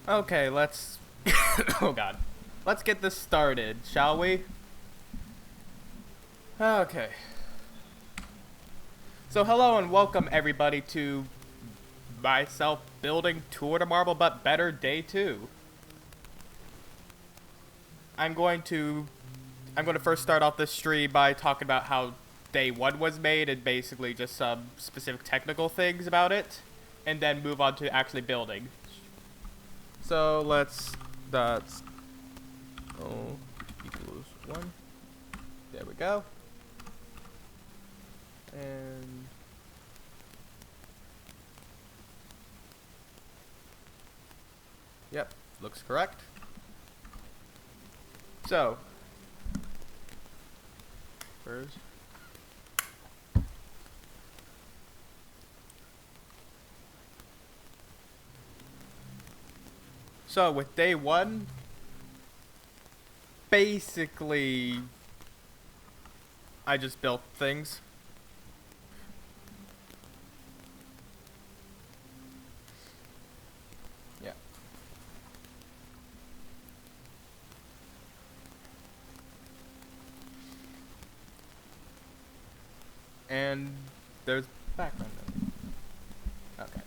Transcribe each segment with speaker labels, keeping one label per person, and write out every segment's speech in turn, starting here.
Speaker 1: Okay, let's... oh god. Let's get this started, shall we? Okay. So hello and welcome everybody to myself building Tour de Marble but better day 2. I'm going to first start off this stream by talking about how day 1 was made and basically just some specific technical things about it, and then move on to actually building. So that's O equals 1. There we go. And yep, looks correct. So first, so with day 1, basically I just built things. and there's background. Okay.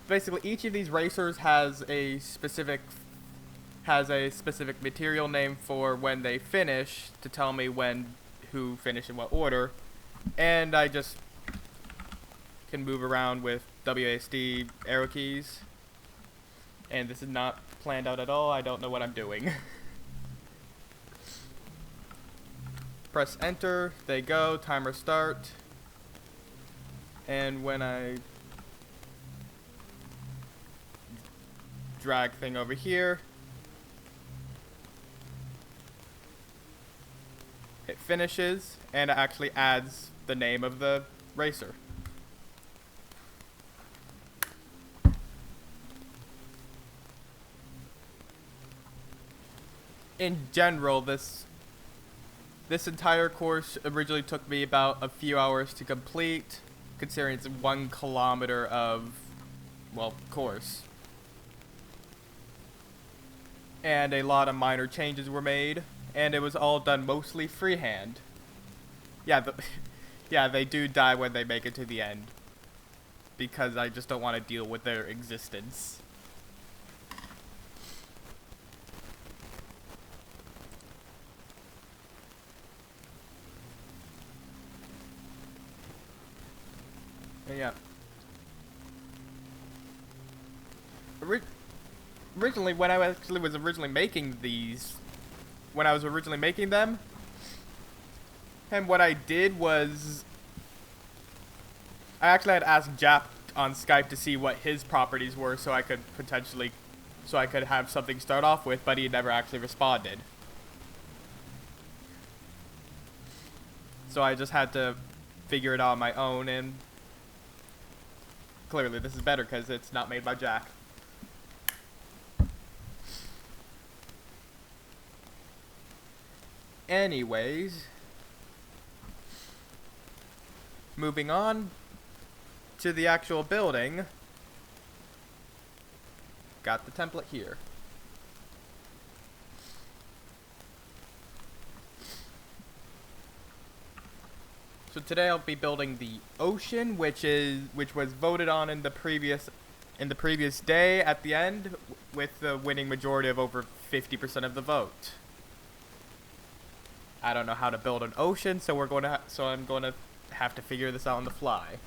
Speaker 1: Basically, each of these racers has a specific material name for when they finish to tell me who finished in what order, and I just can move around with WASD arrow keys. And this is not planned out at all. I don't know what I'm doing. Press enter, they go, timer start. And when I drag thing over here, it finishes and it actually adds the name of the racer. In general, this entire course originally took me about a few hours to complete, considering it's 1 kilometer of, well, course. And a lot of minor changes were made, and it was all done mostly freehand. Yeah, yeah, they do die when they make it to the end, because I just don't want to deal with their existence. Yeah. Originally, when I was originally making these, when I was originally making them, and what I did was, I actually had asked Jap on Skype to see what his properties were, so I could have something to start off with, but he never actually responded. So I just had to figure it out on my own, and clearly this is better because it's not made by Jack. Anyways, moving on to the actual building. Got the template here. So today I'll be building the ocean, which was voted on in the previous day at the end, with the winning majority of over 50% of the vote. I don't know how to build an ocean, so I'm going to have to figure this out on the fly.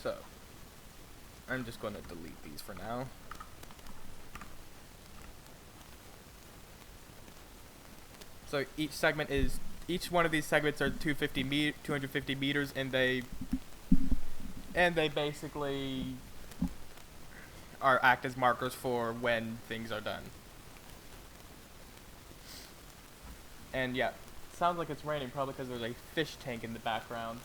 Speaker 1: So I'm just going to delete these for now. So each one of these segments are 250 meters, and they basically act as markers for when things are done. And yeah, sounds like it's raining, probably because there's a fish tank in the background.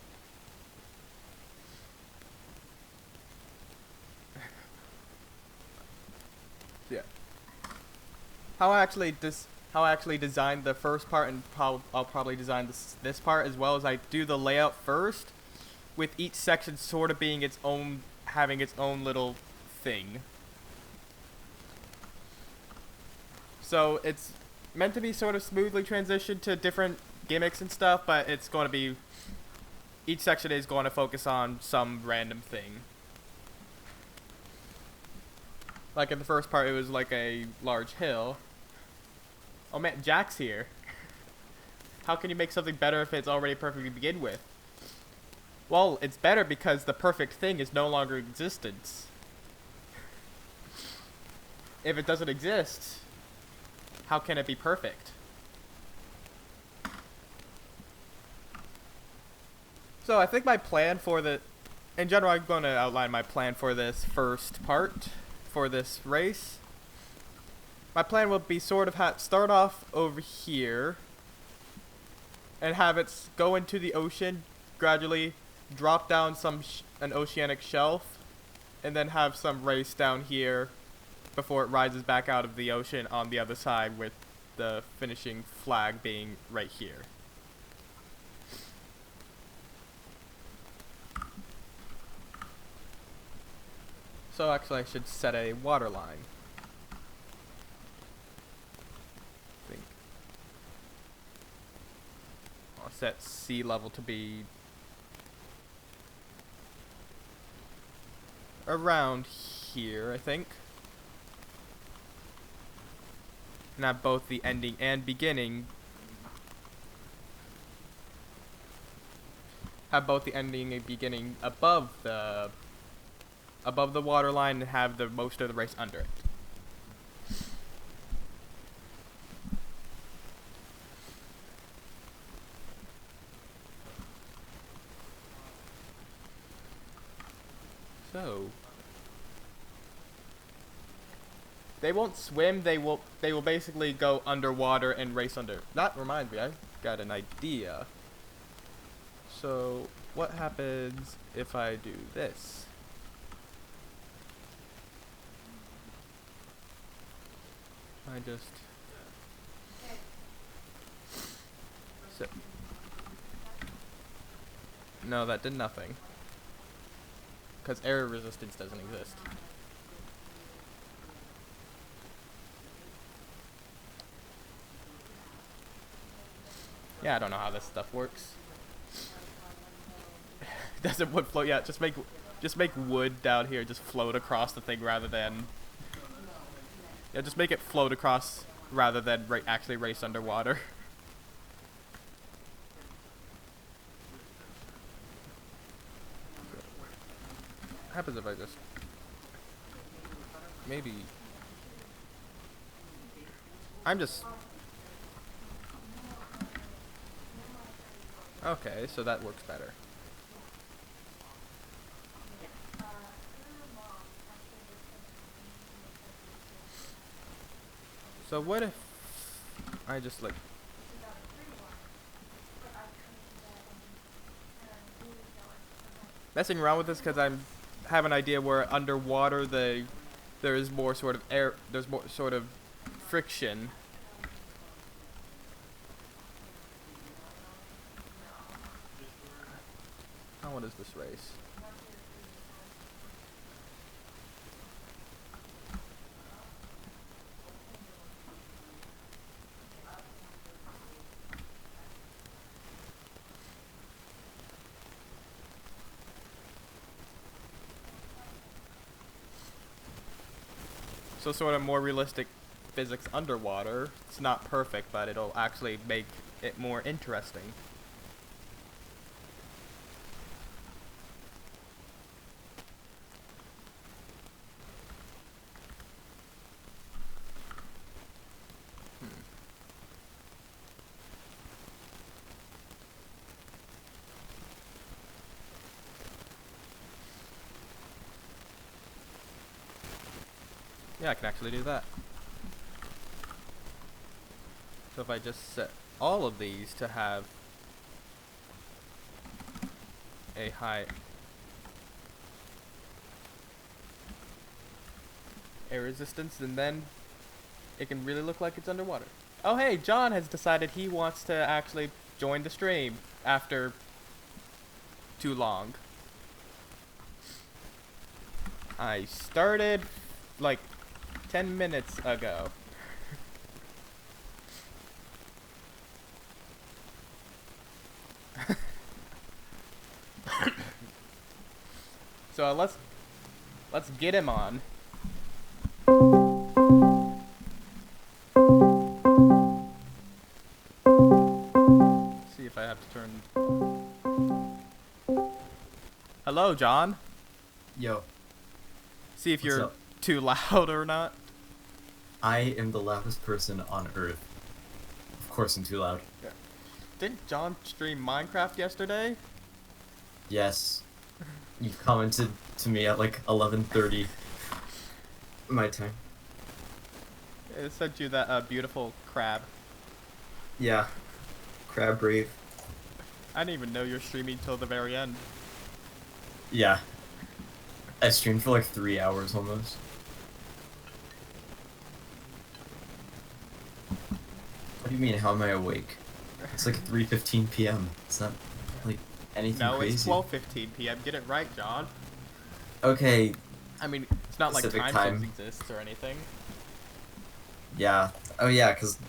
Speaker 1: Yeah. How I actually designed the first part, and I'll probably design this part as well, as I do the layout first, with each section sort of being having its own little thing. So it's meant to be sort of smoothly transitioned to different gimmicks and stuff, but it's going to be, each section is going to focus on some random thing. Like in the first part, it was like a large hill. Oh man, Jack's here. How can you make something better if it's already perfect to begin with? Well, it's better because the perfect thing is no longer in existence. If it doesn't exist, how can it be perfect? So I think my plan in general, I'm going to outline my plan for this first part, for this race. My plan will be sort of start off over here and have it go into the ocean, gradually drop down an oceanic shelf, and then have some race down here before it rises back out of the ocean on the other side, with the finishing flag being right here. So actually I should set a water line thing set sea level to be around here, I think. And have both the ending and beginning. Have both the ending and beginning above the water line, and have the most of the race under it. So they won't swim, they will basically go underwater and race under. That reminds me, I got an idea. So what happens if I do this? I just so, no, that did nothing. Because air resistance doesn't exist. Yeah, I don't know how this stuff works. Doesn't wood float? Yeah, just make wood down here just float across the thing rather than. Yeah, just make it float across rather than actually race underwater. What happens if I just maybe I'm just okay, so that works better. So what if I just like messing around with this because I have an idea where underwater there is more sort of air, there's more sort of friction. What is this race? So sort of more realistic physics underwater. It's not perfect, but it'll actually make it more interesting. Yeah, I can actually do that. So if I just set all of these to have a high air resistance, and then it can really look like it's underwater. Oh hey, John has decided he wants to actually join the stream after too long. I started like 10 minutes ago. So let's get him on. See if I have to turn. Hello, John.
Speaker 2: Yo.
Speaker 1: See if you're too loud or not.
Speaker 2: I am the loudest person on Earth. Of course I'm too loud.
Speaker 1: Yeah. Didn't John stream Minecraft yesterday?
Speaker 2: Yes. You commented to me at like 11:30 my time.
Speaker 1: It sent you that beautiful crab.
Speaker 2: Yeah. Crab brave.
Speaker 1: I didn't even know you were streaming till the very end.
Speaker 2: Yeah. I streamed for like 3 hours almost. What do you mean, how am I awake? It's like 3:15 p.m. It's not like anything crazy.
Speaker 1: No, it's 12:15 p.m. Get it right, John.
Speaker 2: Okay.
Speaker 1: I mean, it's not
Speaker 2: Pacific
Speaker 1: like
Speaker 2: time
Speaker 1: time zones exist or anything.
Speaker 2: Yeah. Oh yeah, because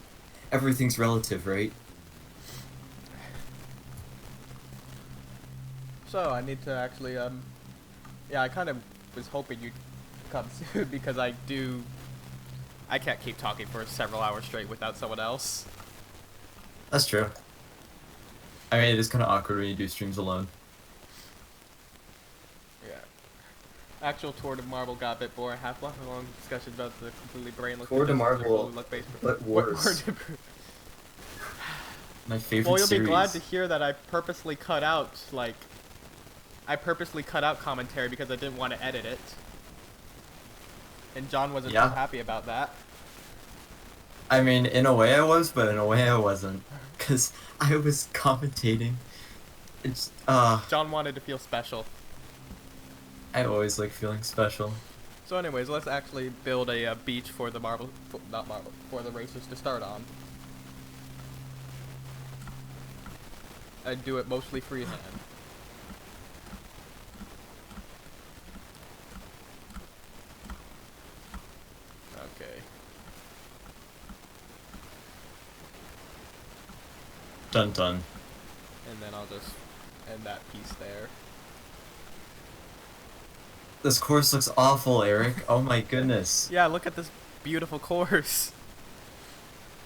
Speaker 2: everything's relative, right?
Speaker 1: So I need to actually yeah, I kind of was hoping you'd come soon because I can't keep talking for several hours straight without someone else.
Speaker 2: That's true. I mean, it is kind of awkward when you do streams alone.
Speaker 1: Yeah. Actual Tour de Marble got a bit boring. Half long discussion about the completely brainless.
Speaker 2: Tour de Marble, but worse. My favorite
Speaker 1: well, you'll
Speaker 2: series.
Speaker 1: be glad to hear that I purposely cut out commentary because I didn't want to edit it. And John wasn't too happy about that.
Speaker 2: I mean, in a way I was, but in a way I wasn't. Because I was commentating. It's,
Speaker 1: John wanted to feel special.
Speaker 2: I always like feeling special.
Speaker 1: So anyways, let's actually build a beach for the for the racers to start on. And do it mostly freehand. Okay.
Speaker 2: Dun dun.
Speaker 1: And then I'll just end that piece there.
Speaker 2: This course looks awful, Eric. Oh my goodness.
Speaker 1: Yeah, look at this beautiful course.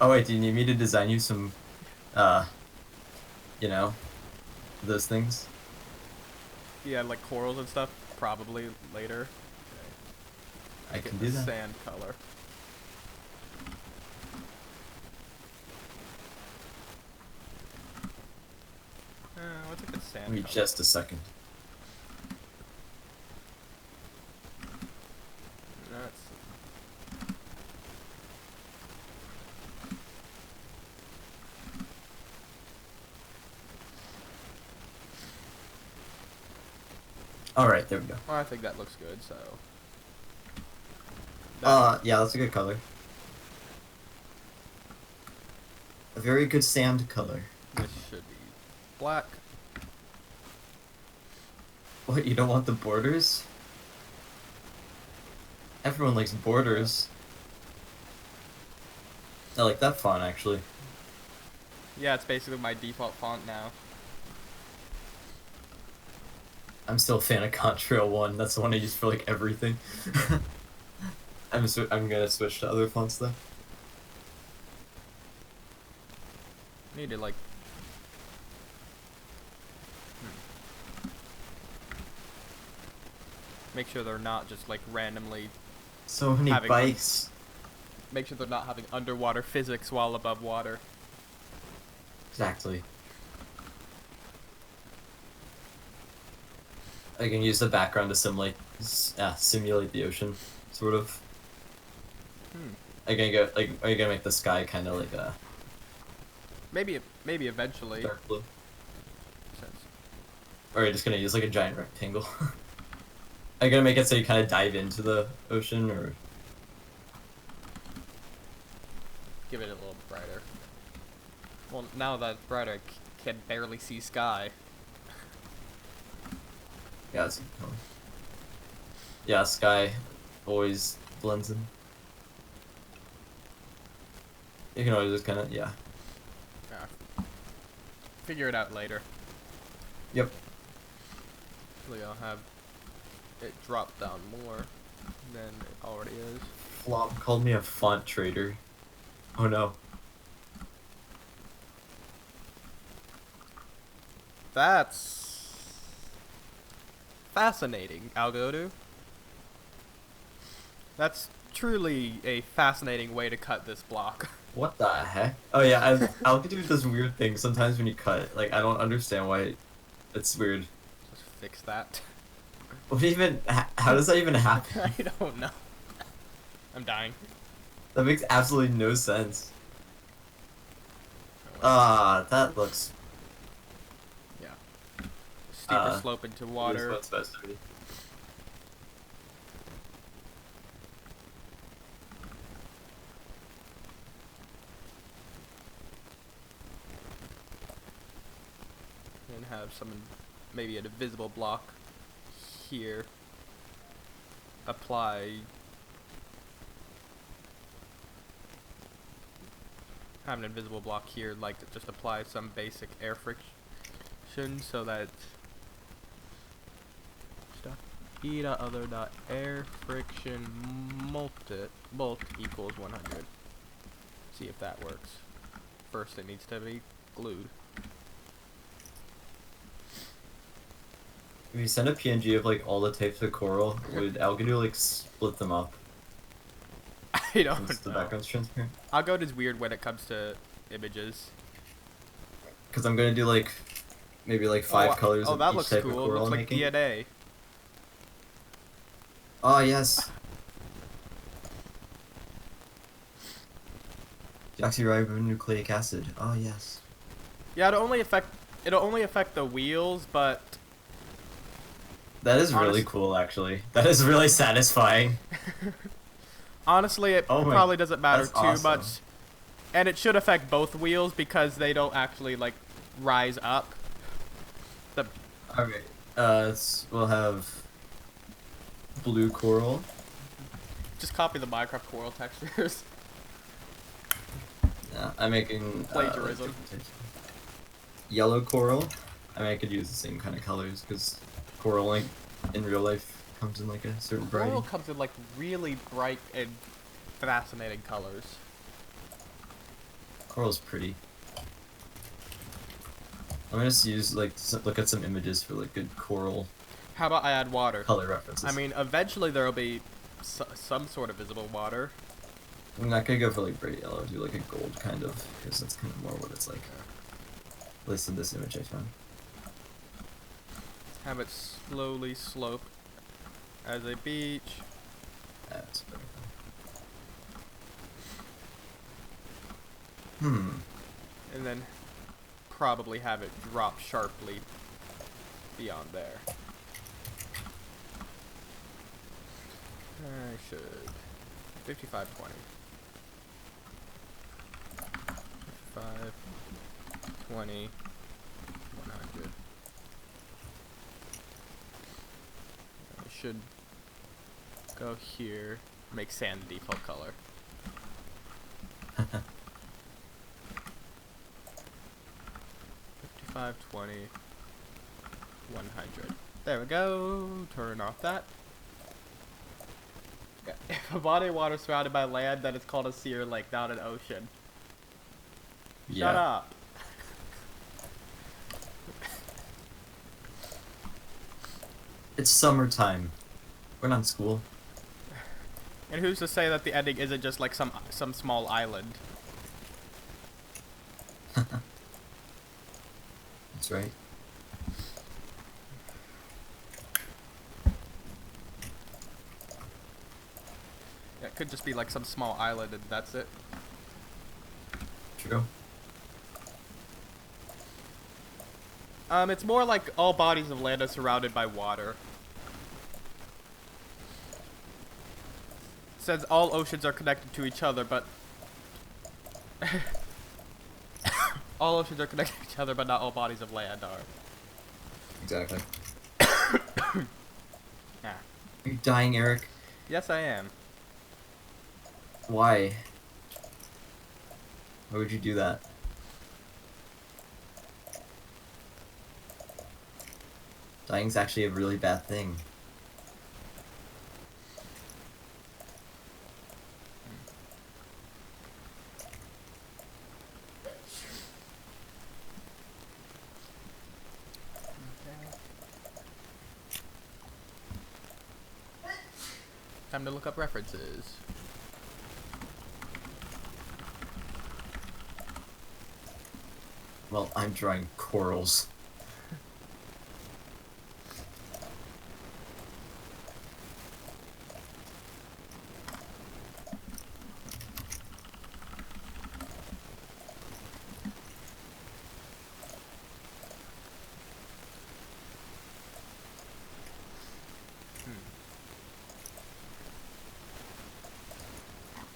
Speaker 2: Oh wait, do you need me to design you some, you know, those things?
Speaker 1: Yeah, like corals and stuff, probably later. Okay.
Speaker 2: I can do that.
Speaker 1: Sand color. What's a good sand
Speaker 2: Give me
Speaker 1: color?
Speaker 2: just a second.
Speaker 1: That's...
Speaker 2: Alright, there we go.
Speaker 1: Well, I think that looks good, so...
Speaker 2: Yeah, that's a good color. A very good sand color.
Speaker 1: This should be black.
Speaker 2: What, you don't want the borders? Everyone likes borders. I like that font, actually.
Speaker 1: Yeah, it's basically my default font now.
Speaker 2: I'm still a fan of Contrail 1. That's the one I use for, like, everything. I'm gonna switch to other fonts, though.
Speaker 1: Need to, like... Make sure they're not just, like, randomly...
Speaker 2: So many bikes.
Speaker 1: Make sure they're not having underwater physics while above water.
Speaker 2: Exactly. I can use the background to simulate the ocean, sort of. Are you gonna make the sky kind of like a...
Speaker 1: Maybe eventually.
Speaker 2: Dark blue. Or are you just gonna use like a giant rectangle? Are you gonna make it so you kind of dive into the ocean, or...?
Speaker 1: Give it a little brighter. Well, now that it's brighter, I can barely see sky.
Speaker 2: Yeah, that's a good color. Yeah, sky always blends in. You can always just kind of, yeah.
Speaker 1: Yeah. Figure it out later.
Speaker 2: Yep.
Speaker 1: Hopefully I'll have it drop down more than it already is.
Speaker 2: Flop called me a font trader. Oh no.
Speaker 1: That's fascinating, Algodu. That's truly a fascinating way to cut this block.
Speaker 2: What the heck? Oh yeah, Algodu does weird things sometimes when you cut it. Like, I don't understand why it's weird.
Speaker 1: Just fix that.
Speaker 2: What even, how does that even happen?
Speaker 1: I don't know. I'm dying.
Speaker 2: That makes absolutely no sense. That looks...
Speaker 1: Yeah. Steeper slope into water.
Speaker 2: What's supposed to be.
Speaker 1: And have some, maybe a visible block here. Apply. Have an invisible block here, like to just apply some basic air friction so that e.other.air friction mult equals 100. See if that works. First, it needs to be glued.
Speaker 2: If you send a PNG of like all the types of coral, would Algodo like split them up
Speaker 1: I don't
Speaker 2: since the
Speaker 1: know.
Speaker 2: background's transparent?
Speaker 1: Algodo is weird when it comes to images.
Speaker 2: Because I'm gonna do like maybe like 5 colors
Speaker 1: oh,
Speaker 2: of
Speaker 1: that
Speaker 2: each
Speaker 1: looks
Speaker 2: type
Speaker 1: cool.
Speaker 2: of
Speaker 1: It
Speaker 2: coral
Speaker 1: looks
Speaker 2: I'm
Speaker 1: like
Speaker 2: making.
Speaker 1: DNA.
Speaker 2: Oh yes. Deoxyribonucleic acid. Oh yes.
Speaker 1: Yeah, it'll only affect the wheels, but
Speaker 2: That is really cool, actually. That is really satisfying.
Speaker 1: honestly, it
Speaker 2: Oh my,
Speaker 1: probably doesn't matter
Speaker 2: that's
Speaker 1: too
Speaker 2: awesome.
Speaker 1: much. And it should affect both wheels because they don't actually like rise up. The
Speaker 2: Okay. We'll have blue coral.
Speaker 1: just copy the Minecraft coral textures.
Speaker 2: Yeah, I'm making
Speaker 1: Plagiarism.
Speaker 2: different types. Yellow coral. I mean, I could use the same kind of colors because coral, like in real life, comes in like a certain variety.
Speaker 1: Coral comes in like really bright and fascinating colors.
Speaker 2: Coral's pretty. I'm gonna just use like look at some images for like good coral
Speaker 1: How about I add water?
Speaker 2: color references.
Speaker 1: I mean, eventually there will be some sort of visible water.
Speaker 2: I'm not gonna go for like bright yellow. Do like a gold kind of because that's kind of more what it's like. At least in this image I found.
Speaker 1: Have it slowly slope as a beach.
Speaker 2: That's better. Hmm.
Speaker 1: And then probably have it drop sharply beyond there. I should 5520. 55 20 100. I should go here, make sand the default color. 55 20 100. There we go. Turn off that. If a body of water is surrounded by land, then it's called a sea or lake, not an ocean.
Speaker 2: Yeah.
Speaker 1: Shut up.
Speaker 2: It's summertime. We're not in school.
Speaker 1: And who's to say that the ending isn't just like some small island?
Speaker 2: That's right.
Speaker 1: Yeah, it could just be like some small island and that's it.
Speaker 2: True.
Speaker 1: It's more like all bodies of land are surrounded by water. It says all oceans are connected to each other, but all oceans are connected to each other, but not all bodies of land are.
Speaker 2: Exactly.
Speaker 1: Yeah.
Speaker 2: Are you dying, Eric?
Speaker 1: Yes, I am.
Speaker 2: Why? Why would you do that? Dying's actually a really bad thing.
Speaker 1: Time to look up references.
Speaker 2: Well, I'm drawing corals.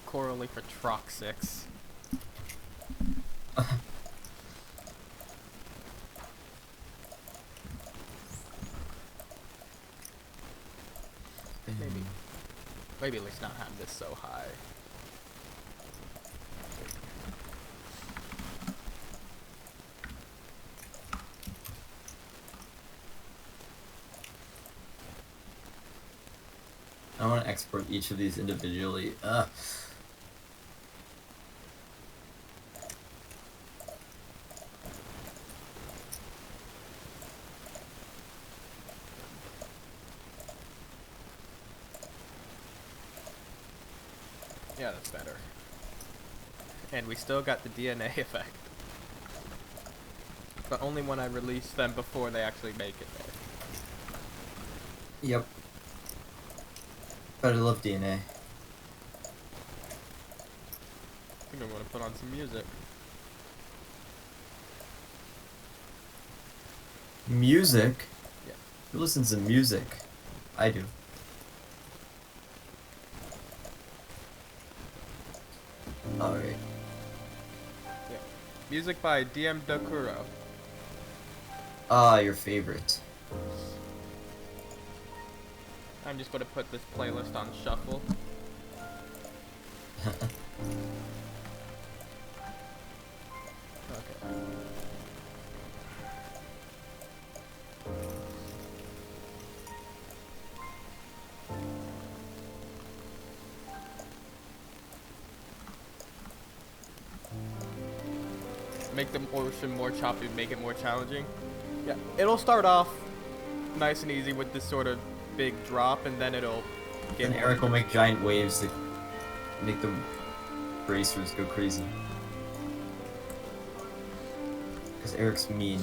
Speaker 1: Corally for Troxix. Maybe let's not have this so high.
Speaker 2: want to export each of these individually.
Speaker 1: Yeah, that's better. And we still got the DNA effect. But only when I release them before they actually make it there.
Speaker 2: Yep. But I love DNA.
Speaker 1: I think I'm gonna put on some music.
Speaker 2: Music?
Speaker 1: Yeah.
Speaker 2: Who listens to music? I do. Alright.
Speaker 1: Yeah. Music by DM Dokuro.
Speaker 2: Ah, your favorite.
Speaker 1: I'm just gonna put this playlist on shuffle. Okay. Make the ocean more choppy, make it more challenging. Yeah, it'll start off nice and easy with this sort of big drop, and then it'll get
Speaker 2: And Eric will make giant waves that make the racers go crazy. Because Eric's mean.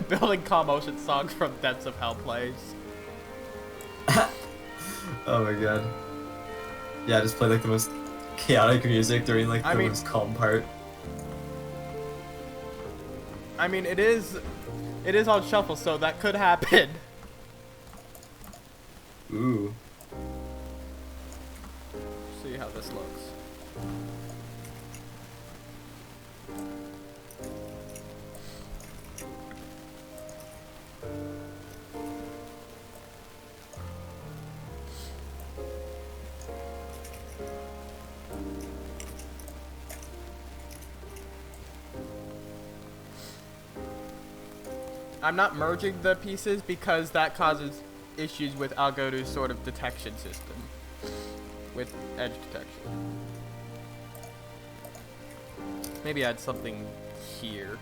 Speaker 1: building calm ocean songs from Depths of Hell plays.
Speaker 2: Oh my god. Yeah, just play like the most chaotic music during like the most calm part.
Speaker 1: I mean, it is on shuffle, so that could happen.
Speaker 2: Ooh.
Speaker 1: See how this looks. I'm not merging the pieces because that causes issues with Algodo's sort of detection system. With edge detection. Maybe add something here.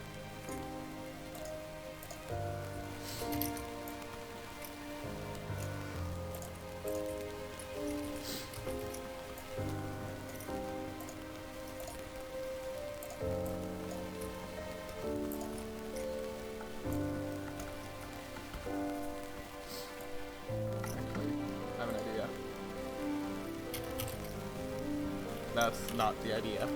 Speaker 1: That's not the idea.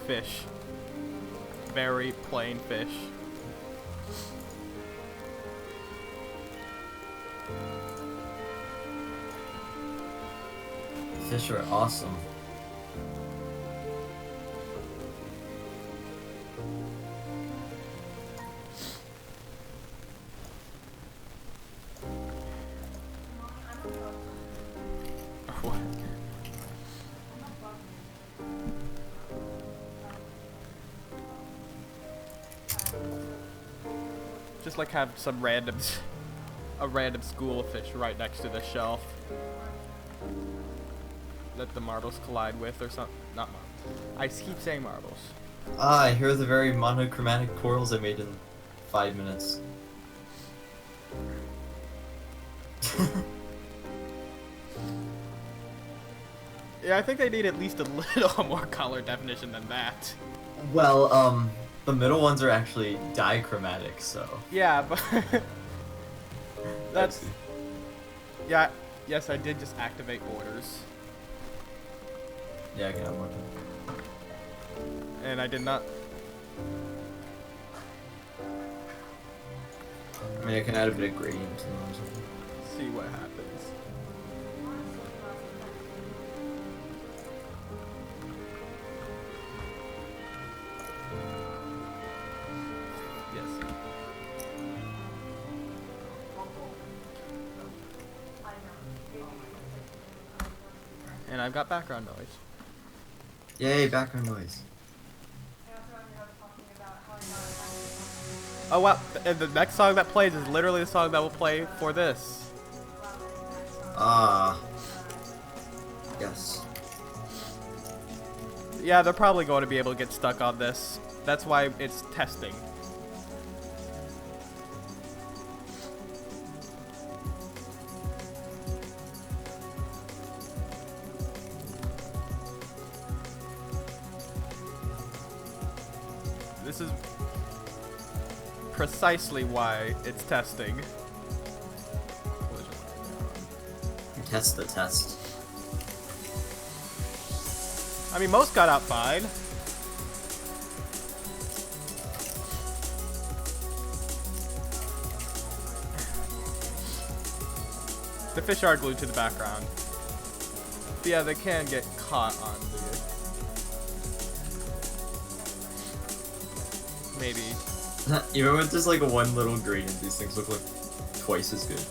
Speaker 1: Fish. Very plain fish.
Speaker 2: Fish are awesome. Just like have some a random school of fish right next to the shelf that the marbles collide with or something. Not marbles. I keep saying marbles. Ah, here are the very monochromatic corals I made in 5 minutes.
Speaker 1: Yeah, I think they need at least a little more color definition than that.
Speaker 2: Well, the middle ones are actually dichromatic, so...
Speaker 1: Yeah, but... That's... Yeah, yes, I did just activate orders.
Speaker 2: Yeah, I can have one.
Speaker 1: And I did not...
Speaker 2: I mean, I can add a bit of gradient to them or something.
Speaker 1: See what happens. Yes. And I've got background noise.
Speaker 2: Yay, background noise.
Speaker 1: Oh wow, and the next song that plays is literally the song that will play for this.
Speaker 2: Ah. Yes.
Speaker 1: Yeah, they're probably going to be able to get stuck on this. That's why it's testing. This is precisely why it's testing.
Speaker 2: Test the test.
Speaker 1: I mean, most got out fine. The fish are glued to the background. But yeah, they can get caught on the... Maybe.
Speaker 2: Even with just like one little gradient, these things look like twice as good.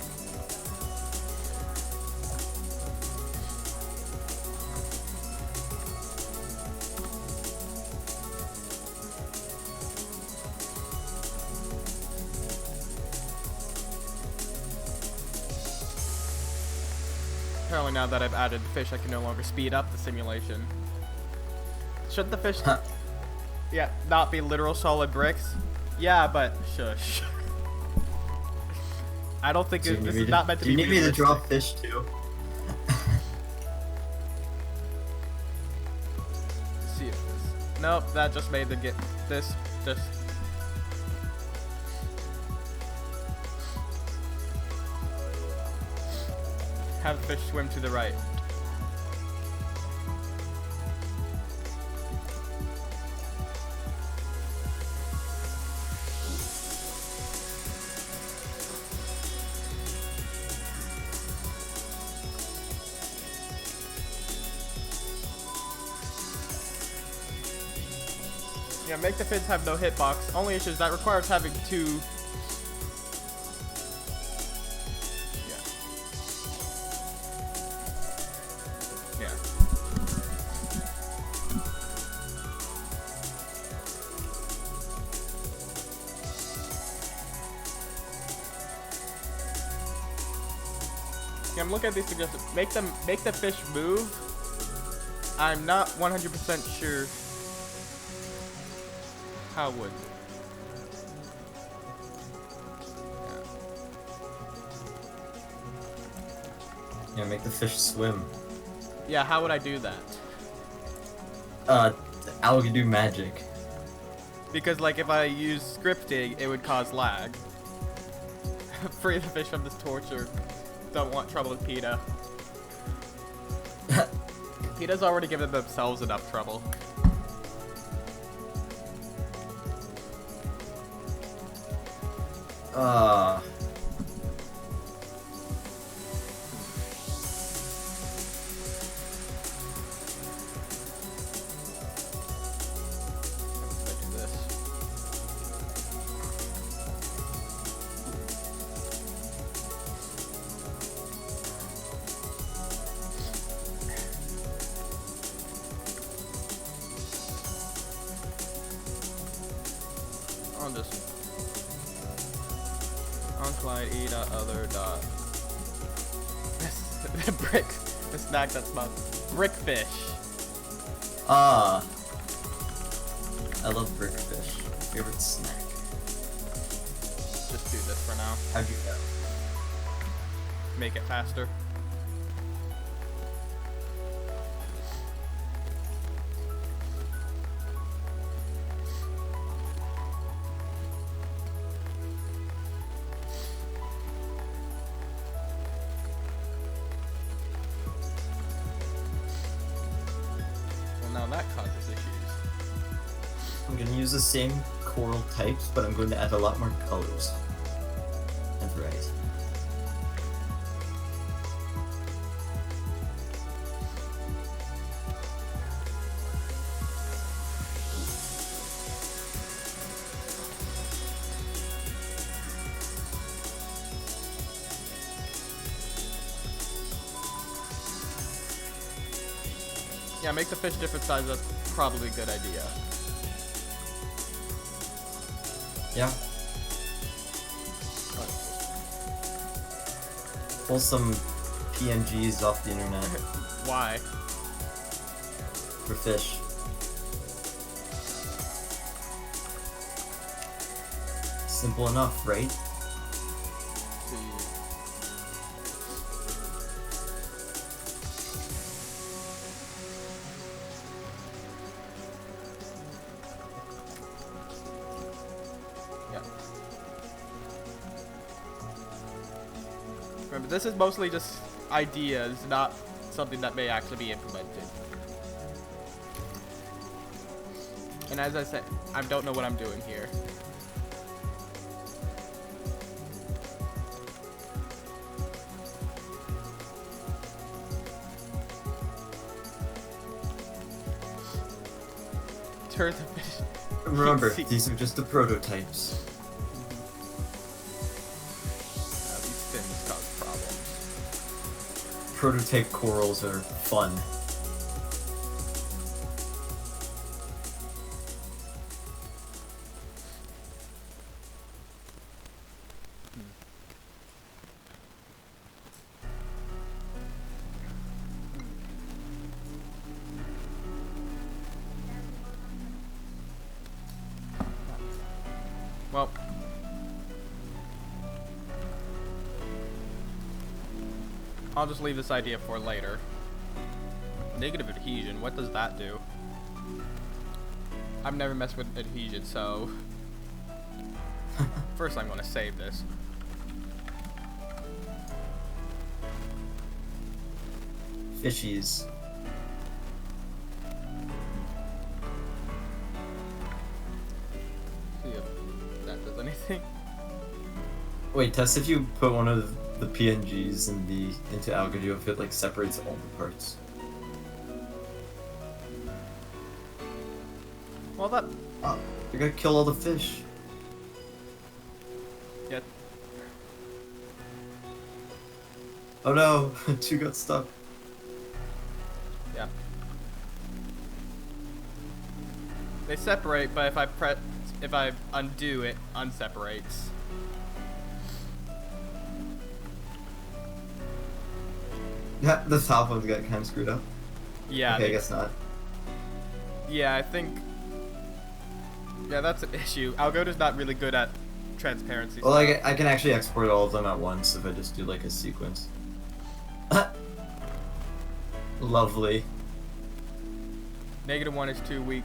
Speaker 1: Apparently now that I've added the fish, I can no longer speed up the simulation. Shouldn't the fish... Yeah, not be literal solid bricks? Yeah, but shush. I don't think this is not meant to be
Speaker 2: realistic. Do you need me to draw
Speaker 1: realistic.
Speaker 2: fish too?
Speaker 1: See if this... Nope, that just made them get this. Just... Have the fish swim to the right. Yeah, make the fins have no hitbox. Only issue is that requires having two... Yeah. Yeah, I'm looking at these suggestions. Make the fish move. I'm not 100% sure how would.
Speaker 2: Yeah, make the fish swim.
Speaker 1: Yeah, how would I do that?
Speaker 2: Owl can do magic.
Speaker 1: Because like if I use scripting, it would cause lag. Free the fish from this torture. Don't want trouble with PETA. PETA's already given themselves enough trouble. Let's do this. On this uncline e dot other dot the brick the snack that's about brickfish.
Speaker 2: I love brickfish. Favorite snack.
Speaker 1: Just do this for now.
Speaker 2: How'd you know?
Speaker 1: Make it faster. Now that causes issues.
Speaker 2: I'm gonna use the same coral types, but I'm going to add a lot more colors and variety.
Speaker 1: Yeah, make the fish different size. That's probably a good idea.
Speaker 2: Yeah. Pull some PNGs off the internet
Speaker 1: Why?
Speaker 2: for fish. Simple enough, right?
Speaker 1: Remember, this is mostly just ideas, not something that may actually be implemented. And as I said, I don't know what I'm doing here. Turn the fish.
Speaker 2: Remember, these are just the prototypes.
Speaker 1: These fins cause problems.
Speaker 2: Prototype corals are fun.
Speaker 1: Well, I'll just leave this idea for later. Negative adhesion, what does that do? I've never messed with adhesion, so first I'm going to save this.
Speaker 2: Fishies.
Speaker 1: See if that does anything.
Speaker 2: Wait, test if you put one of the PNGs into Algadio if it like separates all the parts.
Speaker 1: Well, that...
Speaker 2: Oh, you're gonna kill all the fish.
Speaker 1: Yeah.
Speaker 2: Oh no, two got stuck.
Speaker 1: Yeah. They separate, but if I undo it, unseparates.
Speaker 2: Yeah, the top ones got kind of screwed up.
Speaker 1: Yeah.
Speaker 2: Okay, I guess not.
Speaker 1: Yeah, I think... Yeah, that's an issue. Algodo's not really good at transparency.
Speaker 2: Well, I can actually export all of them at once if I just do like a sequence. Lovely.
Speaker 1: -1 is too weak.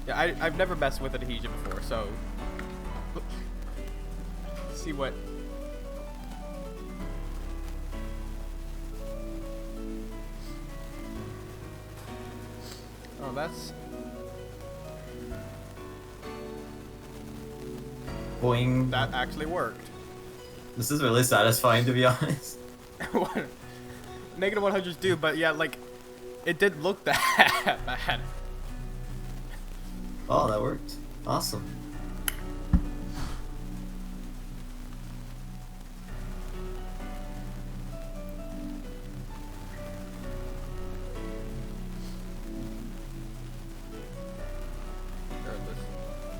Speaker 1: Yeah, I've never messed with adhesion before, so... See what... Oh, that's...
Speaker 2: Boing.
Speaker 1: That actually worked.
Speaker 2: This is really satisfying, to be honest.
Speaker 1: -100s do, but yeah, like, it did look that bad.
Speaker 2: Oh, that worked. Awesome.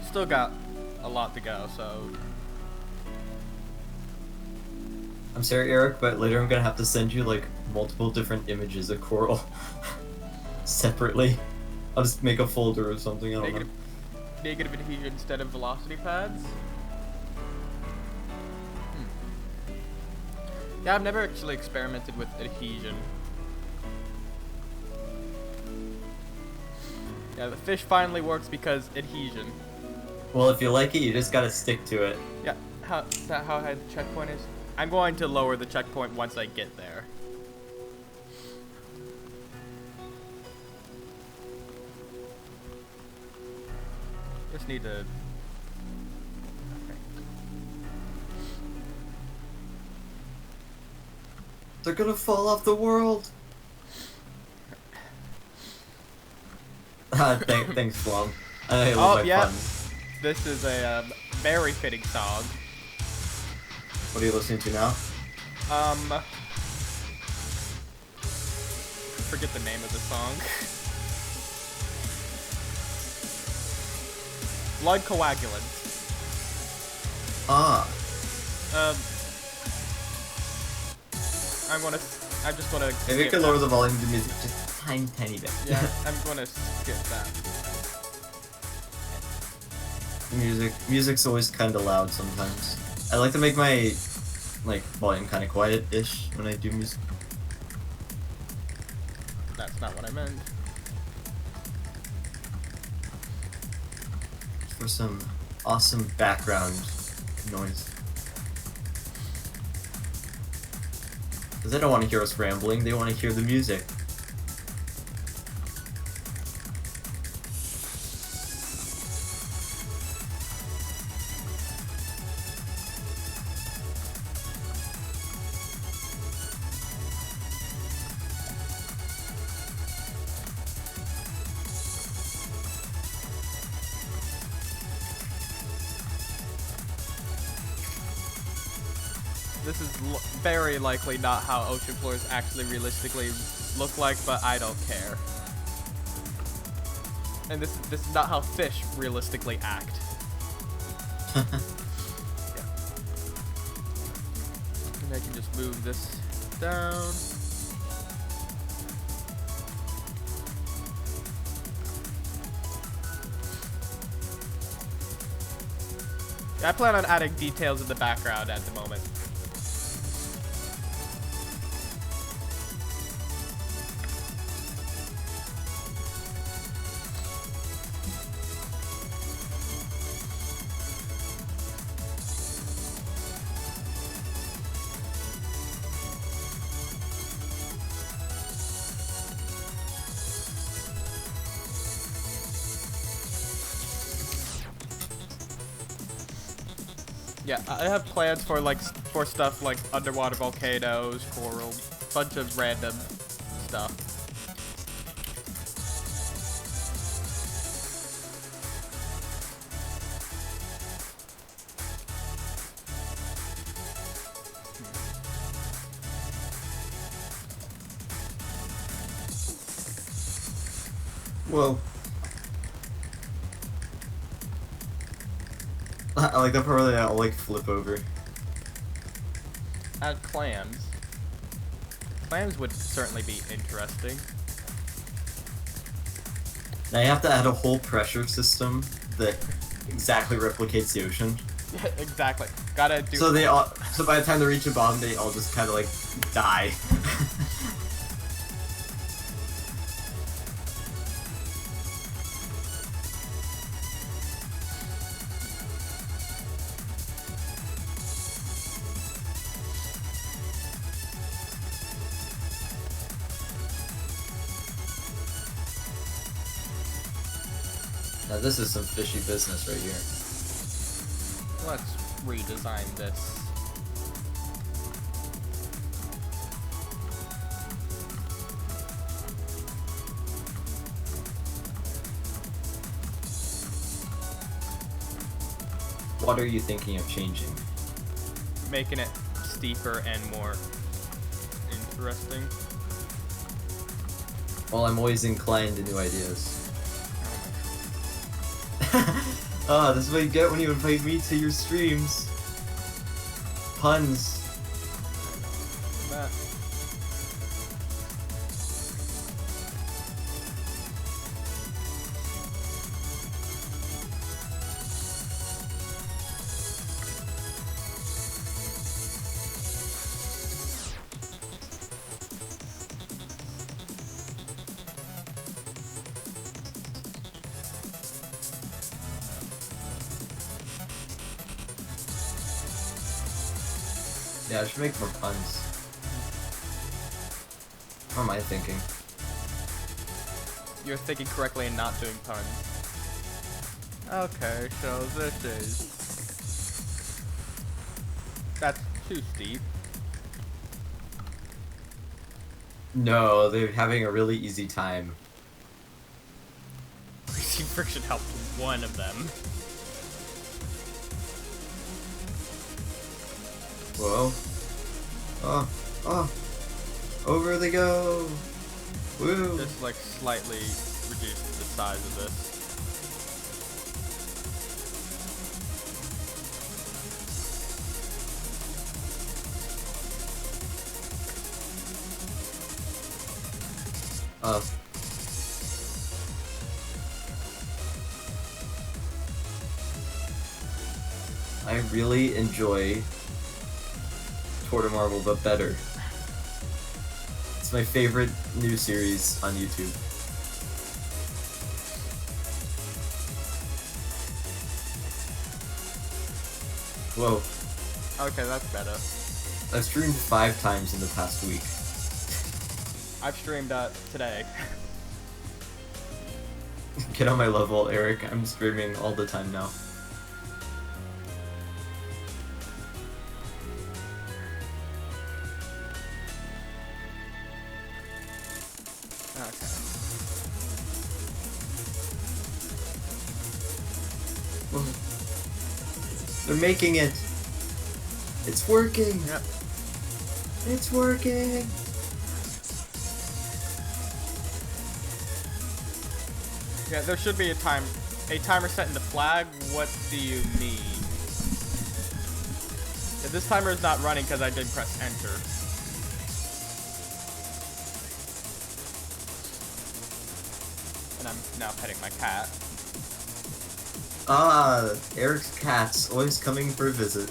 Speaker 1: Still got a lot to go, so...
Speaker 2: I'm sorry, Eric, but later I'm gonna have to send you like multiple different images of coral separately. I'll just make a folder or something. I don't know.
Speaker 1: Negative adhesion instead of velocity pads. Yeah, I've never actually experimented with adhesion. Yeah, the fish finally works because adhesion.
Speaker 2: Well, if you like it, you just gotta stick to it.
Speaker 1: Yeah, is that how high the checkpoint is? I'm going to lower the checkpoint once I get there. Just need to... Okay.
Speaker 2: They're gonna fall off the world! Thanks, Flum. I know you love my
Speaker 1: yeah.
Speaker 2: puns.
Speaker 1: This is a very fitting song.
Speaker 2: What are you listening to now?
Speaker 1: I forget the name of the song. Blood coagulants.
Speaker 2: Ah.
Speaker 1: I'm just gonna.
Speaker 2: Maybe you can lower the volume of the music just a tiny bit.
Speaker 1: Yeah, I'm gonna skip that.
Speaker 2: Music's always kind of loud sometimes. I like to make my volume kind of quiet-ish when I do music.
Speaker 1: That's not what I meant.
Speaker 2: For some awesome background noise. Because they don't want to hear us rambling, they want to hear the music.
Speaker 1: This is very likely not how ocean floors actually realistically look like, but I don't care. And this is not how fish realistically act. Yeah. And I can just move this down. I plan on adding details in the background at the moment. Yeah, I have plans for stuff like underwater volcanoes, coral, bunch of random stuff.
Speaker 2: Whoa. I like that part where they all flip over.
Speaker 1: Add clams. Clams would certainly be interesting.
Speaker 2: Now you have to add a whole pressure system that exactly replicates the ocean.
Speaker 1: Yeah, exactly. Gotta do.
Speaker 2: So so by the time they reach the bottom, they all just kind of die. Now this is some fishy business right here.
Speaker 1: Let's redesign this.
Speaker 2: What are you thinking of changing?
Speaker 1: Making it steeper and more interesting.
Speaker 2: Well, I'm always inclined to new ideas. Ah, this is what you get when you invite me to your streams. Puns.
Speaker 1: That.
Speaker 2: Yeah, I should make more puns. What am I thinking?
Speaker 1: You're thinking correctly and not doing puns. Okay, so this is... That's too steep.
Speaker 2: No, they're having a really easy time.
Speaker 1: Increasing friction helped one of them.
Speaker 2: Whoa. Oh, oh. Over they go. Woo.
Speaker 1: Just slightly reduce the size of this.
Speaker 2: Uh, I really enjoy Toward Marvel, but better. It's my favorite new series on YouTube. Whoa.
Speaker 1: Okay, that's better.
Speaker 2: I've streamed 5 times in the past week.
Speaker 1: I've streamed today.
Speaker 2: Get on my level, Eric. I'm streaming all the time now.
Speaker 1: Okay.
Speaker 2: They're making it. It's working.
Speaker 1: Yep.
Speaker 2: It's working.
Speaker 1: Yeah, there should be a timer set in the flag. What do you mean? Yeah, this timer is not running because I did press enter. And I'm now petting my cat.
Speaker 2: Ah, Eric's cat's always coming for a visit.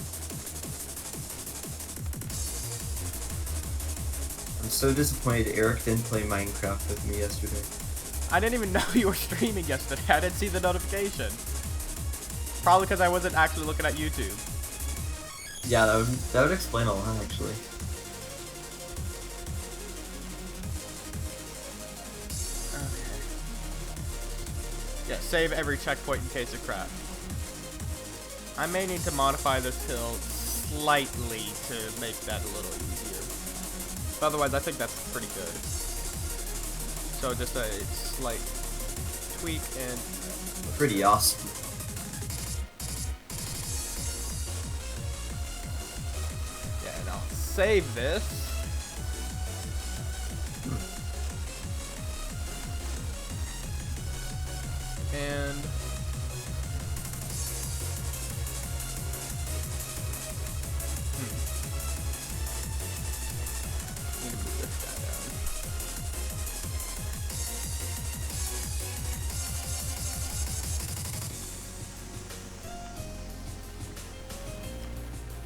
Speaker 2: I'm so disappointed Eric didn't play Minecraft with me yesterday.
Speaker 1: I didn't even know you were streaming yesterday. I didn't see the notification. Probably because I wasn't actually looking at YouTube.
Speaker 2: Yeah, that would explain a lot, actually.
Speaker 1: Okay. Yeah, save every checkpoint in case of crash. I may need to modify this hill slightly to make that a little easier. But otherwise, I think that's pretty good. So just a slight tweak and...
Speaker 2: Pretty awesome.
Speaker 1: Yeah, and I'll save this. And... Need to move this guy down.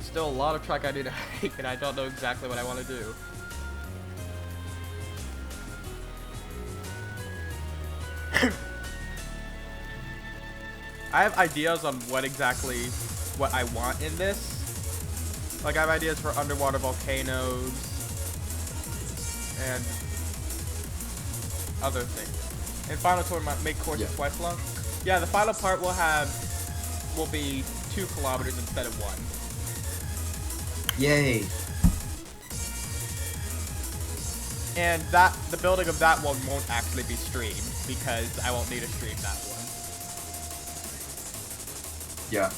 Speaker 1: Still a lot of track I need to make, and I don't know exactly what I want to do. I have ideas on what I want in this. Like, I have ideas for underwater volcanoes and other things. And final tour might make courses twice long. Yeah, the final part will be 2 kilometers instead of 1.
Speaker 2: Yay!
Speaker 1: And the building of that one won't actually be streamed because I won't need to stream that one.
Speaker 2: Yeah.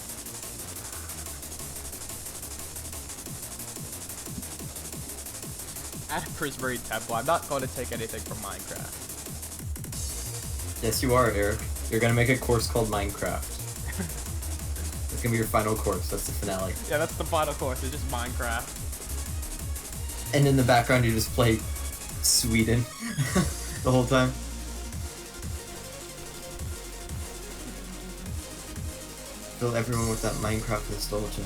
Speaker 1: At a Prismarine Temple, I'm not going to take anything from Minecraft.
Speaker 2: Yes, you are, Eric. You're gonna make a course called Minecraft. It's gonna be your final course. That's the finale.
Speaker 1: Yeah, that's the final course. It's just Minecraft.
Speaker 2: And in the background, you just play Sweden the whole time. Fill everyone with that Minecraft nostalgia.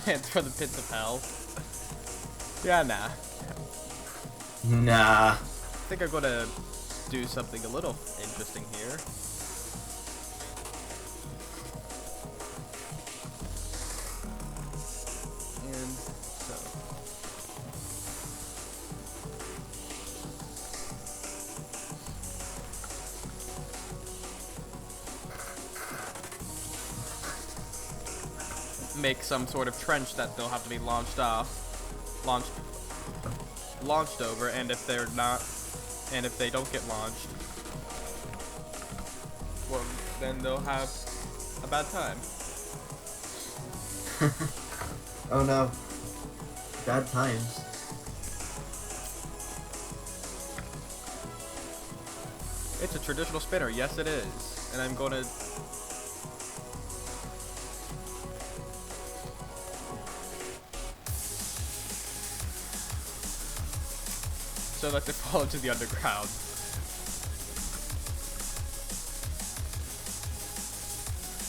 Speaker 1: And for the pits of hell. Yeah, nah.
Speaker 2: Nah.
Speaker 1: I think I'm gonna do something a little interesting here. And so. make some sort of trench that they'll have to be launched over, and if they're not, and if they don't get launched, well, then they'll have a bad time.
Speaker 2: Oh no. Bad times.
Speaker 1: It's a traditional spinner, yes it is. And I'm gonna... so that they fall into the underground.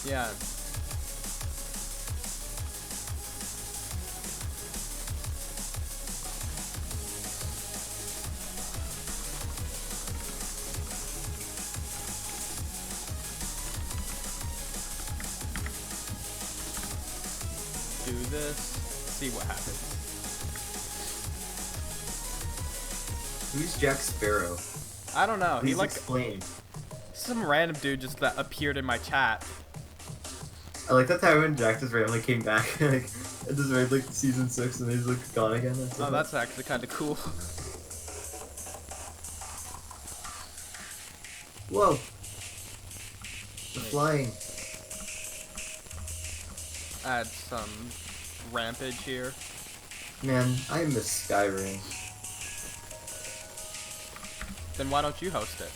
Speaker 1: Yeah. Do this, see what happens.
Speaker 2: Who's Jack Sparrow?
Speaker 1: I don't know.
Speaker 2: Please
Speaker 1: He like
Speaker 2: explain.
Speaker 1: some random dude just that appeared in my chat.
Speaker 2: I like that time when Jack just randomly came back, like, and just read like season 6 and he's like gone again.
Speaker 1: Oh, that's actually kind of cool.
Speaker 2: Whoa! The flying.
Speaker 1: Add some rampage here.
Speaker 2: Man, I miss Skyrim.
Speaker 1: Then why don't you host it?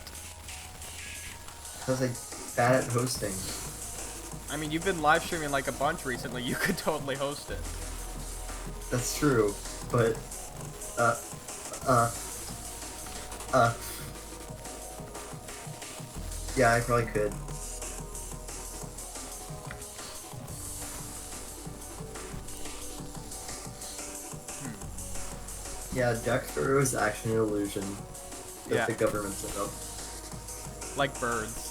Speaker 2: Because I'm bad at hosting.
Speaker 1: I mean, you've been live streaming like a bunch recently. You could totally host it.
Speaker 2: That's true, but yeah, I probably could. Yeah, Jack Sparrow is actually an illusion that
Speaker 1: Yeah.
Speaker 2: the government set up.
Speaker 1: Like birds.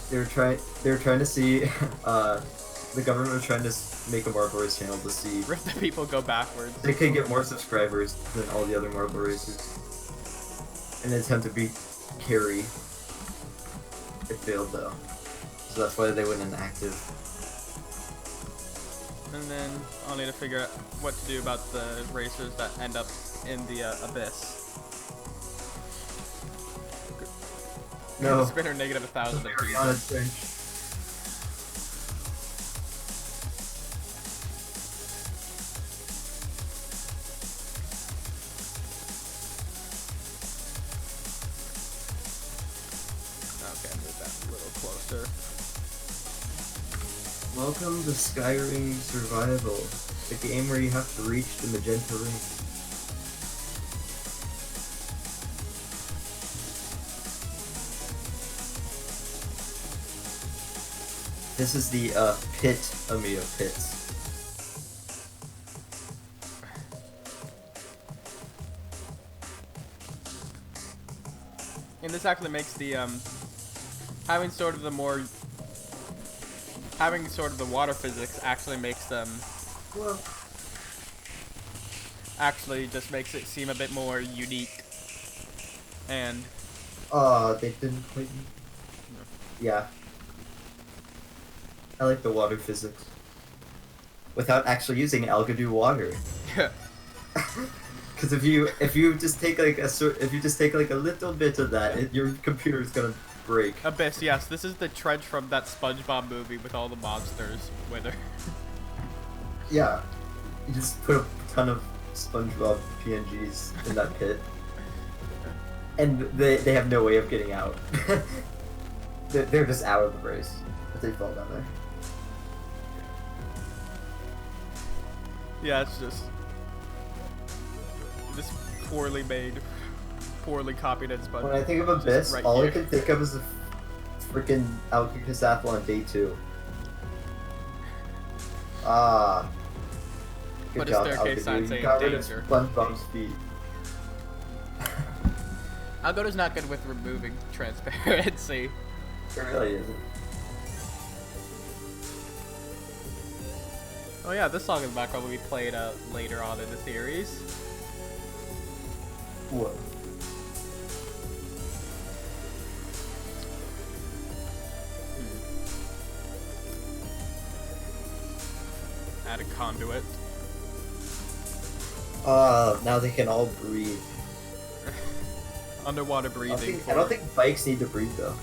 Speaker 2: They were trying to see, the government was trying to make a marble race channel to see
Speaker 1: If the people go backwards.
Speaker 2: they could get more subscribers than all the other marble racers. In an attempt to beat Carrie. It failed though. So that's why they went inactive.
Speaker 1: And then I'll need to figure out what to do about the racers that end up in the abyss.
Speaker 2: No.
Speaker 1: Spinner negative 1,000
Speaker 2: Very honest thing.
Speaker 1: Okay, move that a little closer.
Speaker 2: Welcome to Skyrim Survival, the game where you have to reach the magenta ring. This is the pit of pits.
Speaker 1: And this actually makes the having sort of the water physics actually makes them
Speaker 2: Well,
Speaker 1: actually just makes it seem a bit more unique. And
Speaker 2: they didn't quite. Yeah. I like the water physics. Without actually using algae water. Because if you just take like a little bit of that, your computer is gonna break.
Speaker 1: Abyss, yes, this is the trench from that SpongeBob movie with all the monsters wither.
Speaker 2: Yeah, you just put a ton of SpongeBob PNGs in that pit, and they have no way of getting out. They're just out of the race if they fall down there.
Speaker 1: Yeah, it's just this poorly made, poorly copied in SpongeBob.
Speaker 2: When I think of Abyss,
Speaker 1: right
Speaker 2: all
Speaker 1: here.
Speaker 2: I can think of is a freaking Alka-Casapple on day 2. Ah. Good
Speaker 1: Put a
Speaker 2: job,
Speaker 1: staircase
Speaker 2: Alka-Doo.
Speaker 1: sign
Speaker 2: You
Speaker 1: saying
Speaker 2: got rid of
Speaker 1: danger.
Speaker 2: SpongeBob's feet.
Speaker 1: Algodo's not good with removing transparency.
Speaker 2: It really isn't.
Speaker 1: Oh yeah, this song is about probably be played later on in the series.
Speaker 2: Whoa.
Speaker 1: automatic conduit.
Speaker 2: Now they can all breathe.
Speaker 1: Underwater breathing.
Speaker 2: I don't think bikes need to breathe though.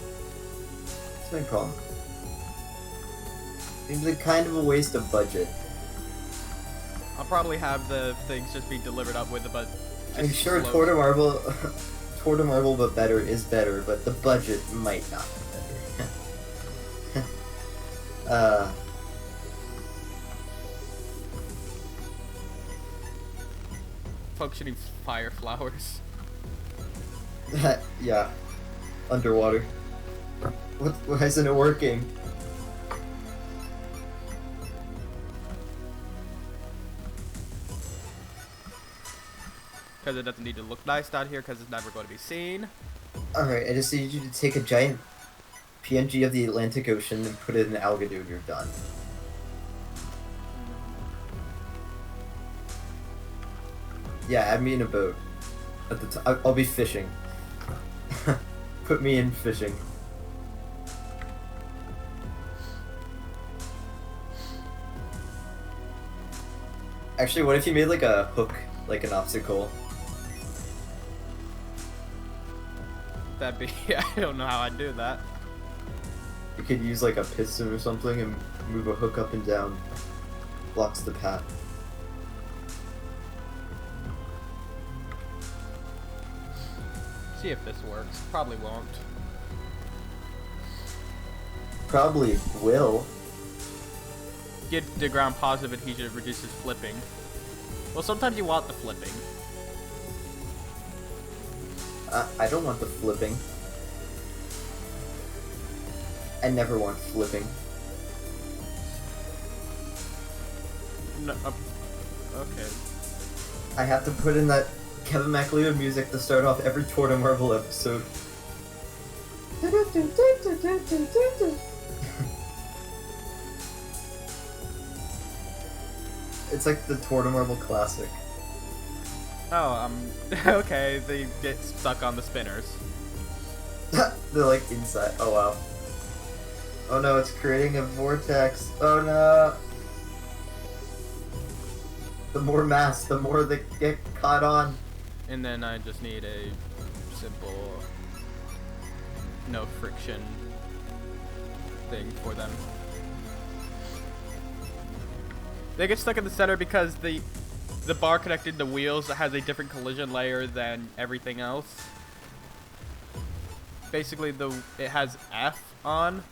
Speaker 2: That's my problem. Seems like kind of a waste of budget.
Speaker 1: I'll probably have the things just be delivered up with it, but
Speaker 2: I'm sure Tour de Marble, Tour de Marble but better is better, but the budget might not be better.
Speaker 1: Functioning fire flowers.
Speaker 2: Yeah. Underwater. Why isn't it working?
Speaker 1: Because it doesn't need to look nice down here, because it's never going to be seen.
Speaker 2: Alright, I just need you to take a giant PNG of the Atlantic Ocean and put it in Algadude, you're done. Yeah, add me in a boat. At the I'll be fishing. Put me in fishing. Actually, what if you made like a hook, like an obstacle?
Speaker 1: That'd be... I don't know how I'd do that.
Speaker 2: You could use like a piston or something and move a hook up and down. Blocks the path.
Speaker 1: See if this works. Probably won't.
Speaker 2: Probably will.
Speaker 1: Get the ground positive adhesion reduces flipping. Well, sometimes you want the flipping.
Speaker 2: I don't want the flipping. I never want flipping.
Speaker 1: No, okay.
Speaker 2: I have to put in that Kevin MacLeod music to start off every Tour de Marble episode. It's like the Tour de Marble classic.
Speaker 1: Oh, okay, they get stuck on the spinners.
Speaker 2: They're like inside. Oh wow. Oh no, it's creating a vortex. Oh no. The more mass, the more they get caught on.
Speaker 1: And then I just need a simple no friction thing for them. They get stuck in the center because the bar connected to wheels has a different collision layer than everything else. Basically, it has F on.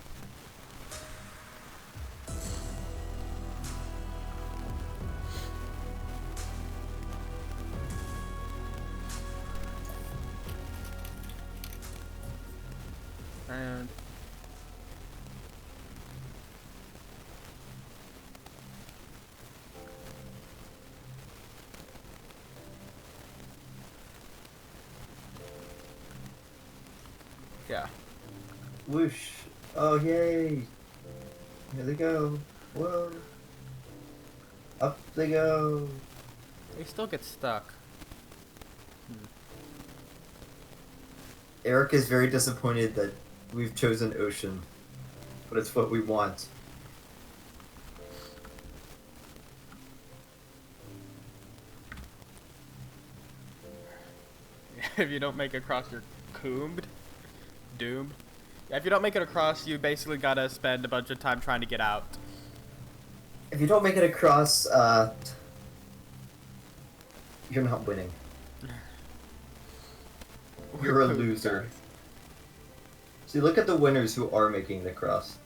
Speaker 1: And yeah.
Speaker 2: Whoosh. Oh yay. Here they go. Whoa. Up they go.
Speaker 1: They still get stuck.
Speaker 2: Eric is very disappointed that we've chosen ocean, but it's what we want.
Speaker 1: If you don't make it across, you're doomed. Yeah, if you don't make it across, you basically gotta spend a bunch of time trying to get out.
Speaker 2: If you don't make it across, you're not winning. You're a loser. See, look at the winners who are making it across.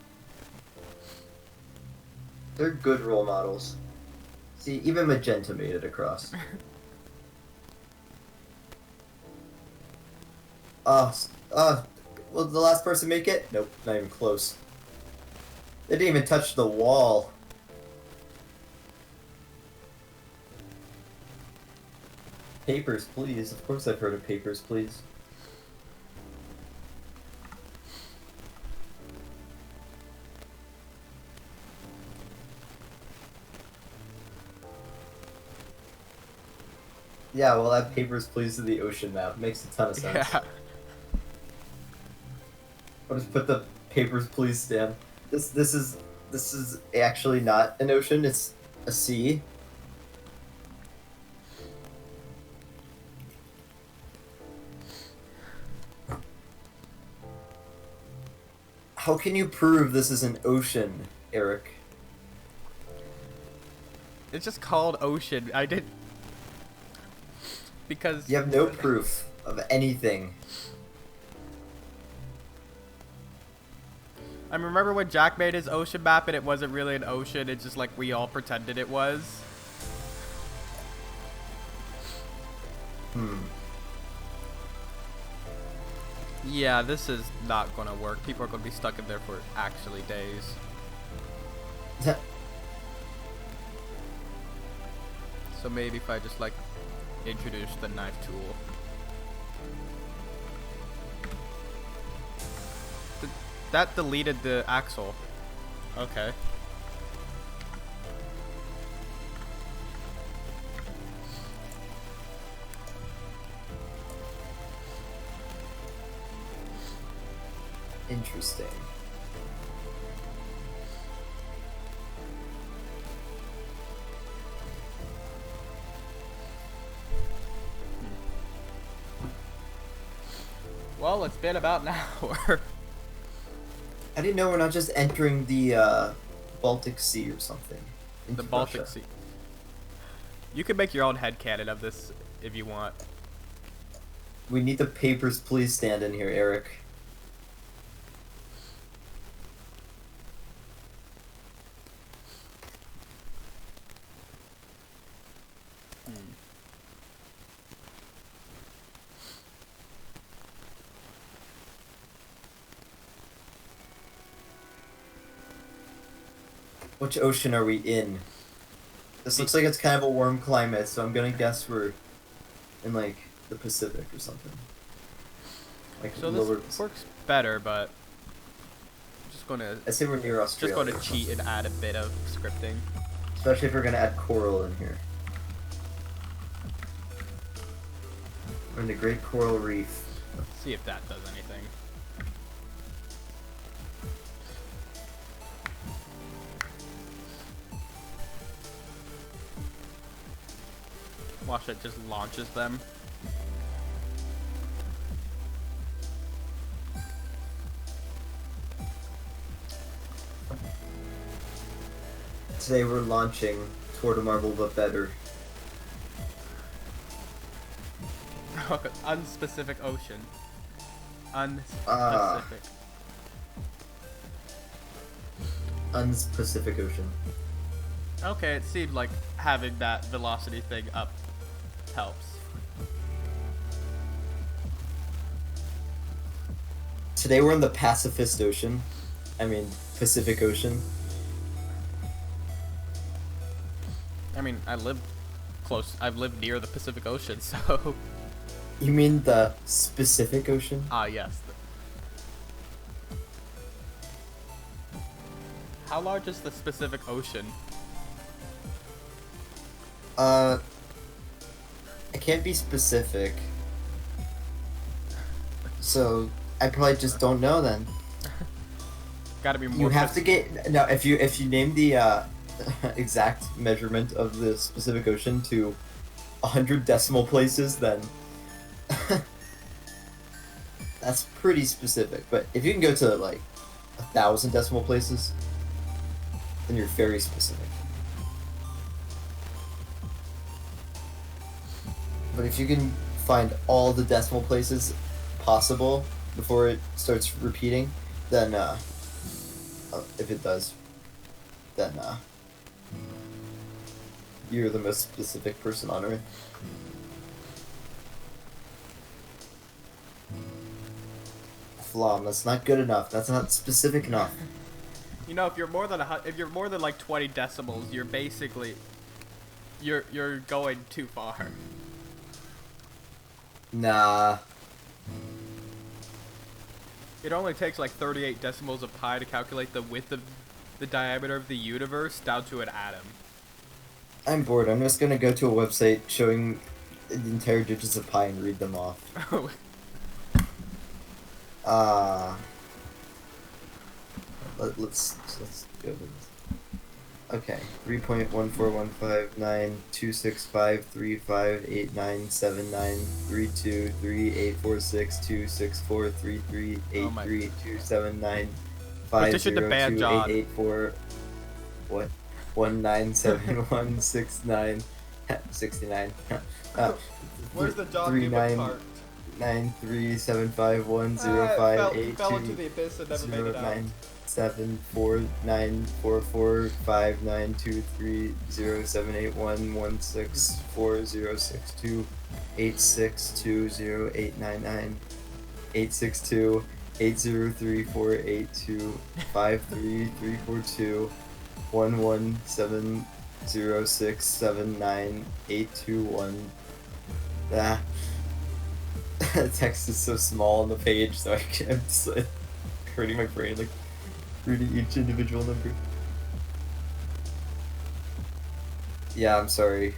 Speaker 2: They're good role models. See, even Magenta made it across. Will the last person make it? Nope, not even close. They didn't even touch the wall. Papers, Please. Of course I've heard of Papers, Please. Yeah, we'll add Papers, Please to the ocean map. Makes a ton of sense.
Speaker 1: Yeah.
Speaker 2: I'll just put the Papers, Please stamp. This is actually not an ocean. It's A sea? How can you prove this is an ocean, Eric?
Speaker 1: It's just called ocean. I did because
Speaker 2: You have no proof of anything.
Speaker 1: I remember when Jack made his ocean map and it wasn't really an ocean. It's just like we all pretended it was. Yeah, this is not gonna work. People are gonna be stuck in there for actually days. So maybe if I just like introduce the knife tool. That deleted the axle. Okay.
Speaker 2: Interesting.
Speaker 1: Well, it's been about an hour.
Speaker 2: I didn't know we're not just entering the Baltic Sea or something.
Speaker 1: The Baltic Sea. You can make your own headcanon of this if you want.
Speaker 2: We need the Papers, Please stand in here, Eric. Which ocean are we in? This looks like it's kind of a warm climate, so I'm gonna guess we're in like the Pacific or something. Like
Speaker 1: So
Speaker 2: lower...
Speaker 1: this works better, but I'm just gonna.
Speaker 2: I say we're near Australia.
Speaker 1: Just gonna cheat and add a bit of scripting.
Speaker 2: Especially if we're gonna add coral in here. We're in the Great Coral Reef.
Speaker 1: Let's see if that does anything. Watch it just launches them.
Speaker 2: Today we're launching toward a marble but better.
Speaker 1: Unspecific ocean. Unspecific.
Speaker 2: Unspecific ocean.
Speaker 1: Okay, it seemed like having that velocity thing up helps.
Speaker 2: Today we're in the Pacifist Ocean. I mean, Pacific Ocean.
Speaker 1: I mean, I live close. I've lived near the Pacific Ocean, so.
Speaker 2: You mean the Pacific Ocean?
Speaker 1: Ah, yes. How large is the Pacific Ocean?
Speaker 2: I can't be specific. So, I probably just don't know then.
Speaker 1: Gotta be more.
Speaker 2: You have to get... No, if you name the exact measurement of the Pacific Ocean to 100 decimal places, then... that's pretty specific. But if you can go to, like, 1,000 decimal places, then you're very specific. But if you can find all the decimal places possible before it starts repeating, then, if it does, then, you're the most specific person on Earth. Flom, that's not good enough. That's not specific enough.
Speaker 1: You know, if you're more than like 20 decimals, you're basically you're going too far.
Speaker 2: Nah.
Speaker 1: It only takes like 38 decimals of pi to calculate the width of the diameter of the universe down to an atom.
Speaker 2: I'm bored. I'm just gonna go to a website showing the entire digits of pi and read them off. Let's go with this. Okay, 3.14159265358933238462643383279538279
Speaker 1: Oh my.
Speaker 2: 5027884
Speaker 1: Petition to ban John.
Speaker 2: what 197169 69
Speaker 1: Where's the John
Speaker 2: three
Speaker 1: Newman
Speaker 2: nine
Speaker 1: part?
Speaker 2: 937510582
Speaker 1: Fell into the abyss and never made it out.
Speaker 2: 7479230781986208998620344821170679821. Ah. The text is so small on the page, so I'm just like, hurting my brain, like reading each individual number. Yeah, I'm sorry.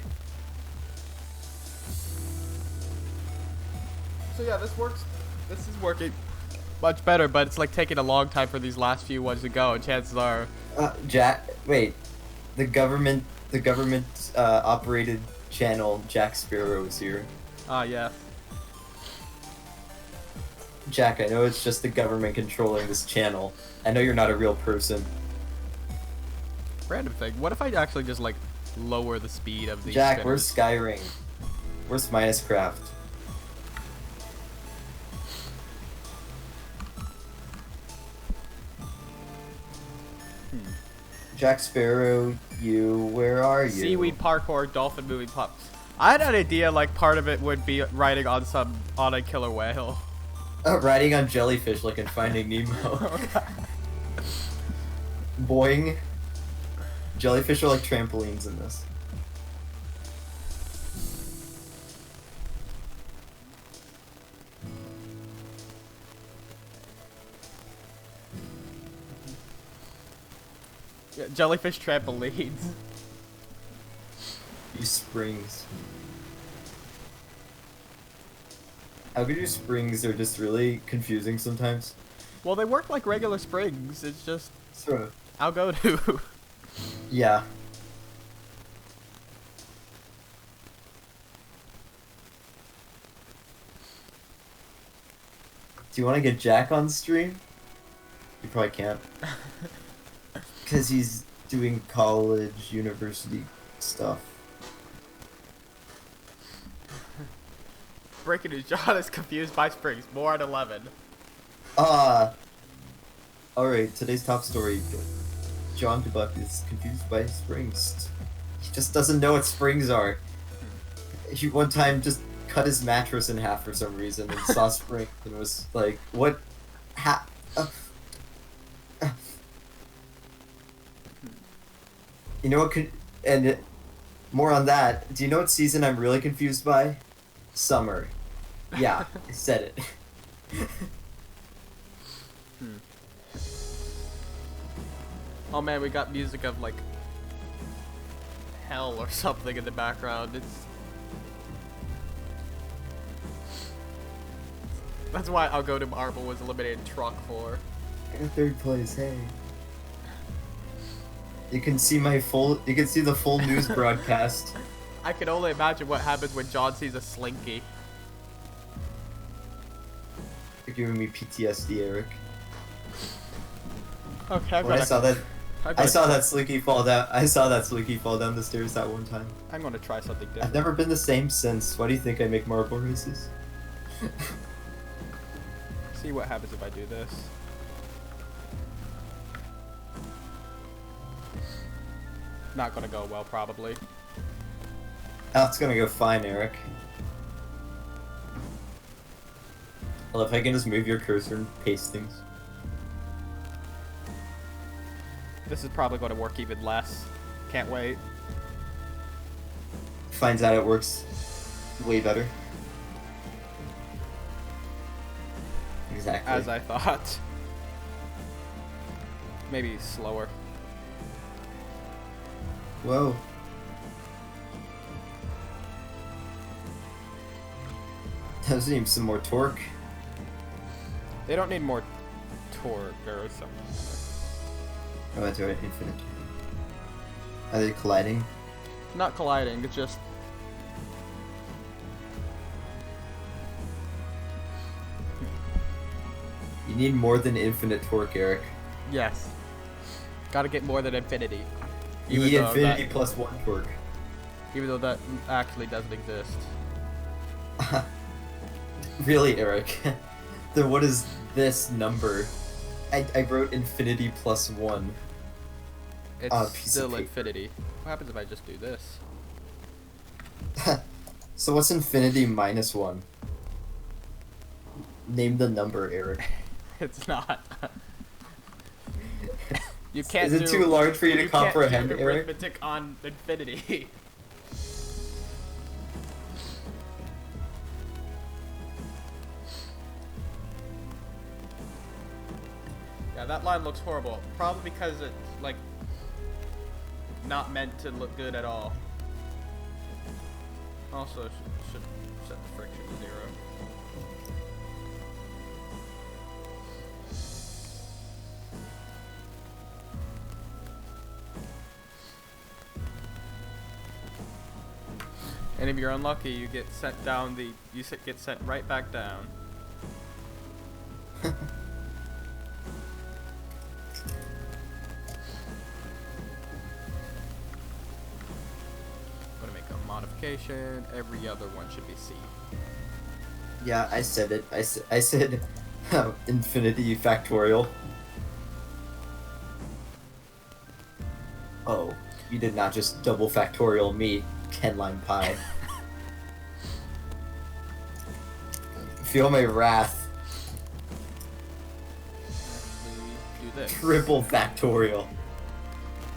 Speaker 1: So yeah, this works. This is working much better, but it's like taking a long time for these last few ones to go. And chances are,
Speaker 2: Wait, the government operated channel Jack Sparrow is here.
Speaker 1: yeah.
Speaker 2: Jack, I know it's just the government controlling this channel. I know you're not a real person.
Speaker 1: Random thing. What if I actually just like lower the speed of these?
Speaker 2: Jack,
Speaker 1: spinners?
Speaker 2: where's Skyring? Where's Minuscraft? Jack Sparrow, where are you?
Speaker 1: Seaweed parkour, dolphin moving pups. I had an idea like part of it would be riding on a killer whale.
Speaker 2: Riding on Jellyfish like in Finding Nemo. Boing. Jellyfish are like trampolines in this.
Speaker 1: Yeah, jellyfish trampolines.
Speaker 2: These springs. How good your springs are just really confusing sometimes.
Speaker 1: Well, they work like regular springs. It's just
Speaker 2: Sort of.
Speaker 1: I'll go to.
Speaker 2: Yeah. Do you want to get Jack on stream? You probably can't. Because he's doing college, university stuff.
Speaker 1: Breaking news, John is confused by springs. More at 11.
Speaker 2: Alright, today's top story. John DeBuck is confused by springs. He just doesn't know what springs are. He one time just cut his mattress in half for some reason and saw springs and was like, what? You know what and more on that, do you know what season I'm really confused by? Summer. Yeah, I said it.
Speaker 1: Oh man, we got music of like hell or something in the background. That's why I'll go to Marble was eliminated truck for.
Speaker 2: I got third place, hey. You can see the full news broadcast.
Speaker 1: I can only imagine what happens when John sees a slinky.
Speaker 2: You're giving me PTSD, Eric.
Speaker 1: Okay,
Speaker 2: When I saw that slinky fall down. I saw that slinky fall down the stairs that one time.
Speaker 1: I'm gonna try something different.
Speaker 2: I've never been the same since. Why do you think I make marble races?
Speaker 1: See what happens if I do this. Not gonna go well, probably.
Speaker 2: Oh, it's gonna go fine, Eric. Well, if I can just move your cursor and paste things.
Speaker 1: This is probably gonna work even less. Can't wait.
Speaker 2: Finds out it works way better. Exactly.
Speaker 1: As I thought. Maybe slower.
Speaker 2: Whoa. That was even some more torque.
Speaker 1: They don't need more torque or something.
Speaker 2: Oh, that's right, infinite. Are they colliding?
Speaker 1: Not colliding, it's just...
Speaker 2: You need more than infinite torque, Eric.
Speaker 1: Yes. Gotta get more than infinity.
Speaker 2: You need infinity plus 1 torque.
Speaker 1: Even though that actually doesn't exist.
Speaker 2: Really, Eric? Then what is this number? I wrote infinity plus 1.
Speaker 1: It's still infinity. What happens if I just do this?
Speaker 2: So what's infinity minus 1? Name the number, Eric.
Speaker 1: It's not. You can't.
Speaker 2: Is it too large for you to comprehend,
Speaker 1: can't do
Speaker 2: Eric?
Speaker 1: arithmetic on infinity. Yeah, that line looks horrible. Probably because it's like not meant to look good at all. Also, should set the friction to 0. And if you're unlucky, you get sent down get sent right back down. I'm gonna make a modification. Every other one should be C.
Speaker 2: Yeah, I said it. I said infinity factorial. Oh, you did not just double factorial me, Kenline Pi. Feel my wrath.
Speaker 1: Actually, do this.
Speaker 2: Triple factorial.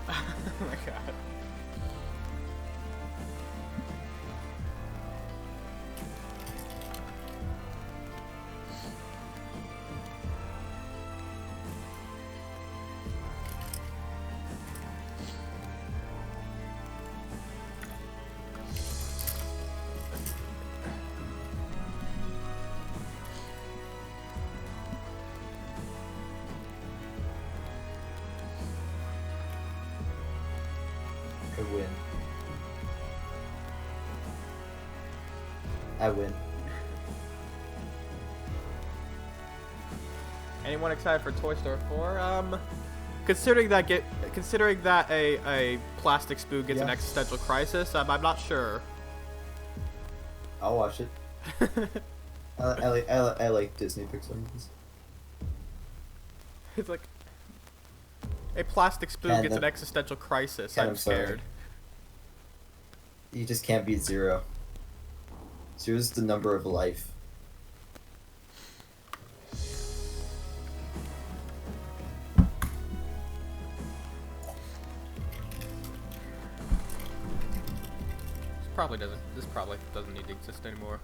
Speaker 1: Oh my god.
Speaker 2: I win. I win.
Speaker 1: Anyone excited for Toy Story 4? Considering that a plastic spoon gets an
Speaker 2: Yeah.
Speaker 1: existential crisis, I'm not sure.
Speaker 2: I'll watch it. I like Disney Pixar movies.
Speaker 1: It's like a plastic spoon
Speaker 2: Ken,
Speaker 1: gets an existential crisis.
Speaker 2: Ken,
Speaker 1: I'm
Speaker 2: I'm sorry.
Speaker 1: scared.
Speaker 2: You just can't beat 0. 0 is the number of life.
Speaker 1: This probably doesn't need to exist anymore.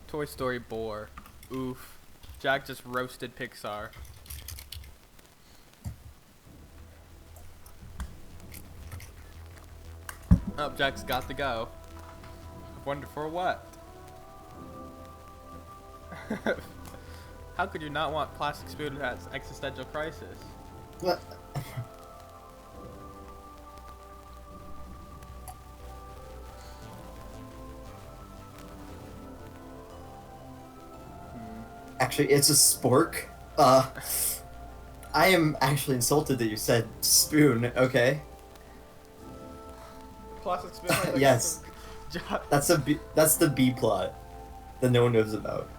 Speaker 1: Toy Story bore. Oof. Jack just roasted Pixar. Oh, Jack's got to go. Wonder for what? How could you not want plastic spoon that has existential crisis?
Speaker 2: What? Actually, it's a spork. I am actually insulted that you said spoon, okay?
Speaker 1: Plastic spoon has
Speaker 2: Yes. That's the B plot that no one knows about.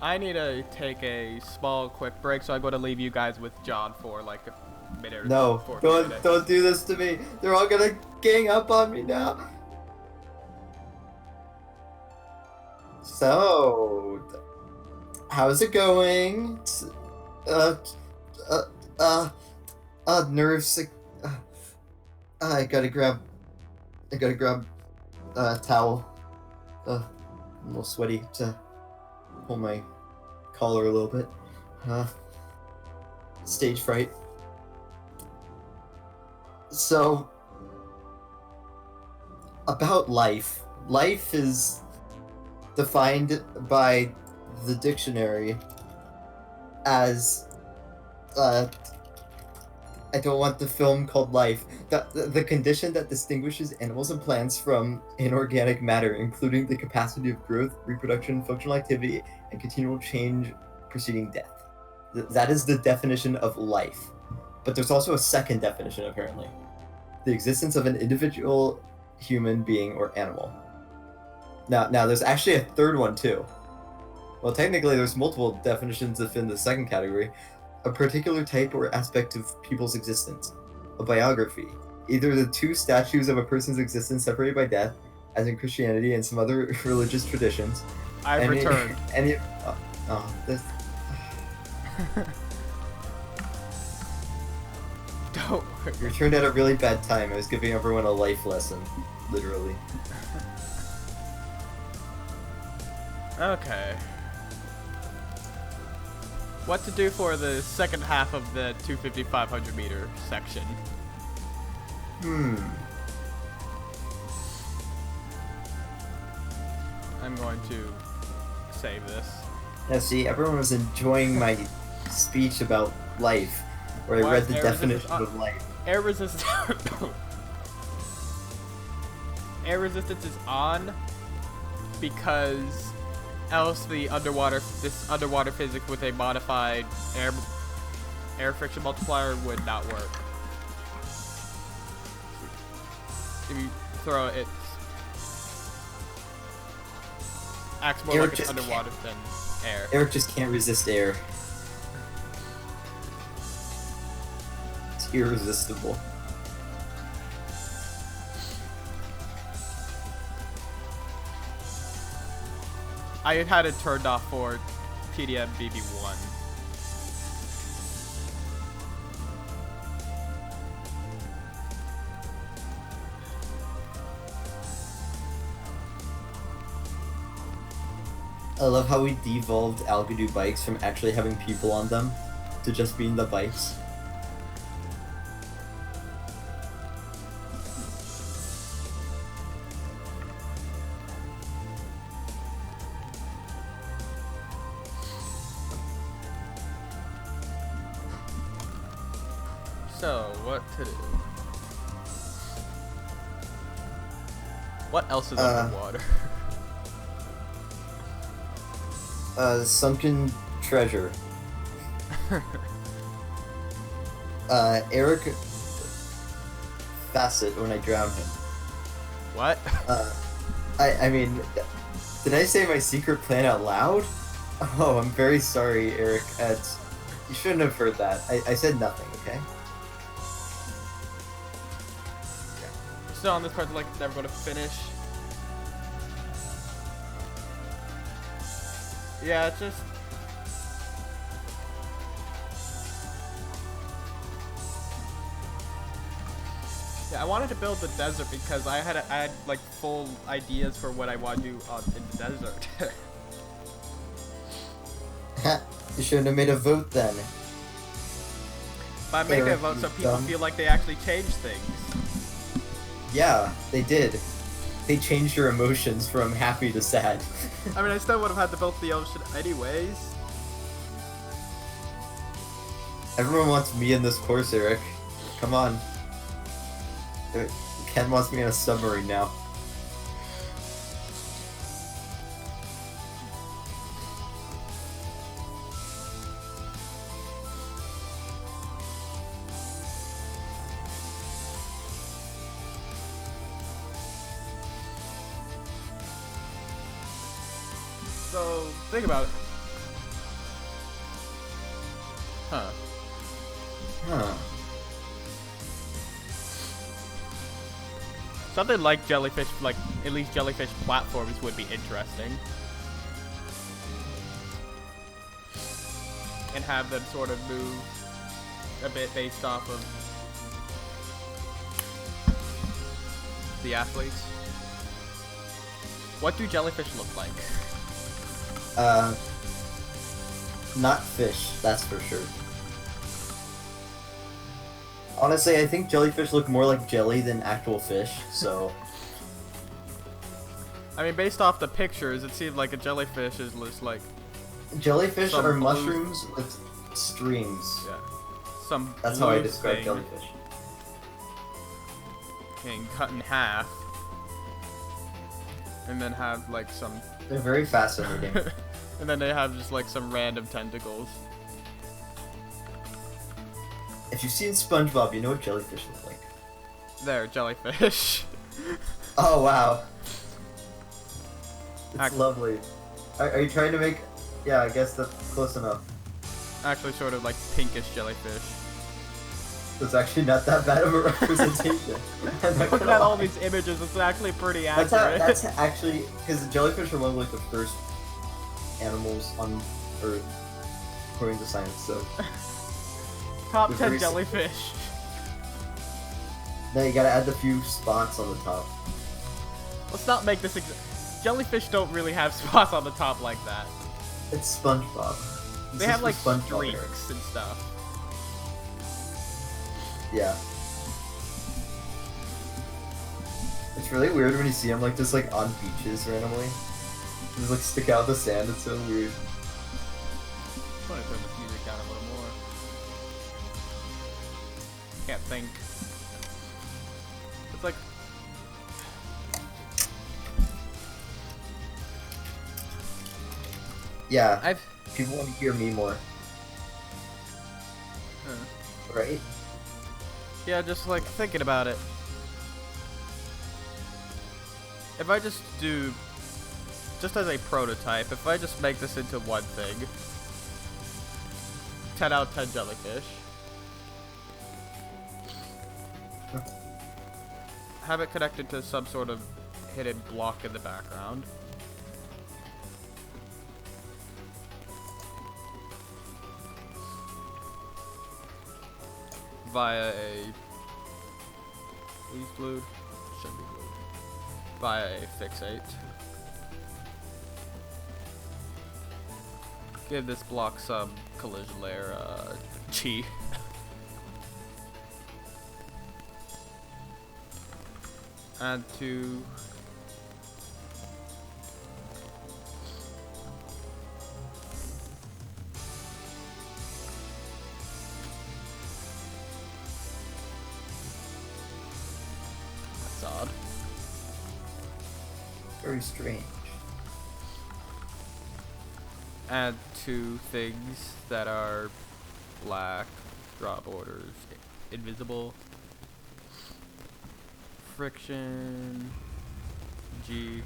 Speaker 1: I need to take a small, quick break, so I'm going to leave you guys with John for like a minute or
Speaker 2: No,
Speaker 1: 40 minutes.
Speaker 2: don't do this to me. They're all gonna gang up on me now. So, how's it going? Nerves. I gotta grab towel. I'm a little sweaty to pull my collar a little bit. Stage fright. So, about life. Life is defined by the dictionary as I don't want the film called life. The condition that distinguishes animals and plants from inorganic matter, including the capacity of growth, reproduction, functional activity, and continual change preceding death. That is the definition of life. But there's also a second definition, apparently. The existence of an individual human being or animal. Now there's actually a third one, too. Well, technically, there's multiple definitions within the second category. A particular type or aspect of people's existence. A biography. Either the two statues of a person's existence separated by death, as in Christianity and some other religious traditions.
Speaker 1: I've returned.
Speaker 2: This...
Speaker 1: Don't worry.
Speaker 2: You returned at a really bad time. I was giving everyone a life lesson. Literally.
Speaker 1: Okay. What to do for the second half of the 250-500 meter section? I'm going to save this.
Speaker 2: Yeah, see, everyone was enjoying my speech about life, where I read the definition of life.
Speaker 1: Air resistance. Air resistance is on because else this underwater physics with a modified air friction multiplier would not work. If you throw it, acts more like it's underwater than air.
Speaker 2: Eric just can't resist air. It's irresistible.
Speaker 1: I had it turned off for TDMBB 1.
Speaker 2: I love how we devolved Algadoo bikes from actually having people on them to just being the bikes.
Speaker 1: So, what to do? What else is underwater?
Speaker 2: Sunken treasure. Eric Facet when I drown him.
Speaker 1: What?
Speaker 2: I mean, did I say my secret plan out loud? Oh, I'm very sorry, Eric. You shouldn't have heard that. I said nothing, okay?
Speaker 1: Still on this part, like, never going to finish. Yeah, it's just... Yeah, I wanted to build the desert because I had like full ideas for what I want to do in the desert.
Speaker 2: You shouldn't have made a vote then.
Speaker 1: But I make a vote so people feel like they actually change things.
Speaker 2: Yeah, they did. They changed your emotions from happy to sad.
Speaker 1: I mean, I still would have had to build the ocean anyways.
Speaker 2: Everyone wants me in this course, Eric. Come on. Ken wants me in a submarine now.
Speaker 1: So, think about it. Huh. Something like Jellyfish, like at least Jellyfish platforms would be interesting. And have them sort of move a bit based off of the athletes. What do jellyfish look like?
Speaker 2: Not fish, that's for sure. Honestly, I think jellyfish look more like jelly than actual fish, so...
Speaker 1: I mean, based off the pictures, it seems like a jellyfish is just like...
Speaker 2: Jellyfish
Speaker 1: Some
Speaker 2: are
Speaker 1: blue-
Speaker 2: mushrooms with streams.
Speaker 1: Yeah. Some
Speaker 2: That's how I
Speaker 1: blue
Speaker 2: describe
Speaker 1: thing
Speaker 2: jellyfish.
Speaker 1: can cut in half. And then have like some
Speaker 2: They're very fascinating.
Speaker 1: and then they have just like some random tentacles.
Speaker 2: If you've seen SpongeBob, you know what jellyfish look like.
Speaker 1: There, jellyfish.
Speaker 2: Oh wow. It's
Speaker 1: Ac-
Speaker 2: lovely. Are you trying to make... Yeah, I guess that's close enough.
Speaker 1: Actually sort of like pinkish jellyfish.
Speaker 2: It's actually not that bad of a representation.
Speaker 1: Look at all these images, it's actually pretty accurate.
Speaker 2: That's actually... Because the jellyfish are one of like the first animals on Earth, according to science, so...
Speaker 1: Top
Speaker 2: They're
Speaker 1: 10
Speaker 2: very
Speaker 1: jellyfish.
Speaker 2: Now you gotta add the few spots on the top.
Speaker 1: Let's not make this jellyfish don't really have spots on the top like that.
Speaker 2: It's SpongeBob. This
Speaker 1: They
Speaker 2: is
Speaker 1: have
Speaker 2: for
Speaker 1: like
Speaker 2: SpongeBob
Speaker 1: streaks
Speaker 2: nerds.
Speaker 1: and stuff.
Speaker 2: Yeah. It's really weird when you see them like just like on beaches randomly. Just like stick out the sand, it's so weird.
Speaker 1: I'm gonna turn this music down a little more. Can't think. It's like
Speaker 2: Yeah, people want to hear me more, right?
Speaker 1: yeah, just like thinking about it. If I just do, just as a prototype, if I just make this into one thing, 10 out of 10 jellyfish. Have it connected to some sort of hidden block in the background. Via a glued, should be glued. Via a fixate. Give this block some collision layer chi. Add to that's odd.
Speaker 2: Very strange.
Speaker 1: Add two things that are black, draw borders, invisible, friction, G.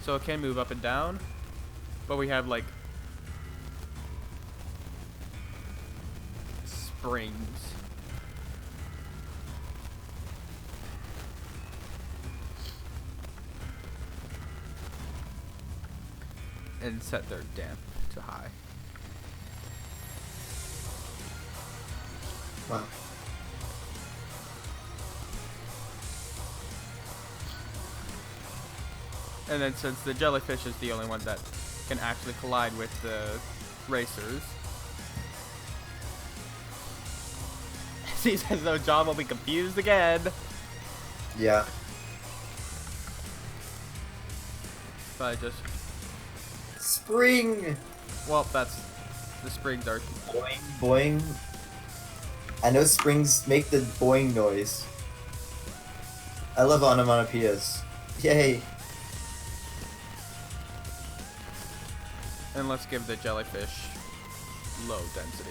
Speaker 1: So it can move up and down, but we have like springs. And set their damp to high.
Speaker 2: Wow.
Speaker 1: And then since the jellyfish is the only one that can actually collide with the racers, it seems as though John will be confused again.
Speaker 2: Yeah.
Speaker 1: But I just,
Speaker 2: Spring!
Speaker 1: well, that's, the springs are,
Speaker 2: Boing, boing. I know springs make the boing noise. I love onomatopoeias. Yay!
Speaker 1: and let's give the jellyfish low density.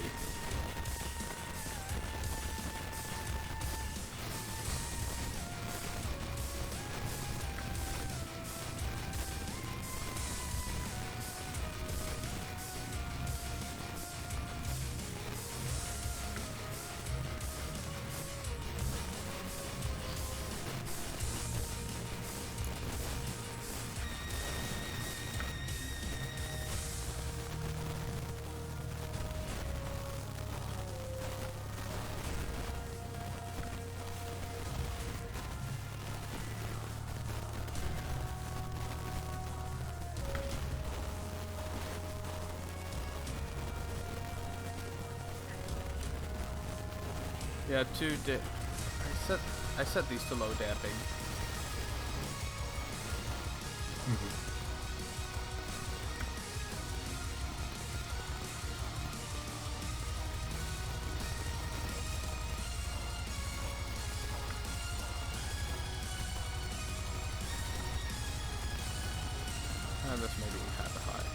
Speaker 1: Yeah, I set these to low damping. This maybe kind of high.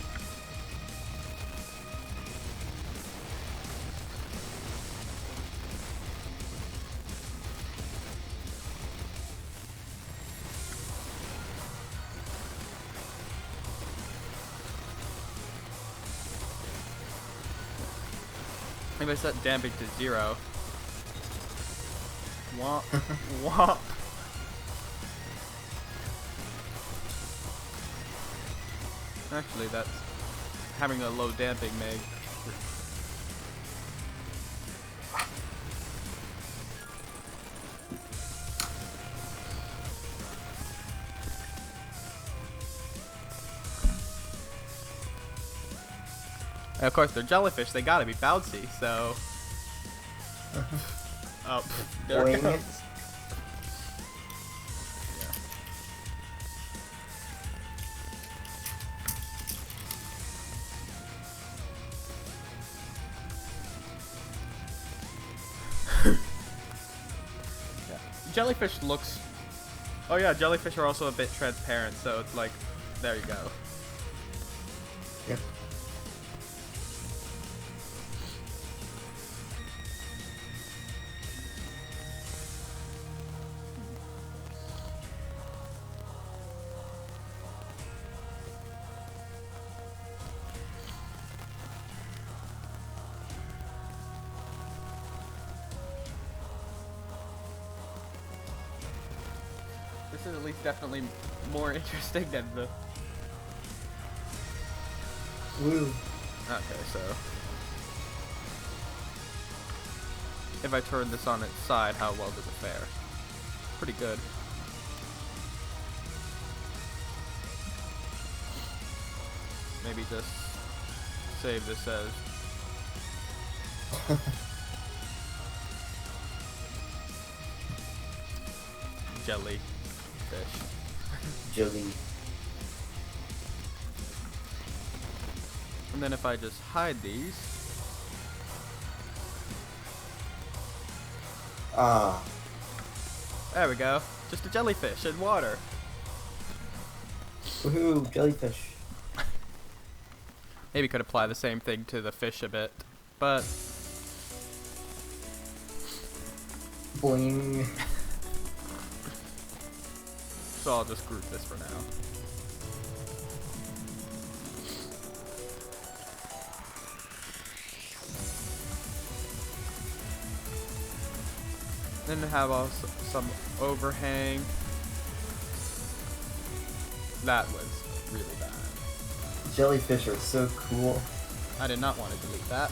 Speaker 1: Maybe I set damping to 0. Womp. Womp. Actually, that's having a low damping may. And of course, they're jellyfish. They gotta be bouncy. So. Oh, there it goes. Jellyfish looks. Oh yeah, jellyfish are also a bit transparent, so it's like, there you go.
Speaker 2: Yep.
Speaker 1: This is at least definitely more interesting than the.
Speaker 2: Woo.
Speaker 1: Okay, so if I turn this on its side, how well does it fare? Pretty good. Maybe just save this as jellyfish.
Speaker 2: Jelly.
Speaker 1: And then if I just hide these,
Speaker 2: Ah.
Speaker 1: there we go. Just a jellyfish in water.
Speaker 2: Woohoo, jellyfish.
Speaker 1: Maybe could apply the same thing to the fish a bit, but
Speaker 2: Boing.
Speaker 1: so I'll just group this for now. Then have also some overhang. That was really bad.
Speaker 2: Jellyfish are so cool.
Speaker 1: I did not want to delete that.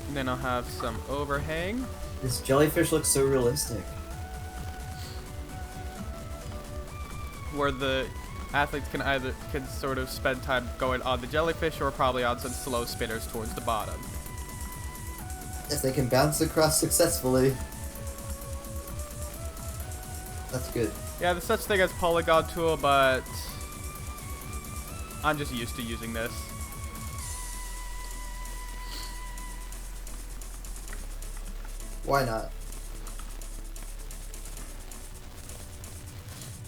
Speaker 1: And then I'll have some overhang.
Speaker 2: This jellyfish looks so realistic.
Speaker 1: Where the athletes can sort of spend time going on the jellyfish or probably on some slow spinners towards the bottom.
Speaker 2: Yes, they can bounce across successfully. That's good.
Speaker 1: Yeah, there's such thing as polygon tool, but I'm just used to using this.
Speaker 2: Why not?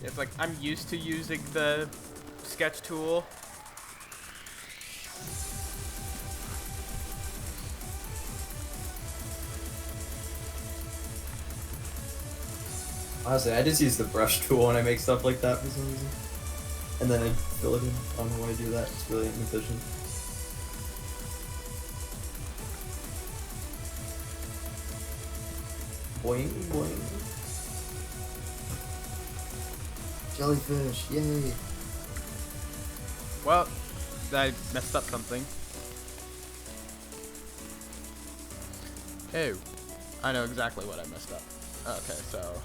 Speaker 1: It's like I'm used to using the sketch tool.
Speaker 2: Honestly, I just use the brush tool when I make stuff like that for some reason. And then I fill it in. I don't know why I do that. It's really inefficient. Boing, boing. Jellyfish, yay.
Speaker 1: Well, I messed up something. Oh, I know exactly what I messed up. Okay, so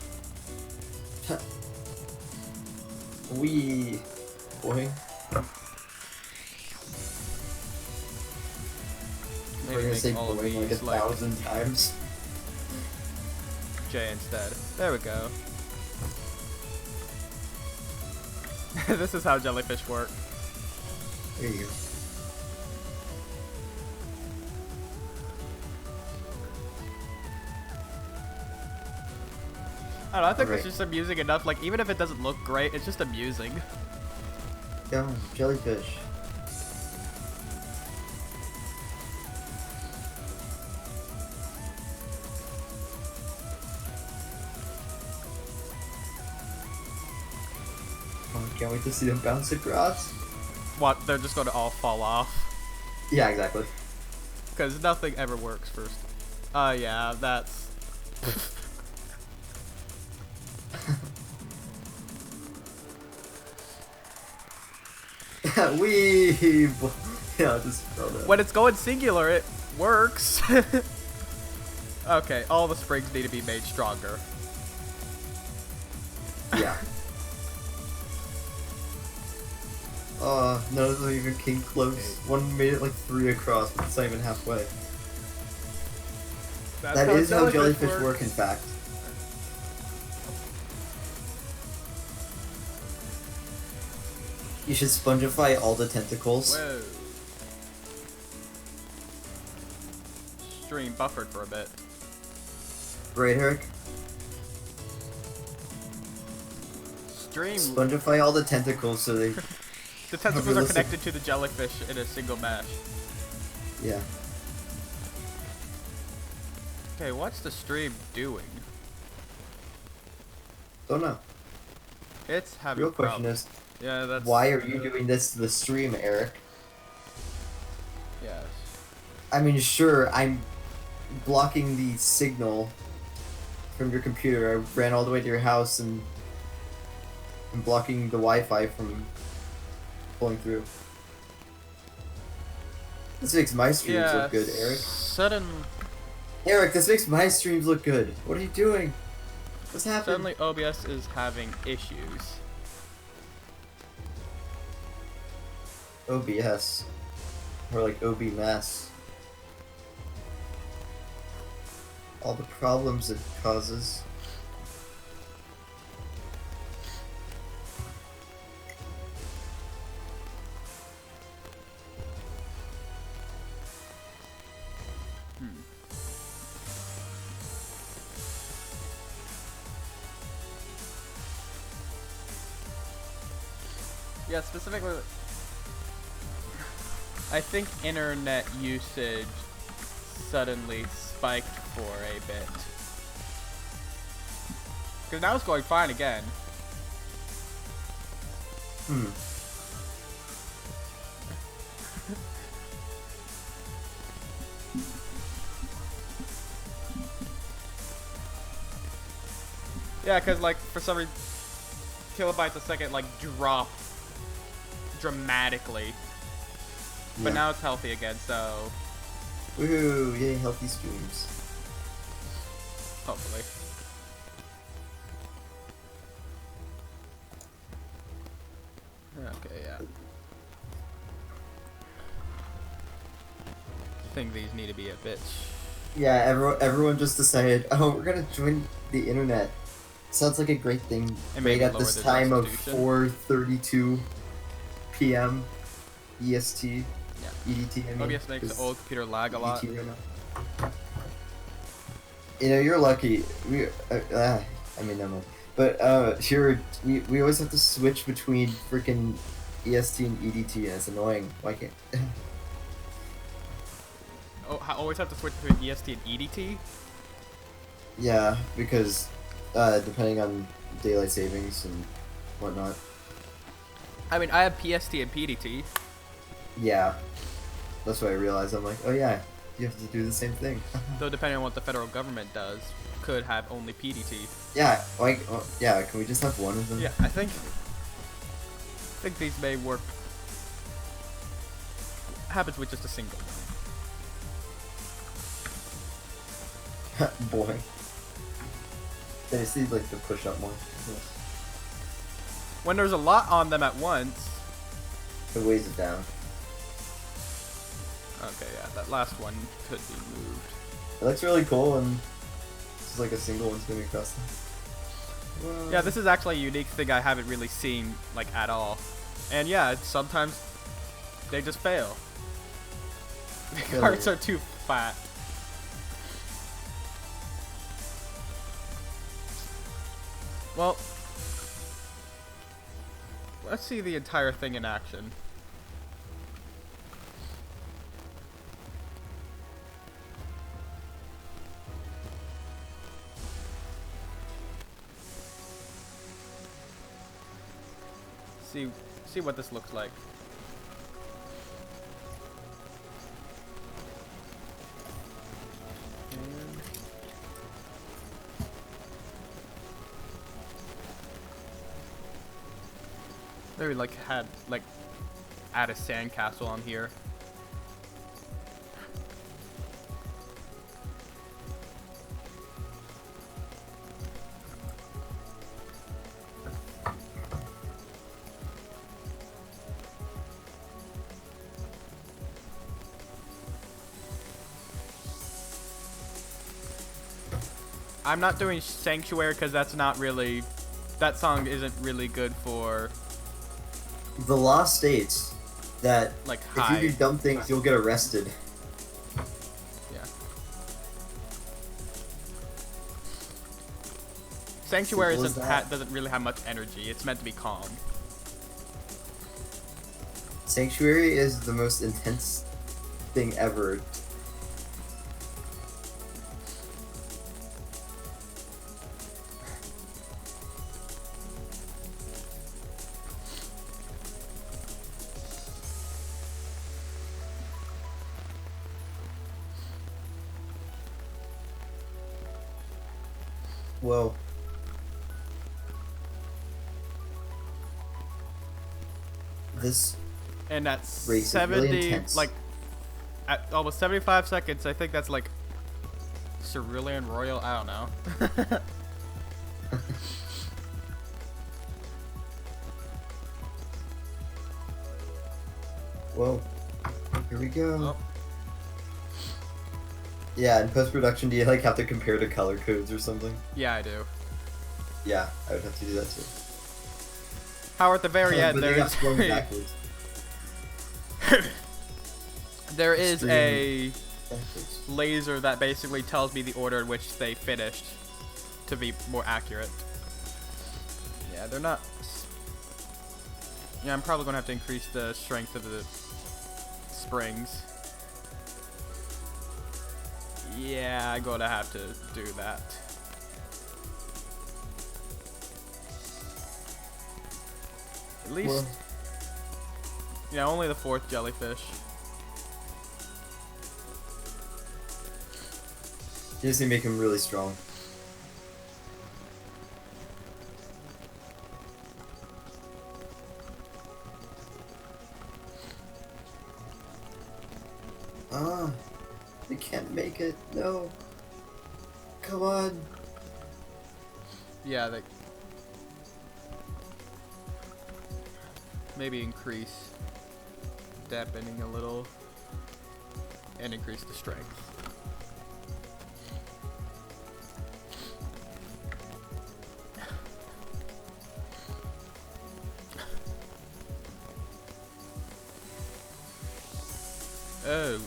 Speaker 2: Wee. Boing. We're
Speaker 1: maybe
Speaker 2: gonna say
Speaker 1: make all of
Speaker 2: boing like
Speaker 1: these like
Speaker 2: 1,000 times.
Speaker 1: J instead. There we go. This is how jellyfish work.
Speaker 2: There you go.
Speaker 1: I don't know, I think
Speaker 2: Okay.
Speaker 1: it's just amusing enough. Like, even if it doesn't look great, it's just amusing.
Speaker 2: Go, jellyfish. Oh, can't wait to see them bounce across.
Speaker 1: What? They're just gonna all fall off?
Speaker 2: Yeah, exactly.
Speaker 1: Because nothing ever works first. Yeah, that's...
Speaker 2: Weeb! Yeah, just throw that.
Speaker 1: When it's going singular, it works. Okay, all the springs need to be made stronger.
Speaker 2: Yeah. None of them even came close. One made it like 3 across, but it's not even halfway. That is how jellyfish work, in fact. You should spongify all the tentacles.
Speaker 1: Whoa. Stream buffered for a bit.
Speaker 2: Right, Eric?
Speaker 1: Stream...
Speaker 2: Spongify all the tentacles so they...
Speaker 1: The tentacles are connected to the jellyfish in a single mesh.
Speaker 2: Yeah.
Speaker 1: Okay, what's the stream doing?
Speaker 2: Don't know.
Speaker 1: It's having
Speaker 2: Real question
Speaker 1: problems.
Speaker 2: is,
Speaker 1: Yeah, that's...
Speaker 2: why are you doing this to the stream, Eric?
Speaker 1: Yes.
Speaker 2: I mean, sure, I'm blocking the signal from your computer. I ran all the way to your house and I'm blocking the Wi-Fi from pulling through. This makes my streams look good, Eric.
Speaker 1: Sudden...
Speaker 2: Eric, this makes my streams look good. What are you doing? What's happening?
Speaker 1: Suddenly OBS is having issues.
Speaker 2: OBS. Or like OB mess. All the problems it causes.
Speaker 1: Yeah, specifically, I think internet usage suddenly spiked for a bit. Because now it's going fine again. Yeah, because like for some reason, kilobytes a second like drop dramatically. But now it's healthy again, so...
Speaker 2: Woohoo! Yay, healthy streams.
Speaker 1: Hopefully. Okay, yeah. I think these need to be a bit...
Speaker 2: Yeah, everyone just decided, oh, we're gonna join the internet. Sounds like a great thing. Right at this time of 4:32 p.m. EST.
Speaker 1: Yeah.
Speaker 2: EDT, I mean.
Speaker 1: OBS makes the old computer lag a lot.
Speaker 2: EDT right now. You know, you're lucky. We, I mean, no. But, here, we always have to switch between freaking EST and EDT, and it's annoying. Why can't...
Speaker 1: Oh, I always have to switch between EST and EDT?
Speaker 2: Yeah, because, depending on daylight savings and whatnot.
Speaker 1: I mean, I have PST and PDT.
Speaker 2: Yeah. That's what I realized. I'm like, oh yeah, you have to do the same thing.
Speaker 1: Though depending on what the federal government does, could have only PDT.
Speaker 2: Yeah, like, yeah, can we just have one of them?
Speaker 1: Yeah, I think these may work. Happens with just a single one.
Speaker 2: Boy. They just need, like, to push up more.
Speaker 1: When there's a lot on them at once.
Speaker 2: It weighs it down.
Speaker 1: Okay, yeah, that last one could be moved.
Speaker 2: It looks really cool, and it's like a single one's going across them. Whoa.
Speaker 1: Yeah, this is actually a unique thing I haven't really seen, like, at all. And yeah, sometimes they just fail. The cards are too fat. let's see the entire thing in action. See what this looks like. Maybe like add a sandcastle on here. I'm not doing Sanctuary because that's not really, that song isn't really good for.
Speaker 2: The law states that
Speaker 1: like
Speaker 2: if you do dumb things, you'll get arrested.
Speaker 1: Yeah. Sanctuary doesn't really have much energy. It's meant to be calm.
Speaker 2: Sanctuary is the most intense thing ever. Whoa. This
Speaker 1: and at
Speaker 2: race
Speaker 1: 70
Speaker 2: is really intense.
Speaker 1: like at almost 75 seconds, I think that's like Cerulean Royal, I don't know.
Speaker 2: Whoa. Here we go.
Speaker 1: Oh.
Speaker 2: Yeah, in post-production, do you like have to compare to color codes or something?
Speaker 1: Yeah, I do.
Speaker 2: Yeah, I would have to do that too.
Speaker 1: How at the very end there is there is a laser that basically tells me the order in which they finished to be more accurate. Yeah, they're not. Yeah, I'm probably gonna have to increase the strength of the springs. Yeah, I'm gonna have to do that. At least,
Speaker 2: well,
Speaker 1: yeah, only the 4th jellyfish.
Speaker 2: You just need to make him really strong. Ah, we can't make it. No. Come on.
Speaker 1: Yeah, they maybe increase dampening a little and increase the strength. Oh,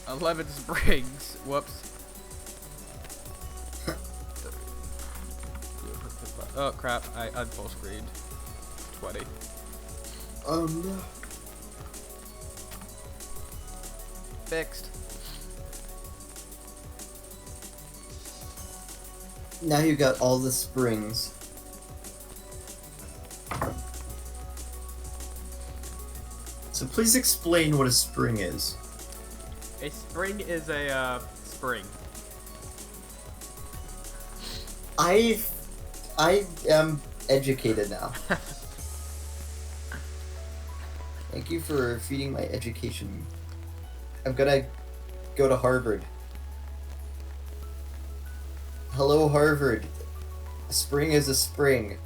Speaker 1: 11 springs. Whoops. Oh crap, I full screened. 20.
Speaker 2: Oh no.
Speaker 1: Fixed.
Speaker 2: Now you got all the springs. So please explain what a spring is.
Speaker 1: A spring is a spring.
Speaker 2: I am educated now. Thank you for feeding my education. I'm gonna go to Harvard. Hello, Harvard. A spring is a spring.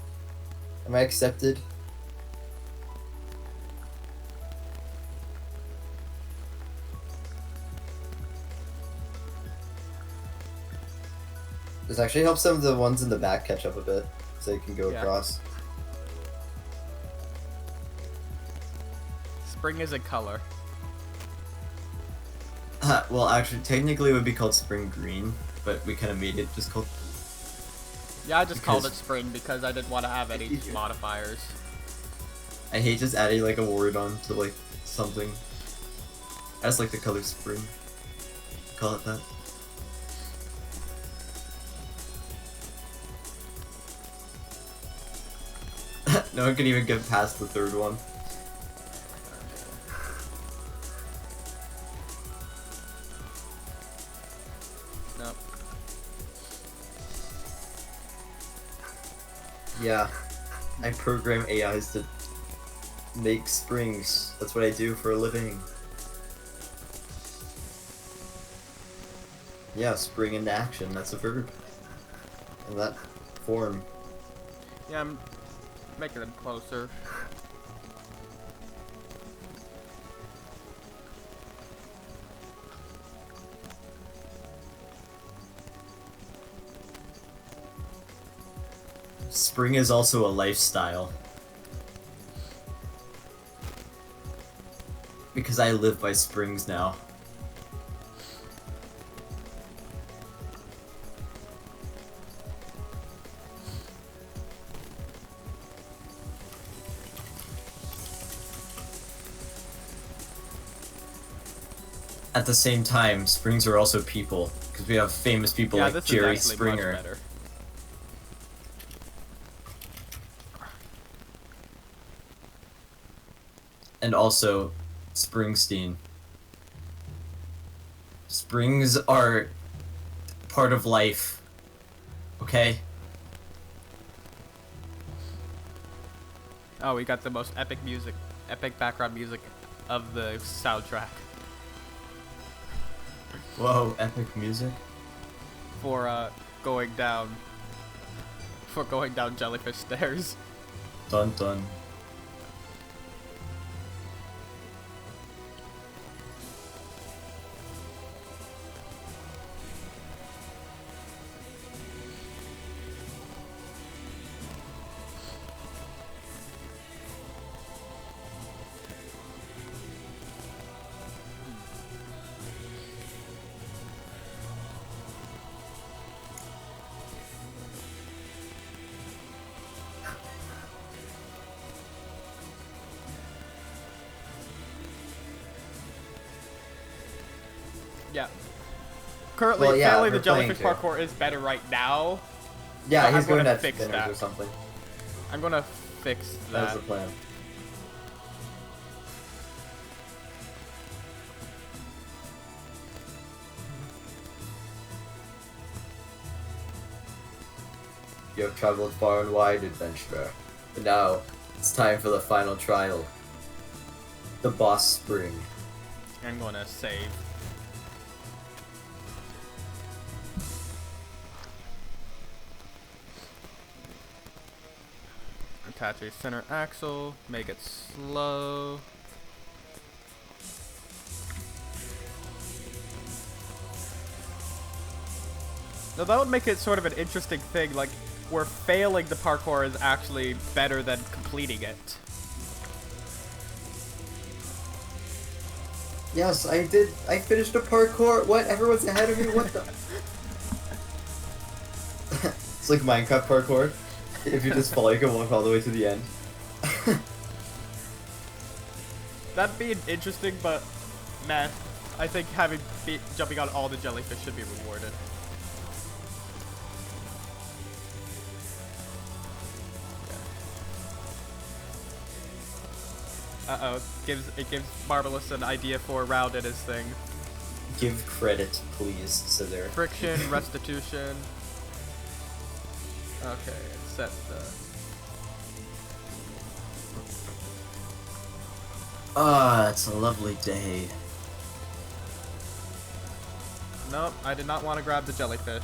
Speaker 2: Am I accepted? This actually helps some of the ones in the back catch up a bit, so you can go across.
Speaker 1: Spring is a color.
Speaker 2: Well, actually, technically it would be called spring green, but we kind of made it just called...
Speaker 1: Yeah, I just called it spring because I didn't want to have any modifiers.
Speaker 2: I hate just adding like a word on to like something. I just like the color spring. Call it that. No one can even get past the third one.
Speaker 1: Nope.
Speaker 2: Yeah, I program AIs to make springs. That's what I do for a living. Yeah, spring into action. That's a verb. In that form.
Speaker 1: Yeah, I'm making them closer.
Speaker 2: Spring is also a lifestyle. Because I live by springs now. At the same time, springs are also people, because we have famous people
Speaker 1: Yeah,
Speaker 2: like
Speaker 1: this
Speaker 2: Jerry
Speaker 1: is actually
Speaker 2: Springer.
Speaker 1: much better.
Speaker 2: And also Springsteen. Springs are part of life. Okay?
Speaker 1: Oh, we got the most epic music, epic background music of the soundtrack
Speaker 2: Whoa, epic music?
Speaker 1: for going down Jellyfish stairs.
Speaker 2: Dun dun.
Speaker 1: Yeah. Currently,
Speaker 2: Well, yeah,
Speaker 1: failing the
Speaker 2: we're playing
Speaker 1: Jellyfish
Speaker 2: too.
Speaker 1: parkour is better right now.
Speaker 2: Yeah,
Speaker 1: But
Speaker 2: he's
Speaker 1: I'm
Speaker 2: going
Speaker 1: gonna
Speaker 2: to
Speaker 1: fix
Speaker 2: spinners
Speaker 1: that.
Speaker 2: or something.
Speaker 1: I'm gonna fix
Speaker 2: That was
Speaker 1: that.
Speaker 2: the plan. You have traveled far and wide, adventurer. But now, it's time for the final trial. The boss spring.
Speaker 1: I'm gonna save. Attach a center axle, make it slow. Now that would make it sort of an interesting thing, like, where failing the parkour is actually better than completing it.
Speaker 2: Yes, I did. I finished a parkour. What? Everyone's ahead of me? What the? It's like Minecraft parkour. If you just fall, you can walk all the way to the end.
Speaker 1: That'd be interesting, but meh. I think jumping on all the jellyfish should be rewarded. Uh-oh, it gives Marvelous an idea for a round in his thing.
Speaker 2: Give credit, please, Scissor.
Speaker 1: Friction, restitution. Okay, set the...
Speaker 2: Ah, it's a lovely day.
Speaker 1: Nope, I did not want to grab the jellyfish.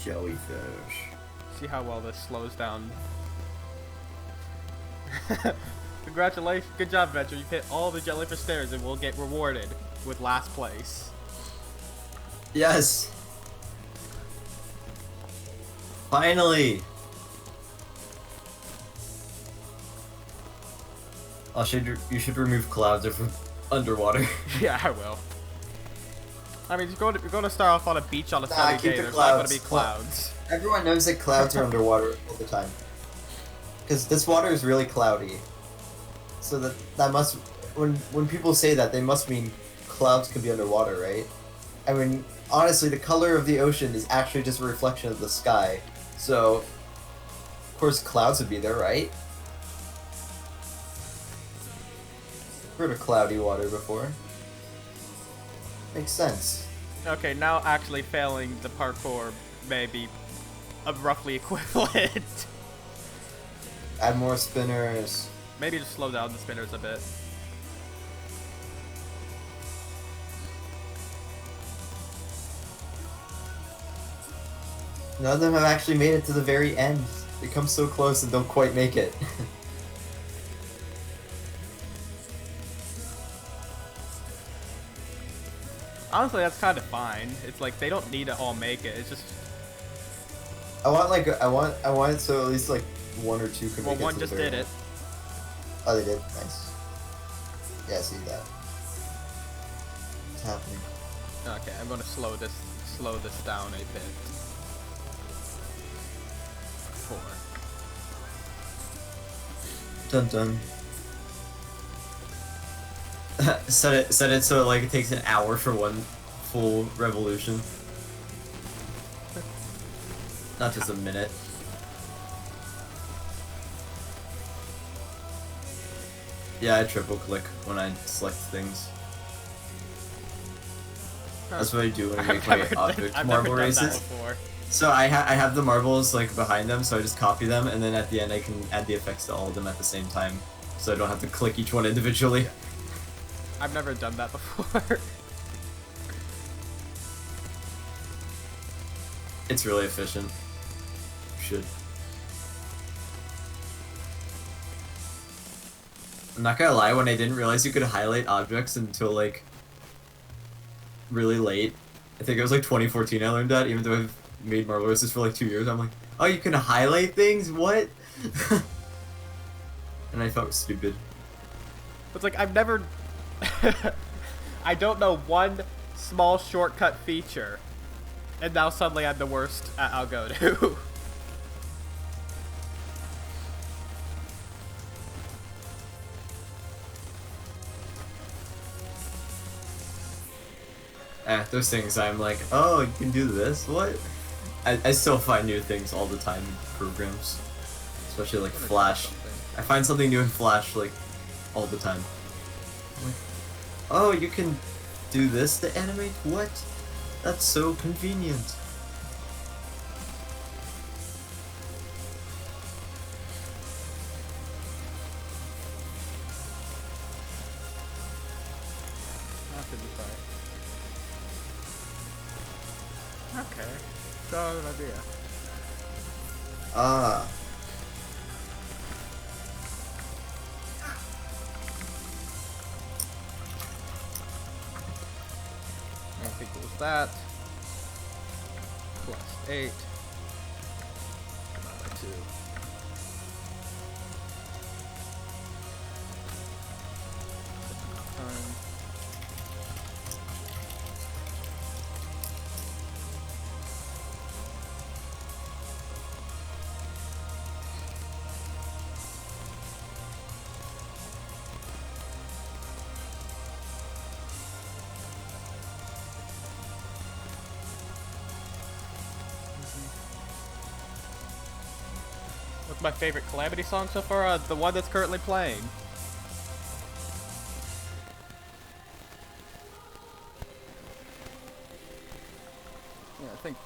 Speaker 2: Jellyfish.
Speaker 1: See how well this slows down. Congratulations, good job, Venture. You've hit all the jellyfish stairs and will get rewarded with last place.
Speaker 2: Yes! Finally! You should remove clouds if underwater.
Speaker 1: Yeah, I will. I mean, you're going to start off on a beach on a
Speaker 2: Nah,
Speaker 1: sunny
Speaker 2: keep
Speaker 1: day.
Speaker 2: the
Speaker 1: There's not going to
Speaker 2: clouds.
Speaker 1: be clouds.
Speaker 2: Everyone knows that clouds are underwater all the time. Because this water is really cloudy. So that must... When people say that, they must mean clouds could be underwater, right? I mean, honestly, the color of the ocean is actually just a reflection of the sky. So, of course, clouds would be there, right? Heard of cloudy water before. Makes sense.
Speaker 1: Okay, now actually failing the parkour may be roughly equivalent.
Speaker 2: Add more spinners.
Speaker 1: Maybe just slow down the spinners a bit.
Speaker 2: None of them have actually made it to the very end. They come so close and don't quite make it.
Speaker 1: Honestly, that's kind of fine. It's like they don't need to all make it. It's just
Speaker 2: I want it so at least like one or two can make it.
Speaker 1: one
Speaker 2: to
Speaker 1: just
Speaker 2: the very
Speaker 1: did
Speaker 2: end.
Speaker 1: it.
Speaker 2: Oh, they did. Nice. Yeah, I see that. What's happening?
Speaker 1: Okay, I'm gonna slow this down a bit. 4.
Speaker 2: Dun dun. set it so like it takes an hour for one full revolution. Not just a minute. Yeah, I triple click when I select things. That's what I do when I make my object marble races. So I have the marbles like behind them, so I just copy them, and then at the end I can add the effects to all of them at the same time, so I don't have to click each one individually.
Speaker 1: I've never done that before.
Speaker 2: It's really efficient. Should. I'm not gonna lie, when I didn't realize you could highlight objects until like really late, I think it was like 2014 I learned that, even though I've made Marble Races for like 2 years, I'm like, oh, you can highlight things? What? And I thought it was stupid.
Speaker 1: It's like I've never I don't know one small shortcut feature, and now suddenly I'm the worst at Algodo.
Speaker 2: Those things I'm like, oh, you can do this? What? I still find new things all the time in programs. Especially like Flash. I find something new in Flash like all the time. I'm like, oh, you can do this to animate? What? That's so convenient.
Speaker 1: Okay, so good idea.
Speaker 2: Ah.
Speaker 1: F equals that. Plus 8. Divided by 2. Times. What's my favorite Calamity song so far? The one that's currently playing. Yeah, I think.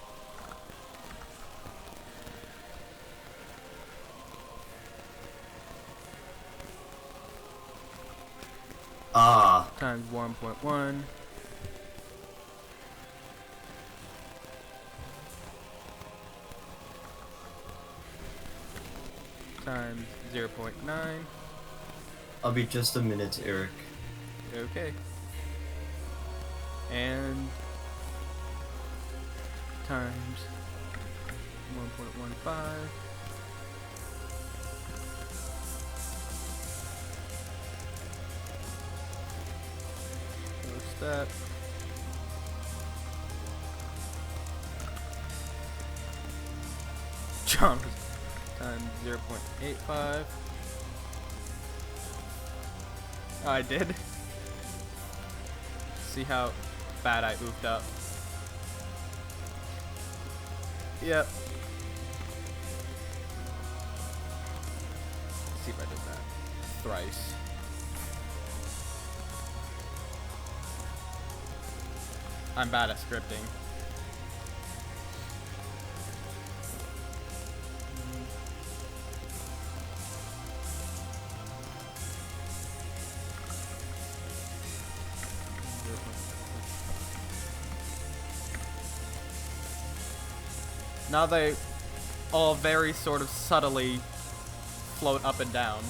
Speaker 2: Ah.
Speaker 1: Times 1.1. Times 0.9.
Speaker 2: I'll be just a minute, Eric.
Speaker 1: Okay. And times 1.15. that. Jump times 0.85. Oh, I did. See how bad I oofed up. Yep. Let's see if I did that thrice. I'm bad at scripting. Now they all very sort of subtly float up and down.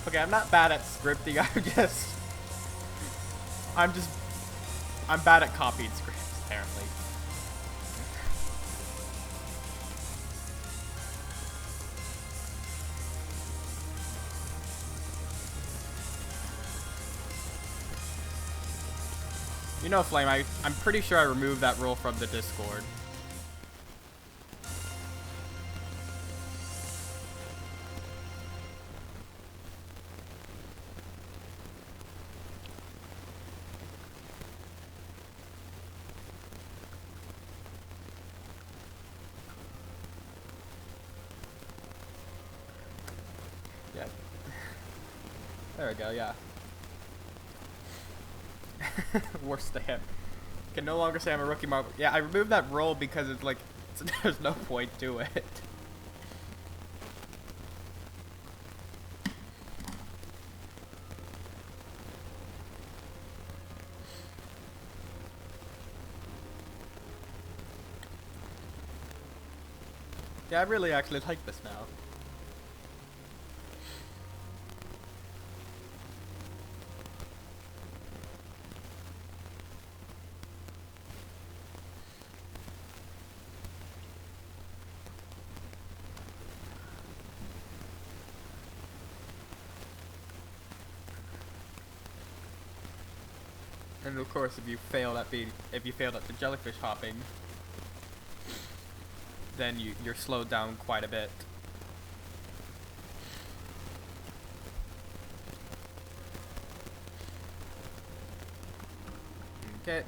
Speaker 1: Okay, I'm not bad at scripting, I'm bad at copied scripts, apparently. You know, Flame, I'm pretty sure I removed that rule from the Discord. Yeah. There we go, yeah. Worst to him. Can no longer say I'm a rookie marble. Yeah, I removed that role because it's like, there's no point to it. Yeah, I really actually like this now. And of course, if you failed at the jellyfish hopping, then you're slowed down quite a bit. Okay.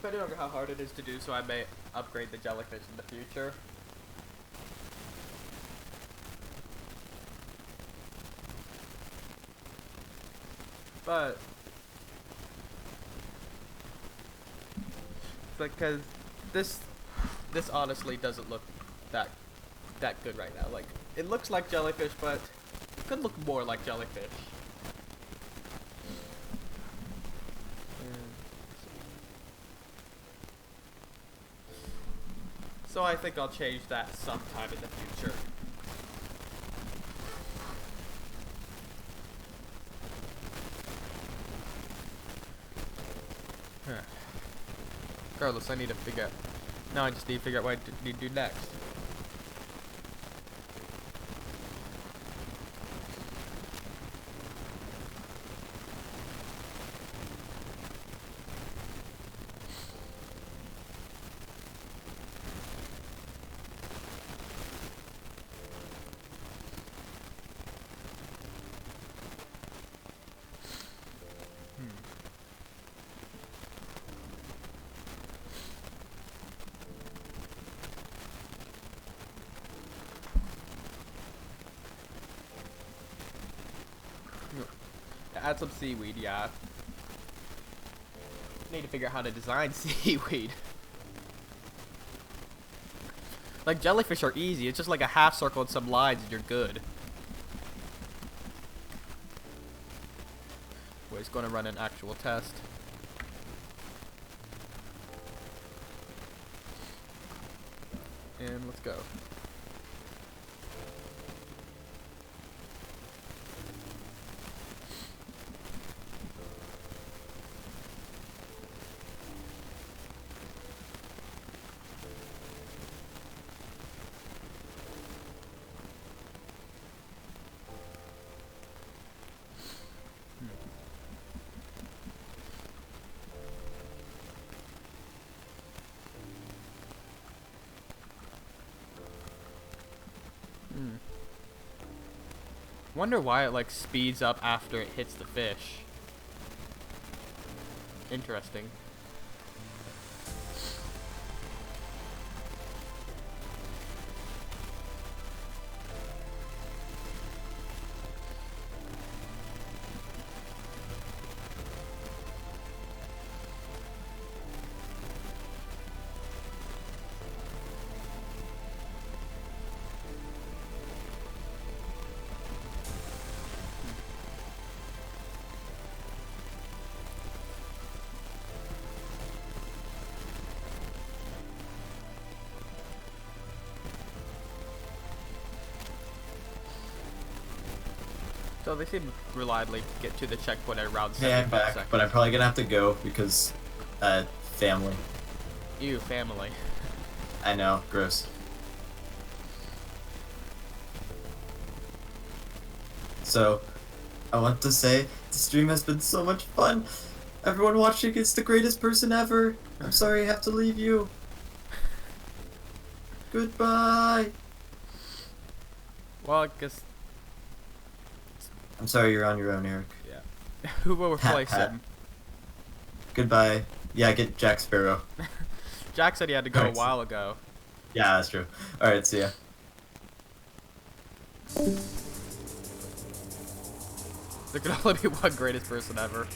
Speaker 1: Depending on how hard it is to do so, I may upgrade the jellyfish in the future. But because this honestly doesn't look that good right now. Like, it looks like jellyfish, but it could look more like jellyfish. So I think I'll change that sometime in the future. Regardless, I need to figure out. Now I just need to figure out what I need to do next. Add some seaweed, yeah. need to figure out how to design seaweed. Like, jellyfish are easy. It's just like a half circle and some lines and you're good. We're just going to run an actual test. And let's go. Wonder why it like speeds up after it hits the fish. Interesting. So they seem reliably to get to the checkpoint at around 75
Speaker 2: Hey, I'm back,
Speaker 1: seconds.
Speaker 2: but I'm probably gonna have to go because, family.
Speaker 1: Ew, family.
Speaker 2: I know, gross. So, I want to say, the stream has been so much fun. Everyone watching is the greatest person ever. I'm sorry I have to leave you. Goodbye.
Speaker 1: Well, I guess.
Speaker 2: I'm sorry you're on your own, Eric.
Speaker 1: Yeah. Who will replace
Speaker 2: Pat.
Speaker 1: him?
Speaker 2: Goodbye. Yeah, get Jack Sparrow.
Speaker 1: Jack said he had to go a
Speaker 2: Alright.
Speaker 1: while ago.
Speaker 2: Yeah, that's true. Alright, see ya.
Speaker 1: There can only be one greatest person ever.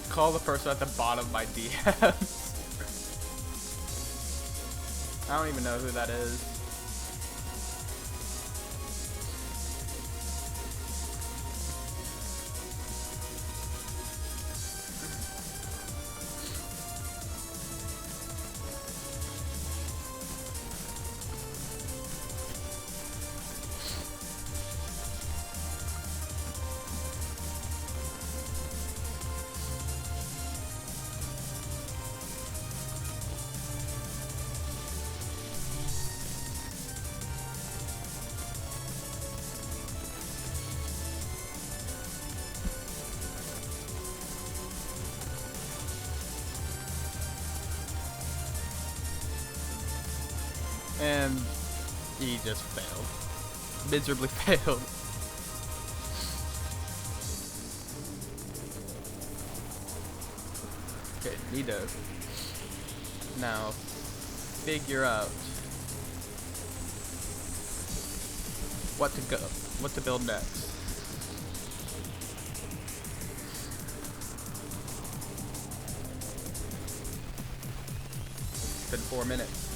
Speaker 1: Call the person at the bottom of my DMs. I don't even know who that is. And he just failed. Miserably failed. Okay, need to now figure out what to build next. It's been 4 minutes.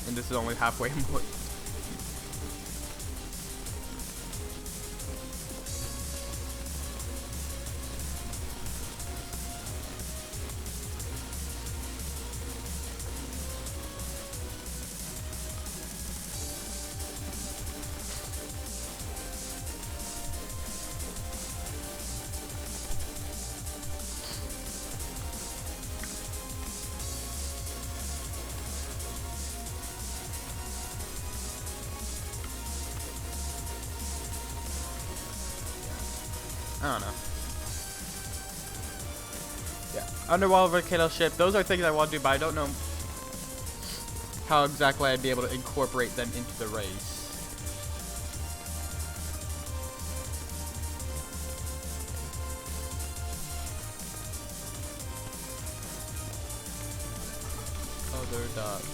Speaker 1: And this is only halfway more. I don't know. Yeah, underwater volcano ship. Those are things I want to do, but I don't know how exactly I'd be able to incorporate them into the race. Other dots.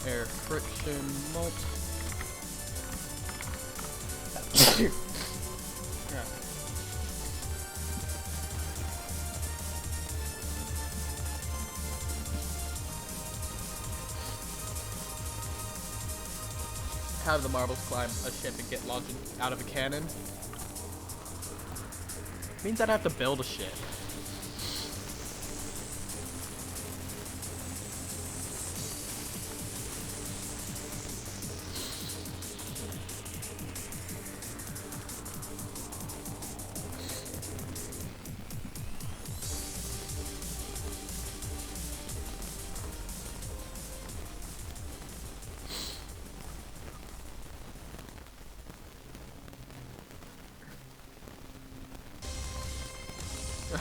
Speaker 1: Air friction mult. Yeah. How do the marbles climb a ship and get launched out of a cannon? Means I'd have to build a ship.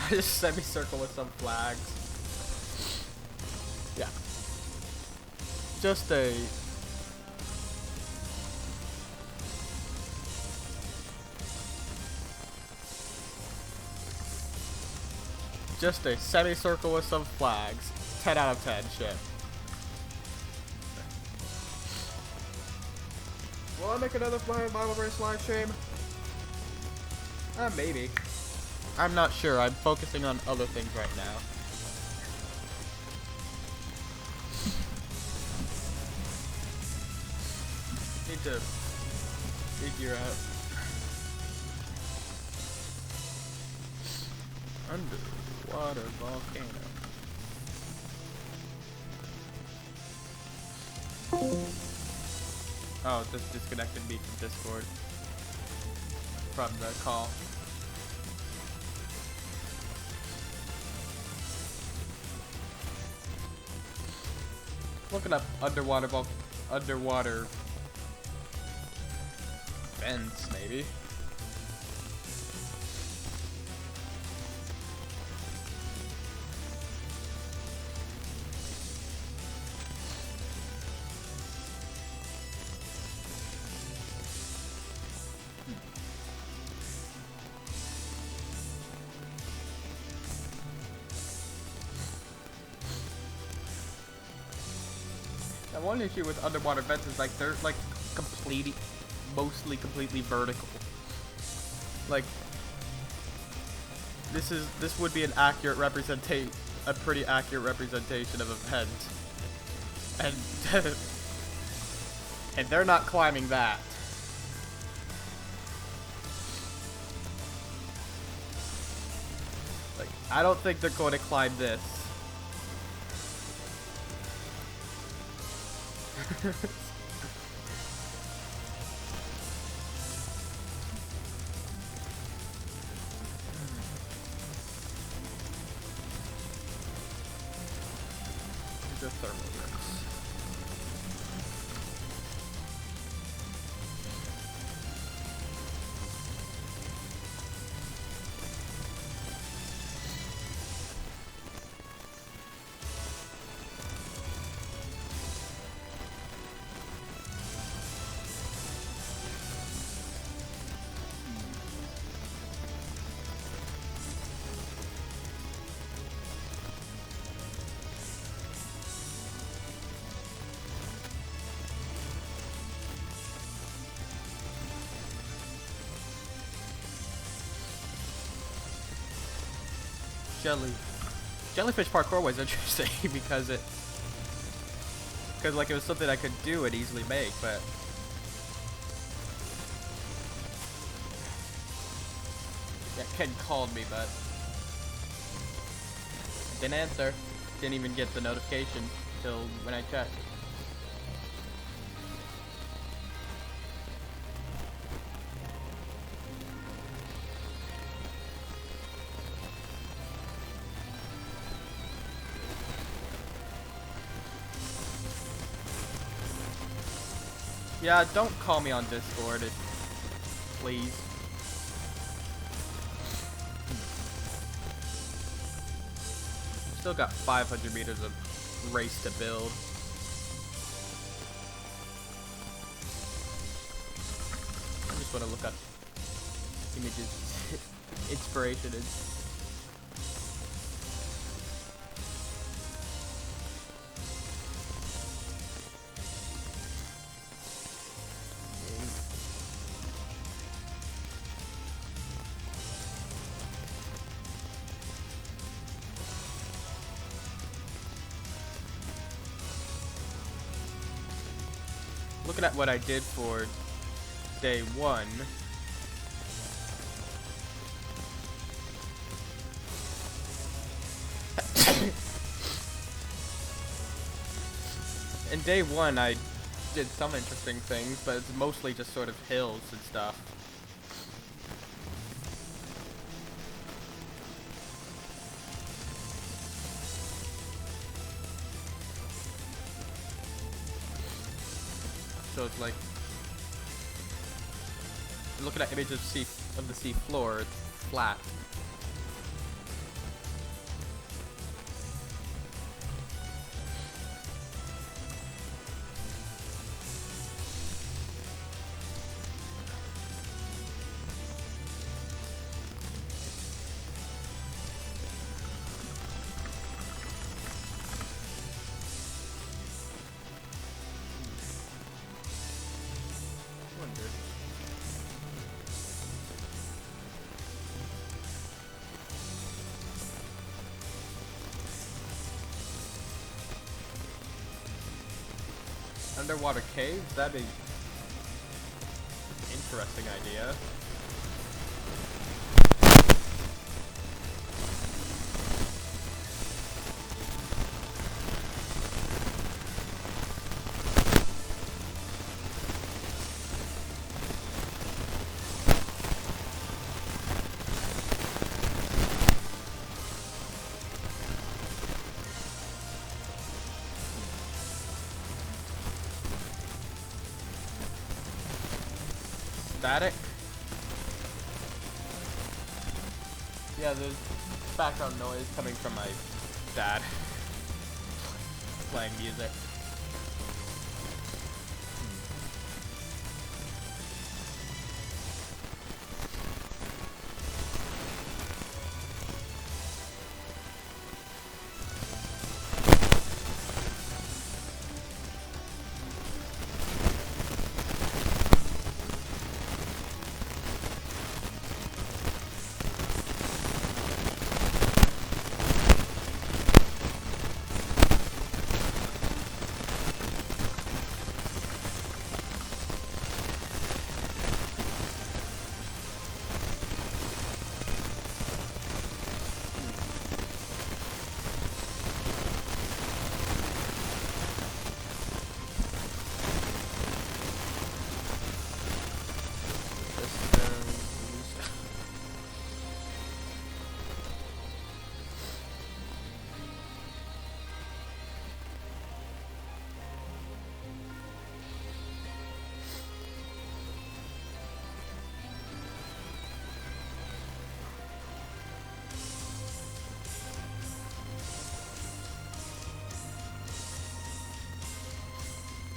Speaker 1: Just semicircle with some flags. Yeah. Just a semicircle with some flags. 10 out of 10 shit. Will I make another Flying Bible Race live stream? Maybe. I'm not sure. I'm focusing on other things right now. Need to figure out underwater volcano. Oh, this disconnected me from Discord from the call. Looking up underwater vents, maybe. Now, one issue with underwater vents is like they're like mostly completely vertical. Like this would be an accurate representation, a pretty accurate representation of a vent, and and they're not climbing that. Like I don't think they're going to climb this. The thermal bricks. Jellyfish parkour was interesting because like it was something I could do and easily make, but yeah, Ken called me, but didn't answer. Didn't even get the notification till when I checked. Yeah, don't call me on Discord. please. Still got 500 meters of race to build. I just want to look up images. Inspiration is. Looking at what I did for day 1. In day 1, I did some interesting things, but it's mostly just sort of hills and stuff. So it's like, looking at images of the sea floor, it's flat. Underwater caves? That'd be an interesting idea. Static? Yeah, there's background noise coming from my dad playing music.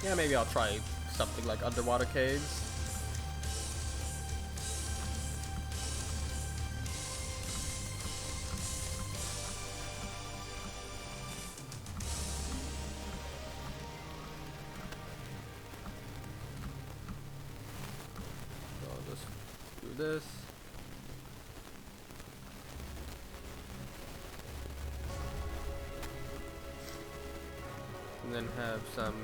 Speaker 1: Yeah, maybe I'll try something like underwater caves. So I'll just do this. And then have some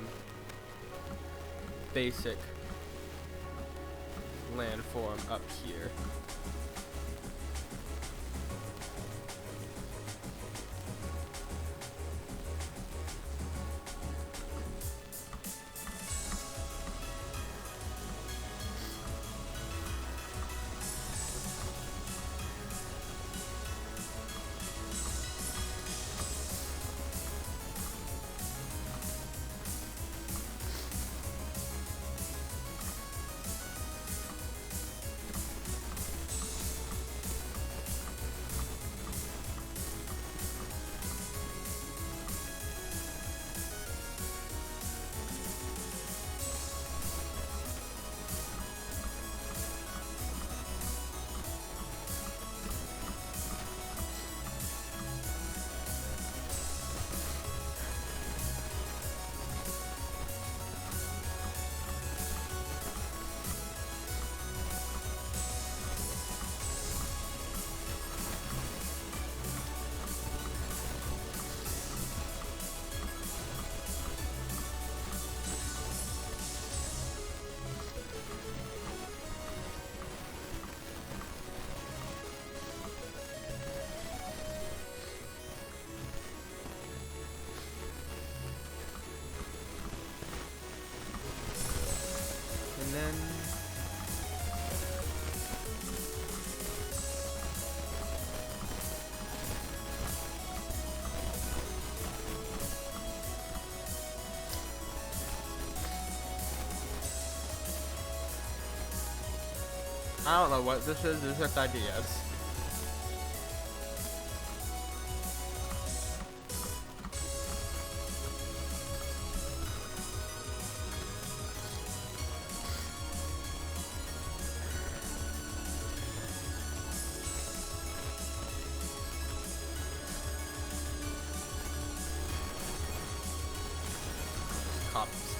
Speaker 1: basic landform up here. I don't know what this is. It's just ideas.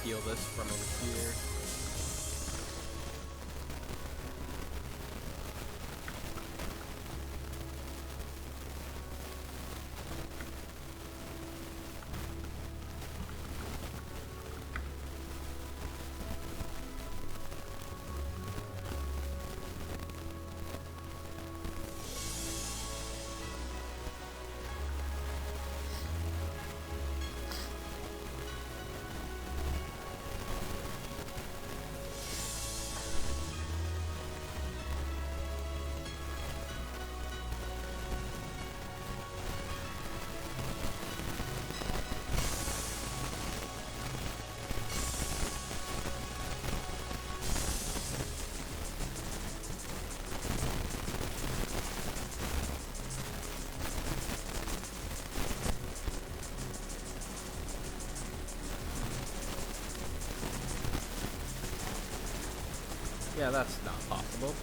Speaker 1: Steal this from over here. Yeah, that's not possible.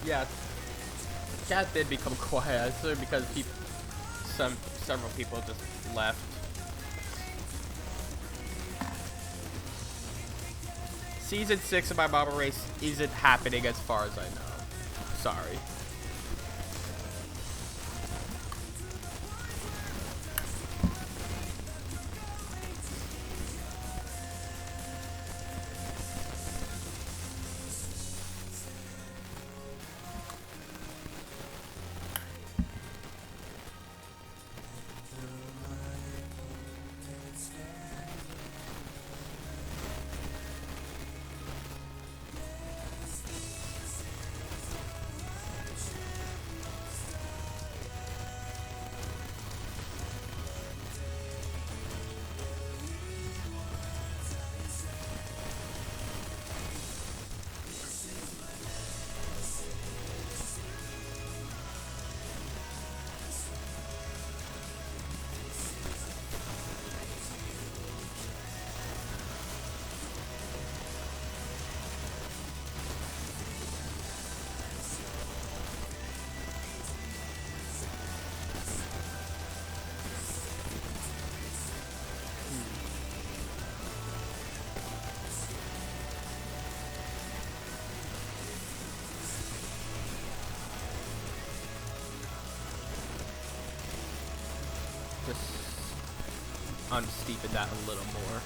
Speaker 1: Yeah, chat did become quiet. I assume because several people just left. Season 6 of my Marble Race isn't happening as far as I know. Sorry. Unsteepen that a little more.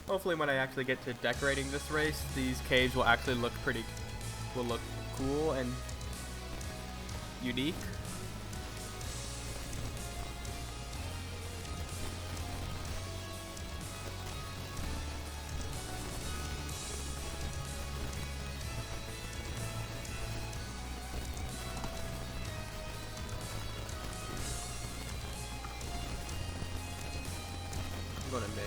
Speaker 1: Hopefully when I actually get to decorating this race, these caves will actually look will look cool and unique. I'm gonna make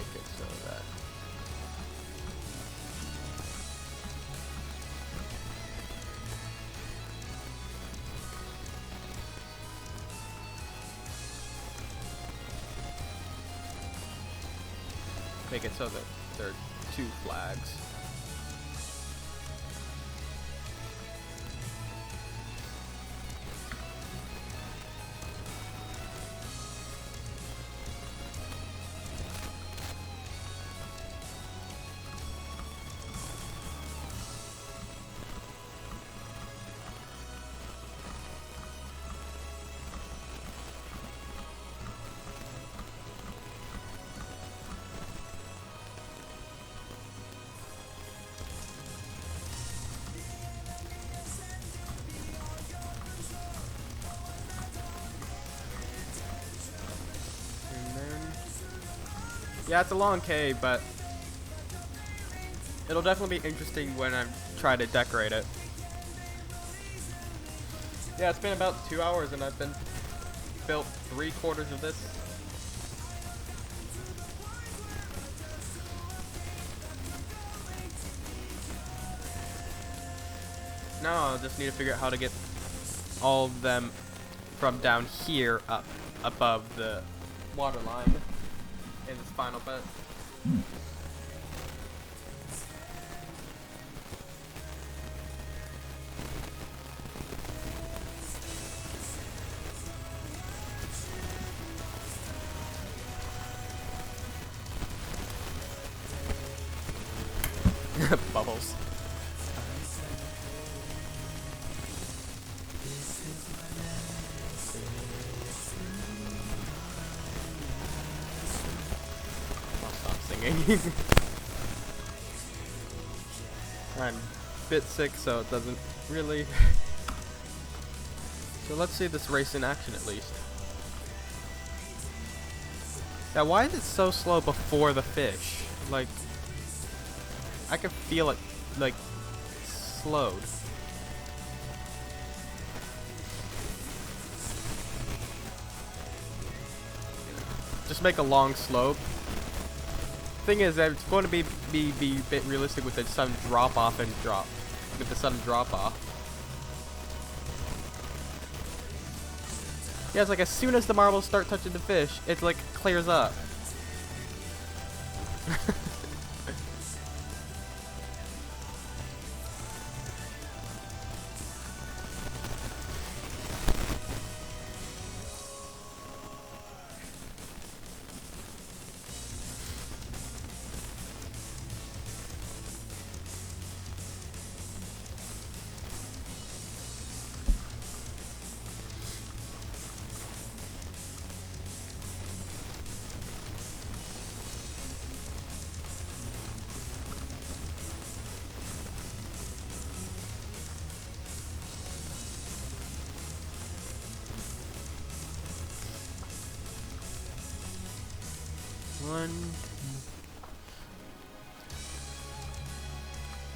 Speaker 1: it so that there are two flags. Yeah, it's a long cave, but it'll definitely be interesting when I try to decorate it. Yeah, it's been about 2 hours and I've been built 3/4 of this. Now I'll just need to figure out how to get all of them from down here up above the water line in this final bit. Bubbles. hanging. I'm a bit sick, so it doesn't really... So let's see this race in action at least. Now, why is it so slow before the fish? Like, I can feel it, like, slowed. Just make a long slope. Thing is that it's going to be a bit realistic with the sudden drop off and drop. With the sudden drop off. Yeah, it's like as soon as the marbles start touching the fish, it like clears up.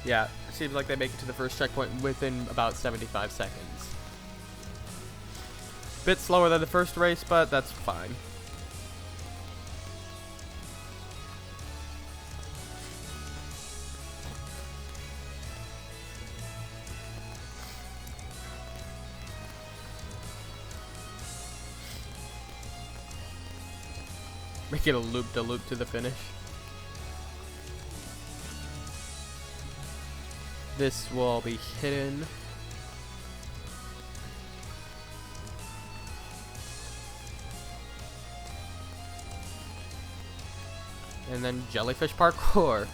Speaker 1: Yeah, it seems like they make it to the first checkpoint within about 75 seconds. Bit slower than the first race, but that's fine. Make it a loop-de-loop to the finish. This will be hidden. And then Jellyfish parkour.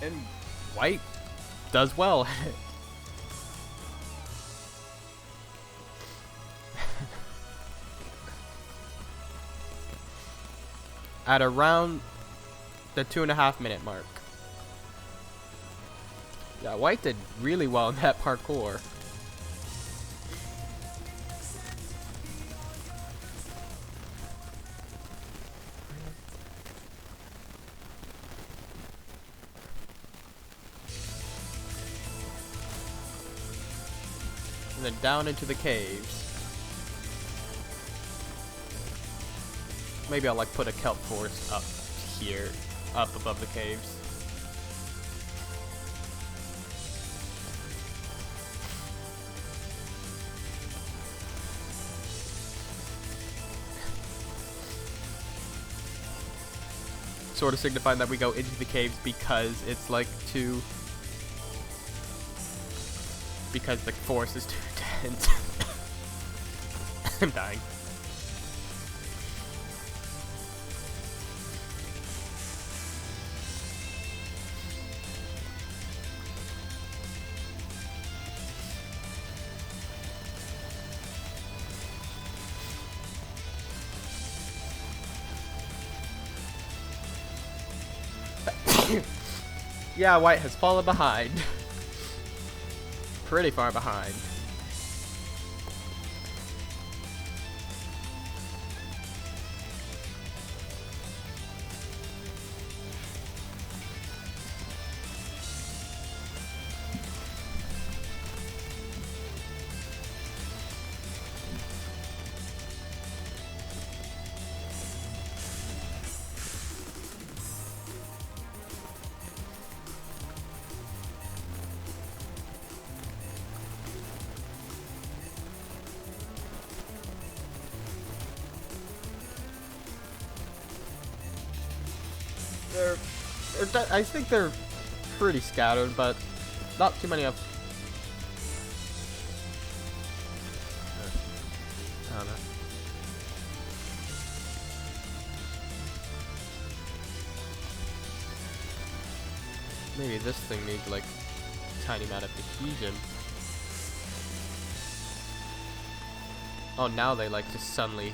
Speaker 1: And White does well at it. At around the 2.5 minute mark. Yeah, White did really well in that parkour. And then down into the caves. Maybe I'll like put a kelp forest up here, up above the caves. Sort of signifying that we go into the caves because it's like too... Because the forest is too dense. I'm dying. Yeah, White has fallen behind. Pretty far behind. I think they're pretty scattered, but not too many of. I don't know. Maybe this thing needs like tiny amount of adhesion. Oh, now they like just suddenly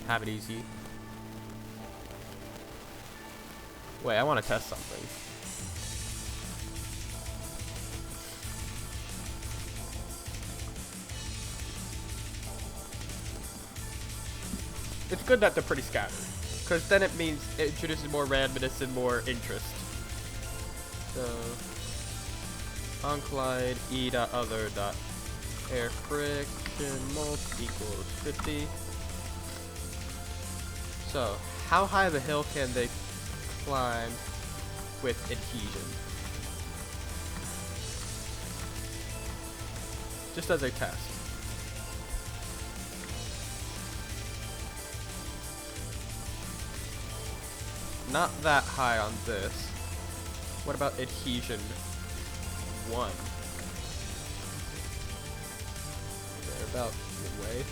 Speaker 1: have it easy. Wait, I want to test something. It's good that they're pretty scattered, because then it means it introduces more randomness and more interest. So, onCollide e.other.air friction mult equals 50. So, how high of a hill can they climb with adhesion? Just as a test. Not that high on this. What about adhesion 1? They're about midway.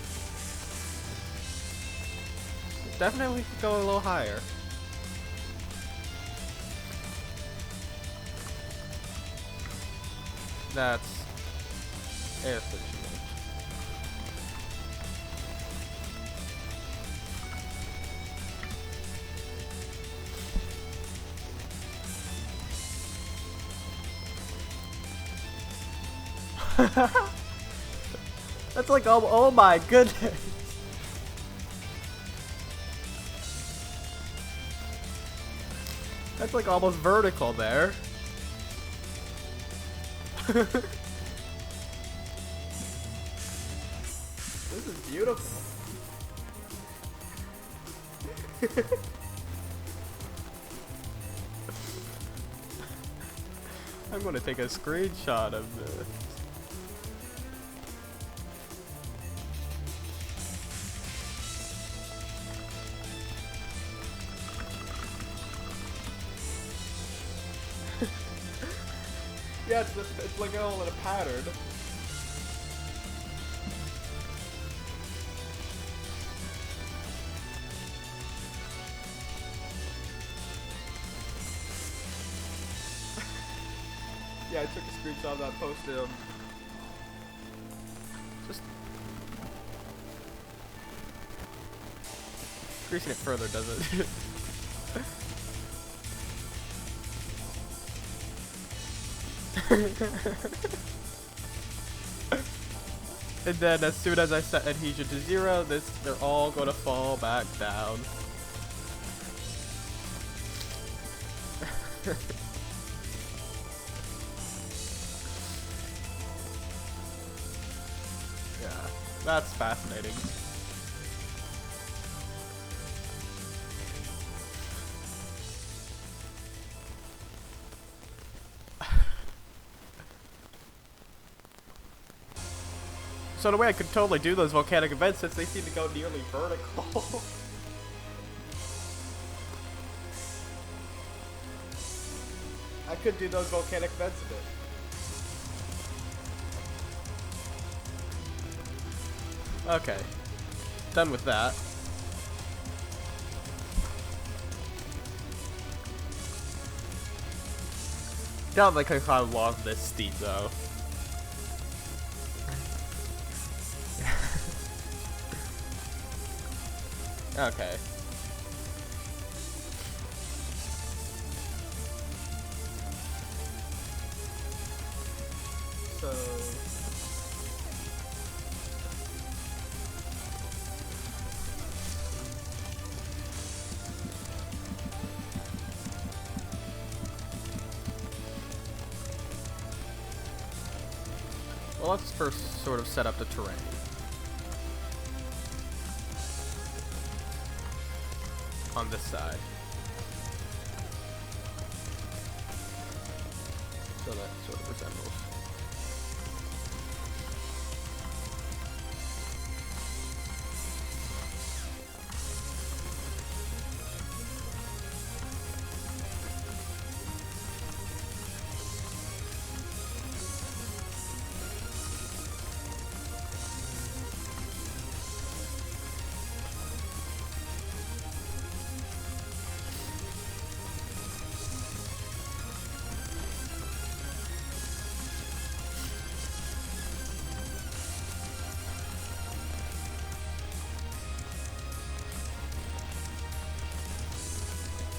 Speaker 1: Definitely could go a little higher. That's air friction. That's like, oh my goodness. That's like almost vertical there. This is beautiful. I'm gonna take a screenshot of this. Yeah, it's like all in a pattern. Yeah, I took a screenshot of that, posted them. Just increasing it further, does it? And then as soon as I set adhesion to 0, they're all gonna fall back down. Yeah, that's fascinating. So in a way I could totally do those volcanic events since they seem to go nearly vertical. I could do those volcanic events a bit. Okay. Done with that. Doubt they could climb along this steep though. Okay. So well, let's first sort of set up the terrain. On this side. So that sort of resembles.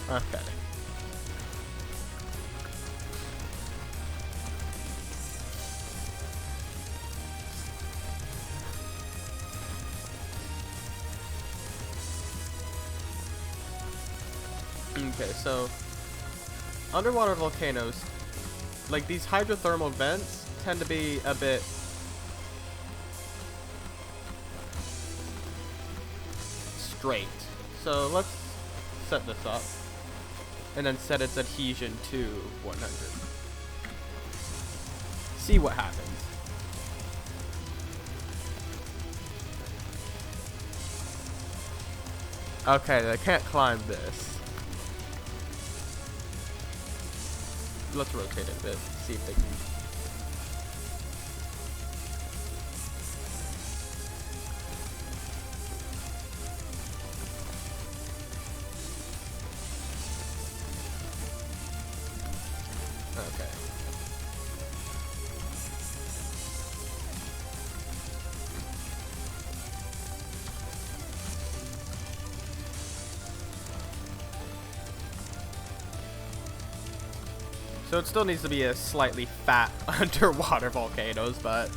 Speaker 1: Okay. Okay, so underwater volcanoes, like these hydrothermal vents, tend to be a bit straight. So let's set this up and then set its adhesion to 100. See what happens. Okay, they can't climb this. Let's rotate it a bit, see if they can. Okay. So it still needs to be a slightly fat underwater volcanoes, but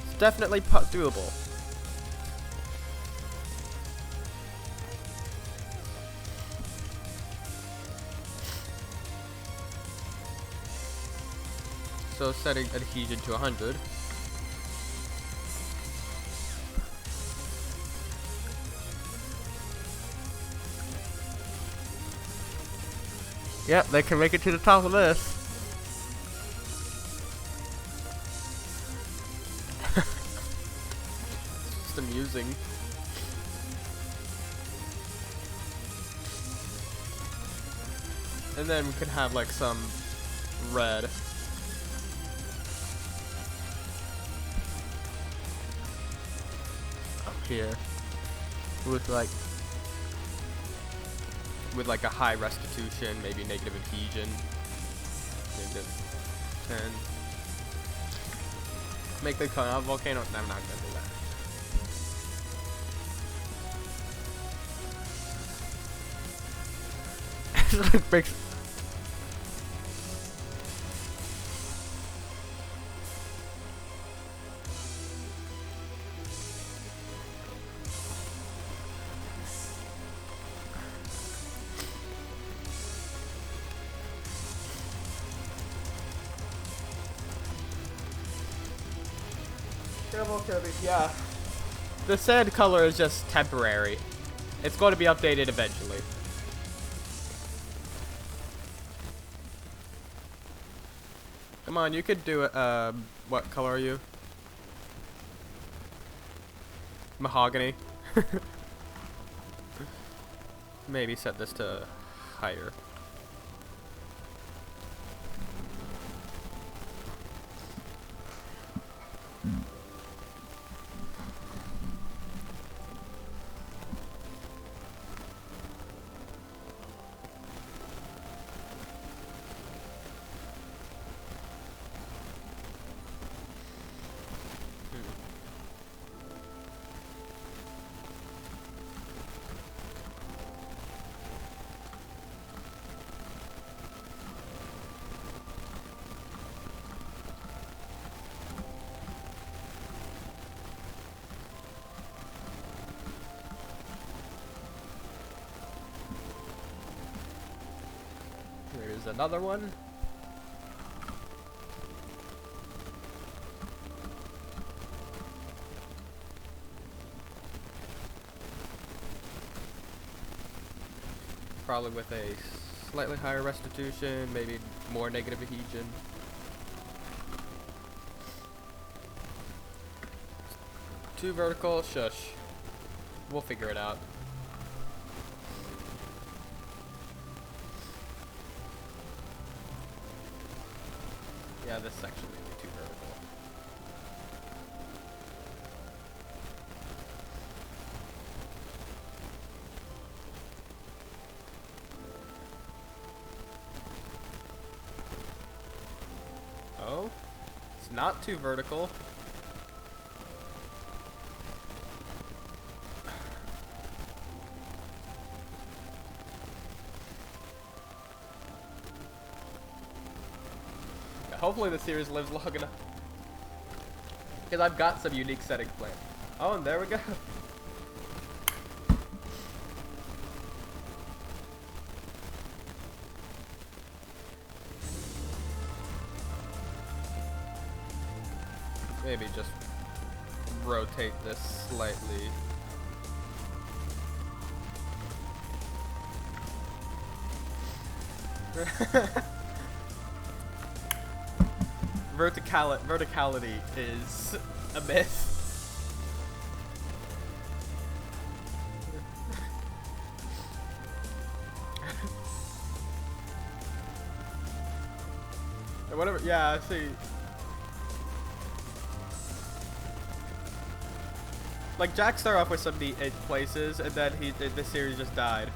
Speaker 1: it's definitely doable. So setting adhesion to 100. Yep, they can make it to the top of this. It's just amusing. And then we could have like some red. Up here. With like a high restitution, maybe negative adhesion. Negative 10. Make the volcano. No, I'm not gonna do that. It breaks. Yeah. The sand color is just temporary. It's going to be updated eventually. Come on, you could do it. What color are you? Mahogany. Maybe set this to higher. There's another one. Probably with a slightly higher restitution, maybe more negative adhesion. Too vertical, shush. We'll figure it out. Yeah, this section may be too vertical. Oh, it's not too vertical. Hopefully the series lives long enough. Because I've got some unique settings planned. Oh, and there we go. Maybe just rotate this slightly. Verticality is a myth. Or whatever. Yeah, I see. Like Jack started off with some neat places, and then the series just died.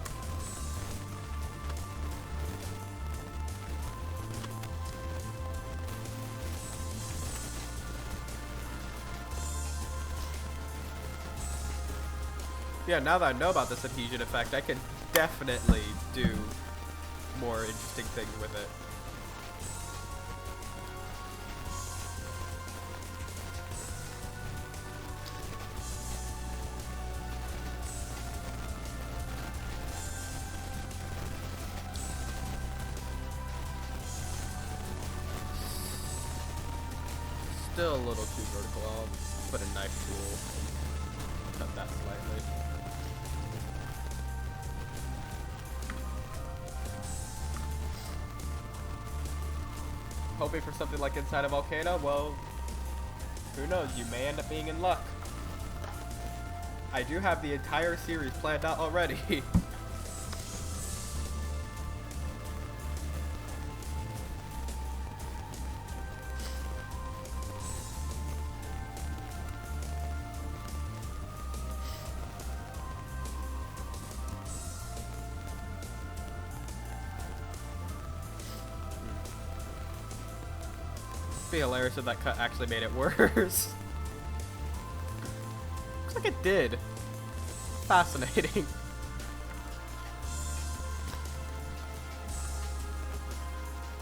Speaker 1: Yeah, now that I know about this adhesion effect, I can definitely do more interesting things with it. Still a little too vertical. I'll put a knife tool, cut that slightly. Hoping for something like inside a volcano? Well, who knows? You may end up being in luck. I do have the entire series planned out already. Be hilarious if that cut actually made it worse. Looks like it did. Fascinating.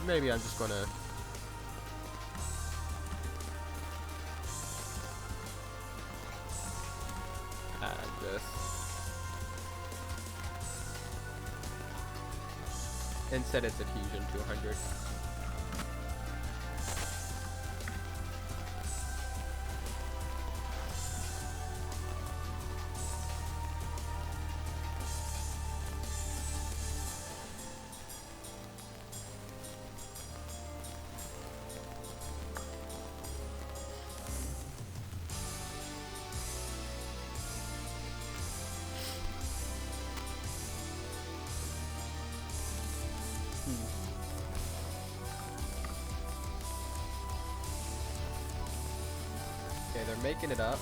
Speaker 1: Maybe I'm just gonna add this and set its adhesion to 100. Okay, they're making it up.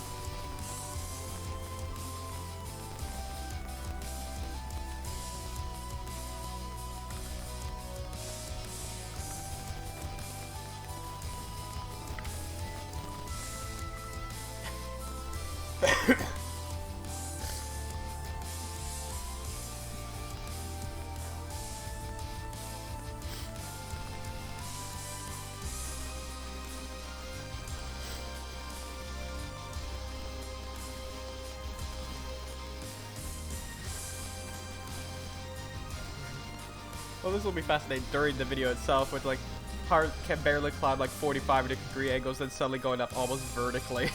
Speaker 1: Well, this will be fascinating during the video itself, with like heart can barely climb like 45-degree angles, then suddenly going up almost vertically.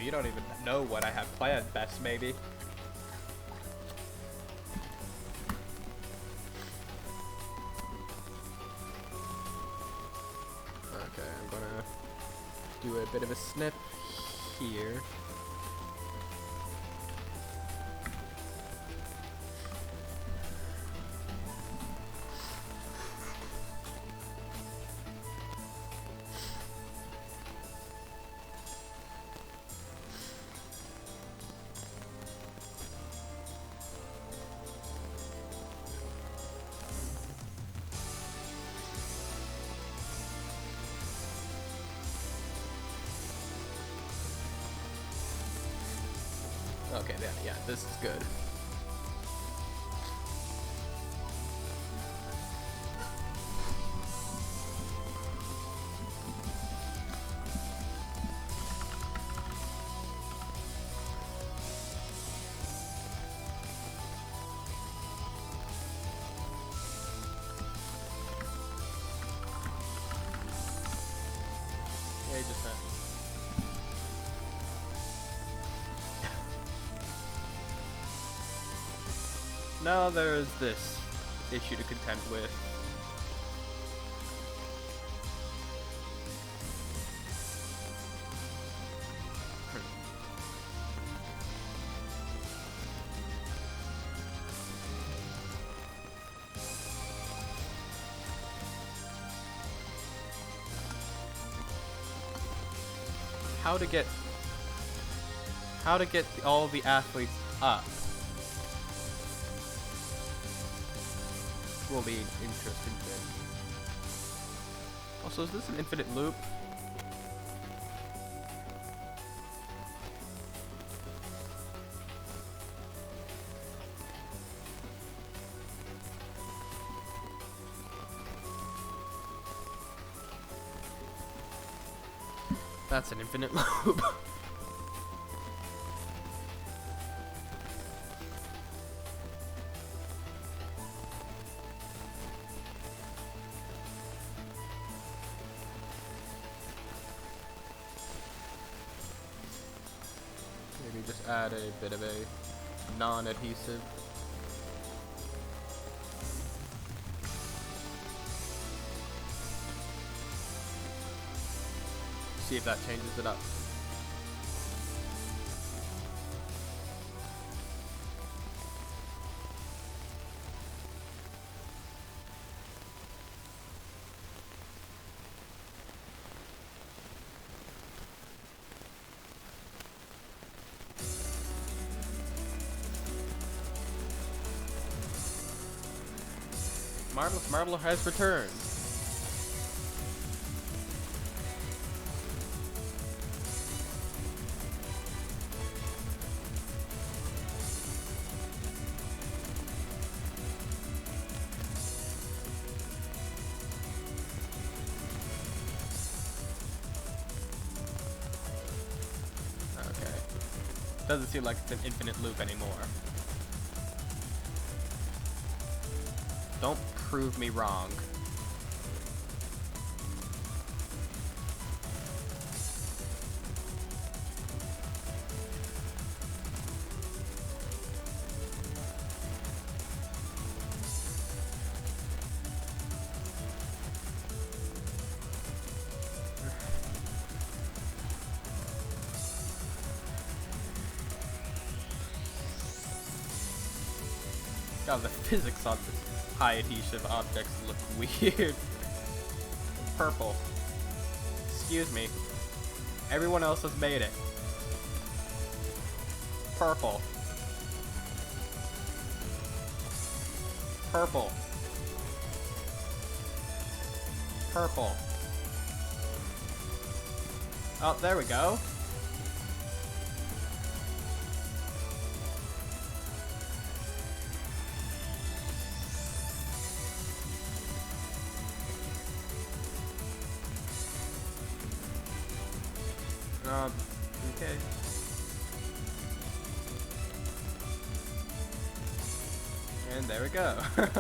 Speaker 1: You don't even know what I have planned, best maybe. Okay, I'm gonna do a bit of a snip here. Okay, yeah, this is good. Yeah, just that. Now there's this issue to contend with. How to get all the athletes up will be an interesting thing. Also, is this an infinite loop? That's an infinite loop. Maybe just add a bit of a non-adhesive. See if that changes it up. Marvelous Marbler has returned. Okay. Doesn't seem like it's an infinite loop anymore. Don't prove me wrong. God, the physics on this high adhesive objects look weird. Purple. Excuse me. Everyone else has made it. Purple. Purple. Purple. Oh, there we go. Okay. And there we go. Okay,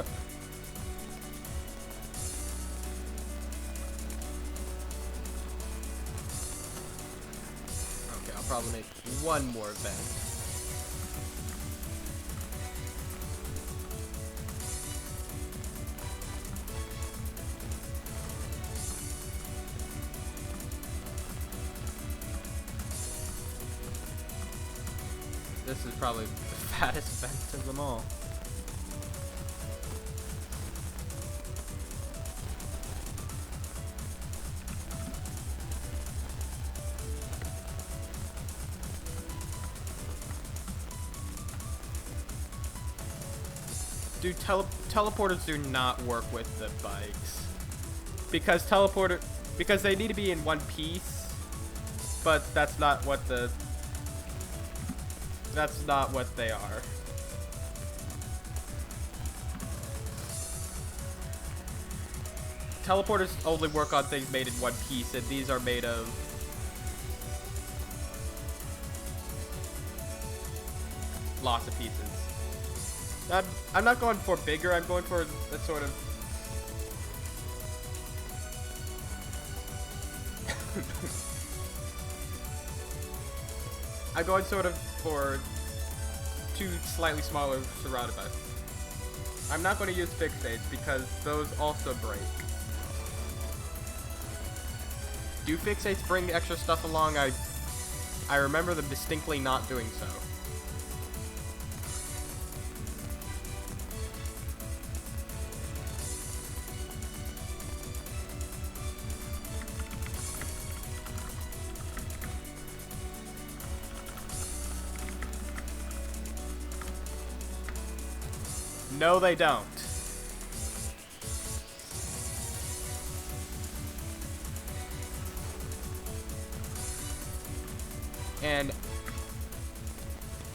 Speaker 1: I'll probably make one more vent. This is probably the fattest vent of them all. Dude, teleporters do not work with the bikes. Because because they need to be in one piece, but that's not what the That's not what they are. Teleporters only work on things made in one piece, and these are made of lots of pieces. I'm not going for bigger, I'm going for a sort of I'm going sort of for two slightly smaller surrounded by. I'm not going to use fixates because those also break. Do fixates bring extra stuff along? I remember them distinctly not doing so. No, they don't. And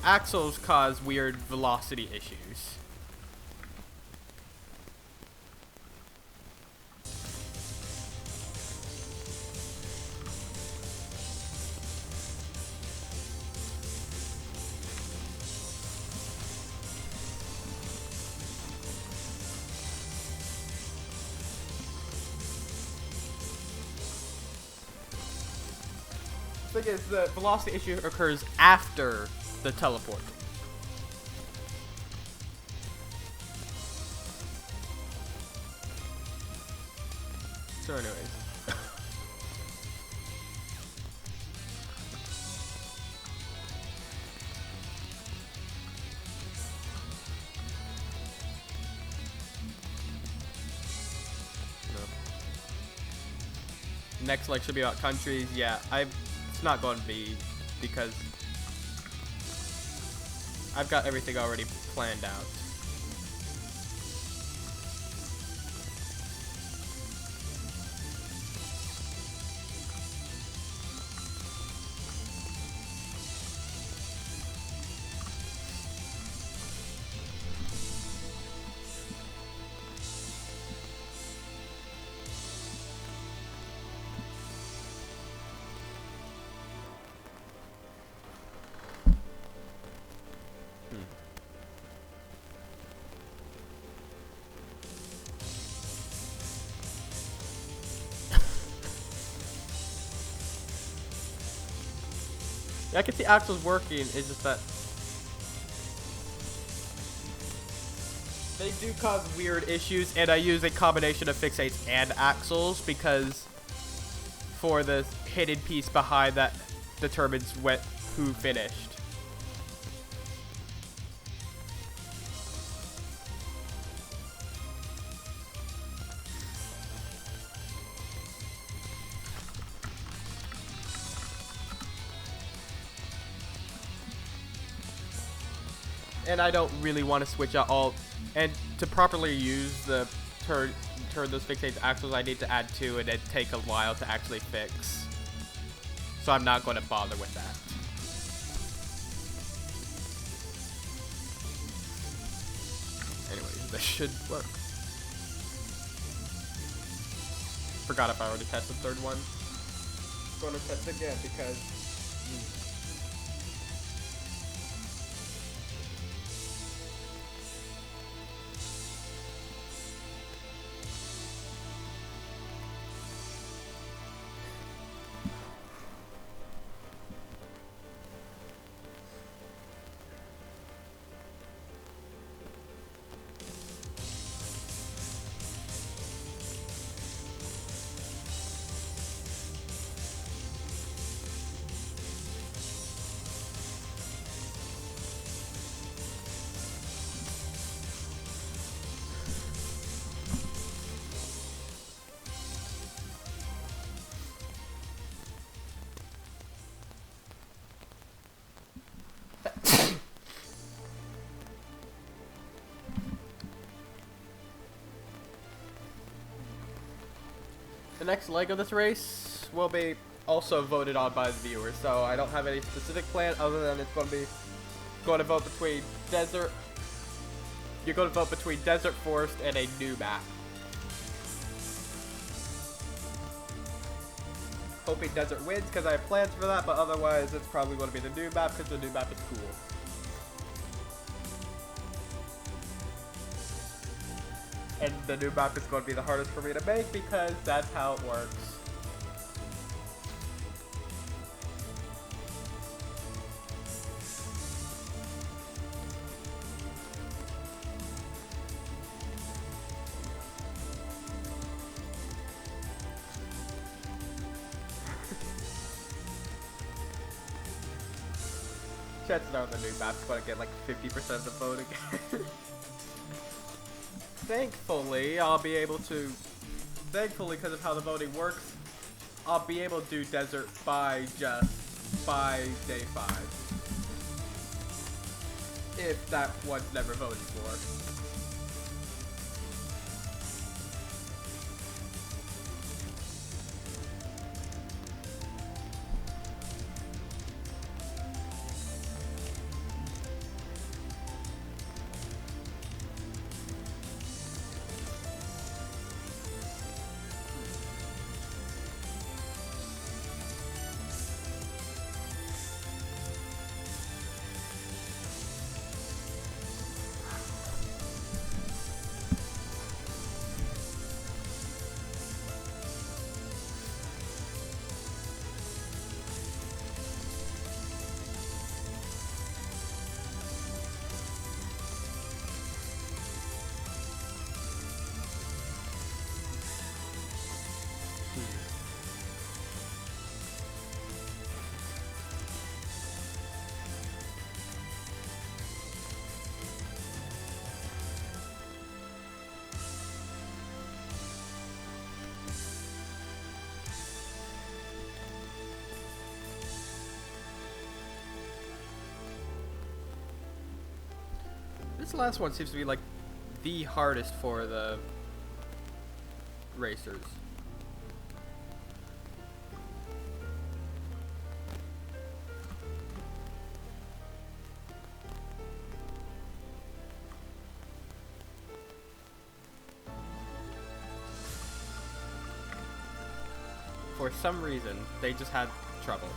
Speaker 1: axles cause weird velocity issues. The thing is, the velocity issue occurs after the teleport. So anyways. Next leg should be about countries. Yeah, it's not going to be because I've got everything already planned out. I can see axles working, it's just that they do cause weird issues, and I use a combination of fixates and axles because for the hidden piece behind that determines who finished. And I don't really want to switch out all, and to properly use the turn those fixates axles, I need to add 2, and it take a while to actually fix. So I'm not going to bother with that. Anyways, this should work. Forgot if I already tested the third one. Going to test it again because. The next leg of this race will be also voted on by the viewers, so I don't have any specific plan other than it's going to be going to vote between desert. You're going to vote between desert, forest, and a new map. Hoping desert wins because I have plans for that, but otherwise it's probably going to be the new map because the new map is cool. And the new map is going to be the hardest for me to make because that's how it works. Chances are the new map's going to get like 50% of the vote again. Thankfully, I'll be able to, because of how the voting works, I'll be able to do desert by day 5. If that one's never voted for. This last one seems to be like the hardest for the racers. For some reason, they just had trouble.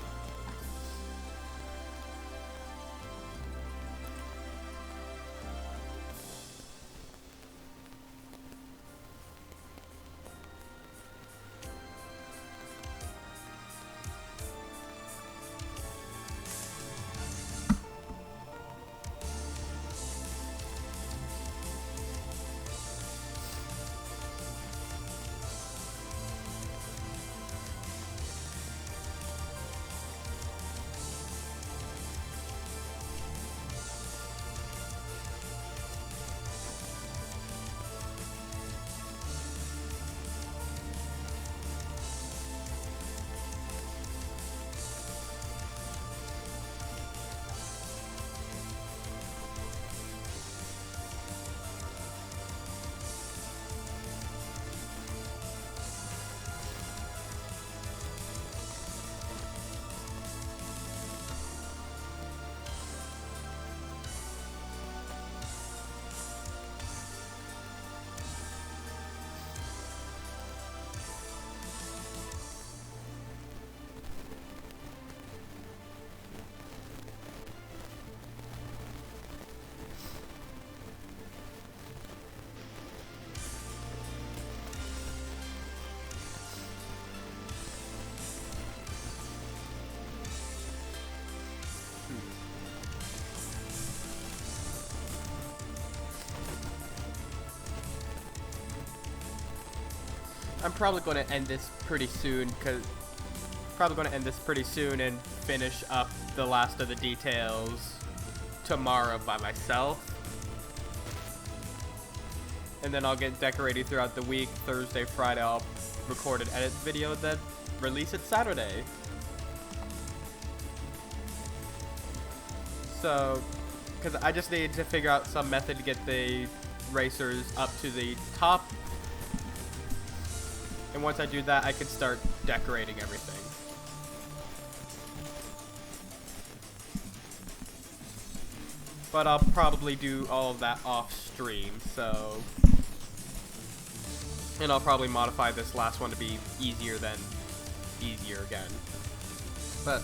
Speaker 1: I'm probably going to end this pretty soon and finish up the last of the details tomorrow by myself. And then I'll get decorated throughout the week. Thursday, Friday, I'll record and edit the video, then release it Saturday. So, because I just need to figure out some method to get the racers up to the top. And once I do that, I can start decorating everything. But I'll probably do all of that off stream, so... And I'll probably modify this last one to be easier than easier again. But,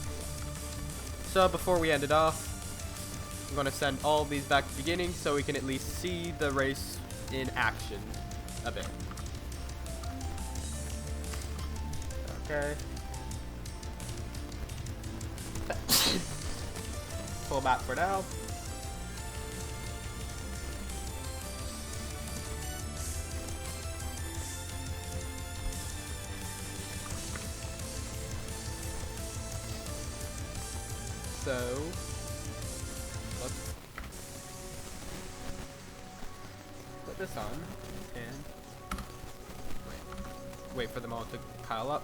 Speaker 1: so before we end it off, I'm going to send all of these back to the beginning so we can at least see the race in action a bit. Okay. Full map for now. So, let's put this on and wait for them all to pile up.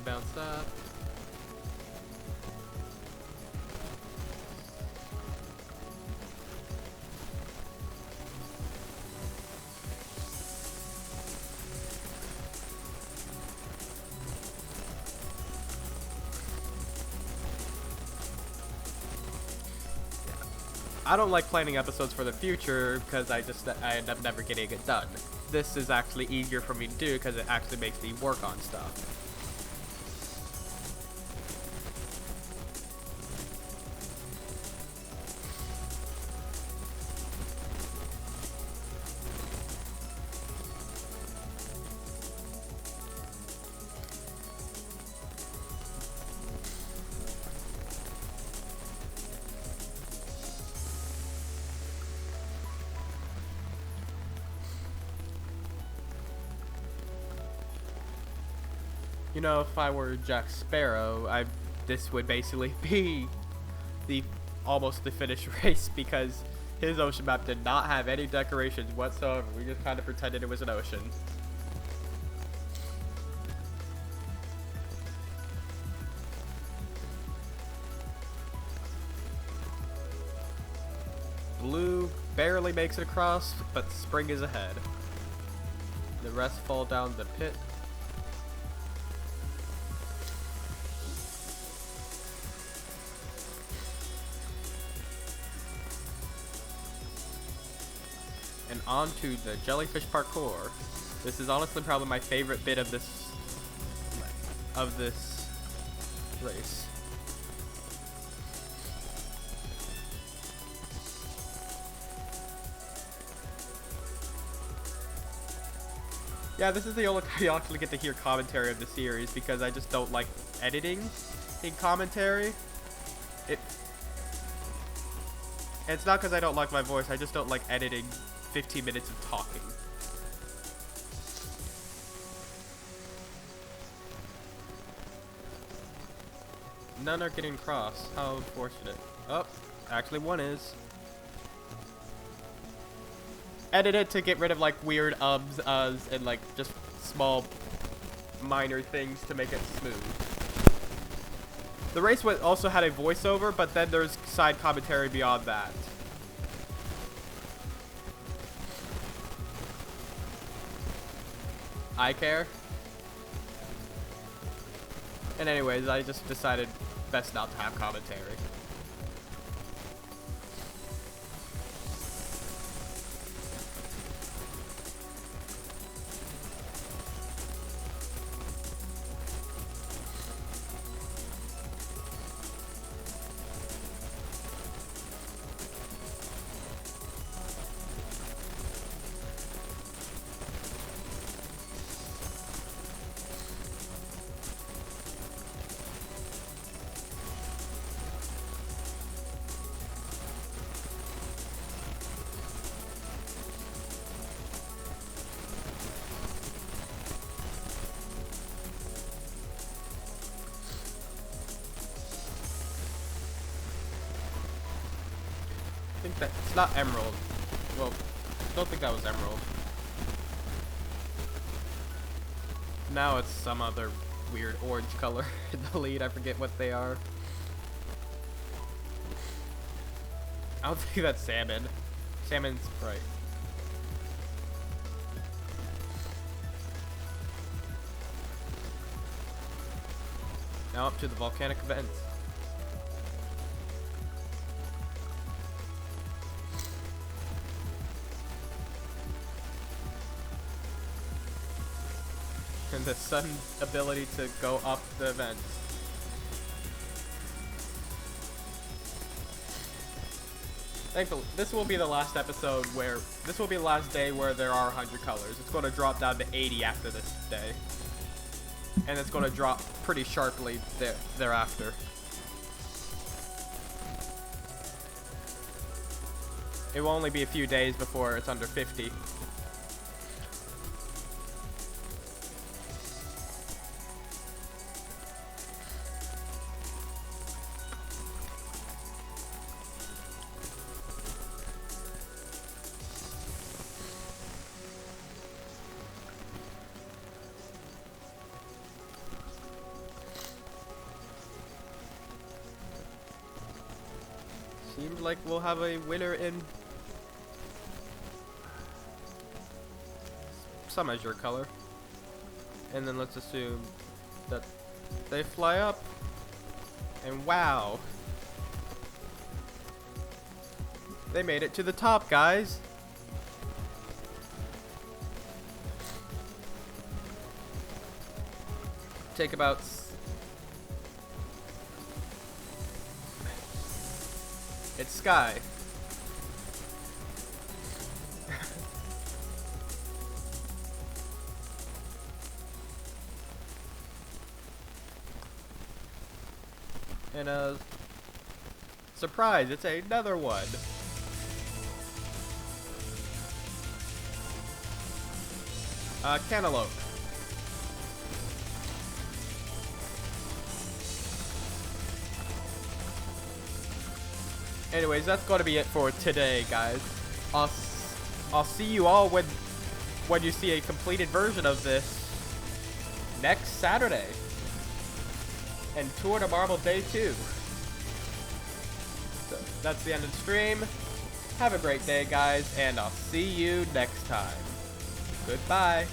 Speaker 1: Bounce up. I don't like planning episodes for the future because I end up never getting it done. This is actually easier for me to do because it actually makes me work on stuff. You know, if I were Jack Sparrow, this would basically be almost the finished race because his ocean map did not have any decorations whatsoever. We just kind of pretended it was an ocean. Blue barely makes it across, but Spring is ahead. The rest fall down the pit. And on to the Jellyfish parkour. This is honestly probably my favorite bit of this race. Yeah, this is the only time you actually get to hear commentary of the series because I just don't like editing in commentary. It's not because I don't like my voice, I just don't like editing 15 minutes of talking. None are getting across. How unfortunate. Oh, actually one is. Edit it to get rid of like weird ums, uhs, and like just small minor things to make it smooth. The race also had a voiceover, but then there's side commentary beyond that. I care. And anyways, I just decided best not to have commentary. I think that it's not emerald. Well, I don't think that was emerald. Now it's some other weird orange color in the lead. I forget what they are. I don't think that's salmon. Salmon's bright. Now up to the volcanic vents. And the sun's ability to go up the vents. Thankfully, this will be the last episode where, this will be the last day where there are 100 colors. It's going to drop down to 80 after this day. And it's going to drop pretty sharply thereafter. It will only be a few days before it's under 50. Seems like we'll have a winner in some azure color. And then let's assume that they fly up. And wow. They made it to the top, guys. Take about... It's Sky. And surprise, it's another one. Cantaloupe. Anyways, that's going to be it for today, guys. I'll see you all when you see a completed version of this next Saturday. And Tour de Marble Day 2. So that's the end of the stream. Have a great day, guys, and I'll see you next time. Goodbye.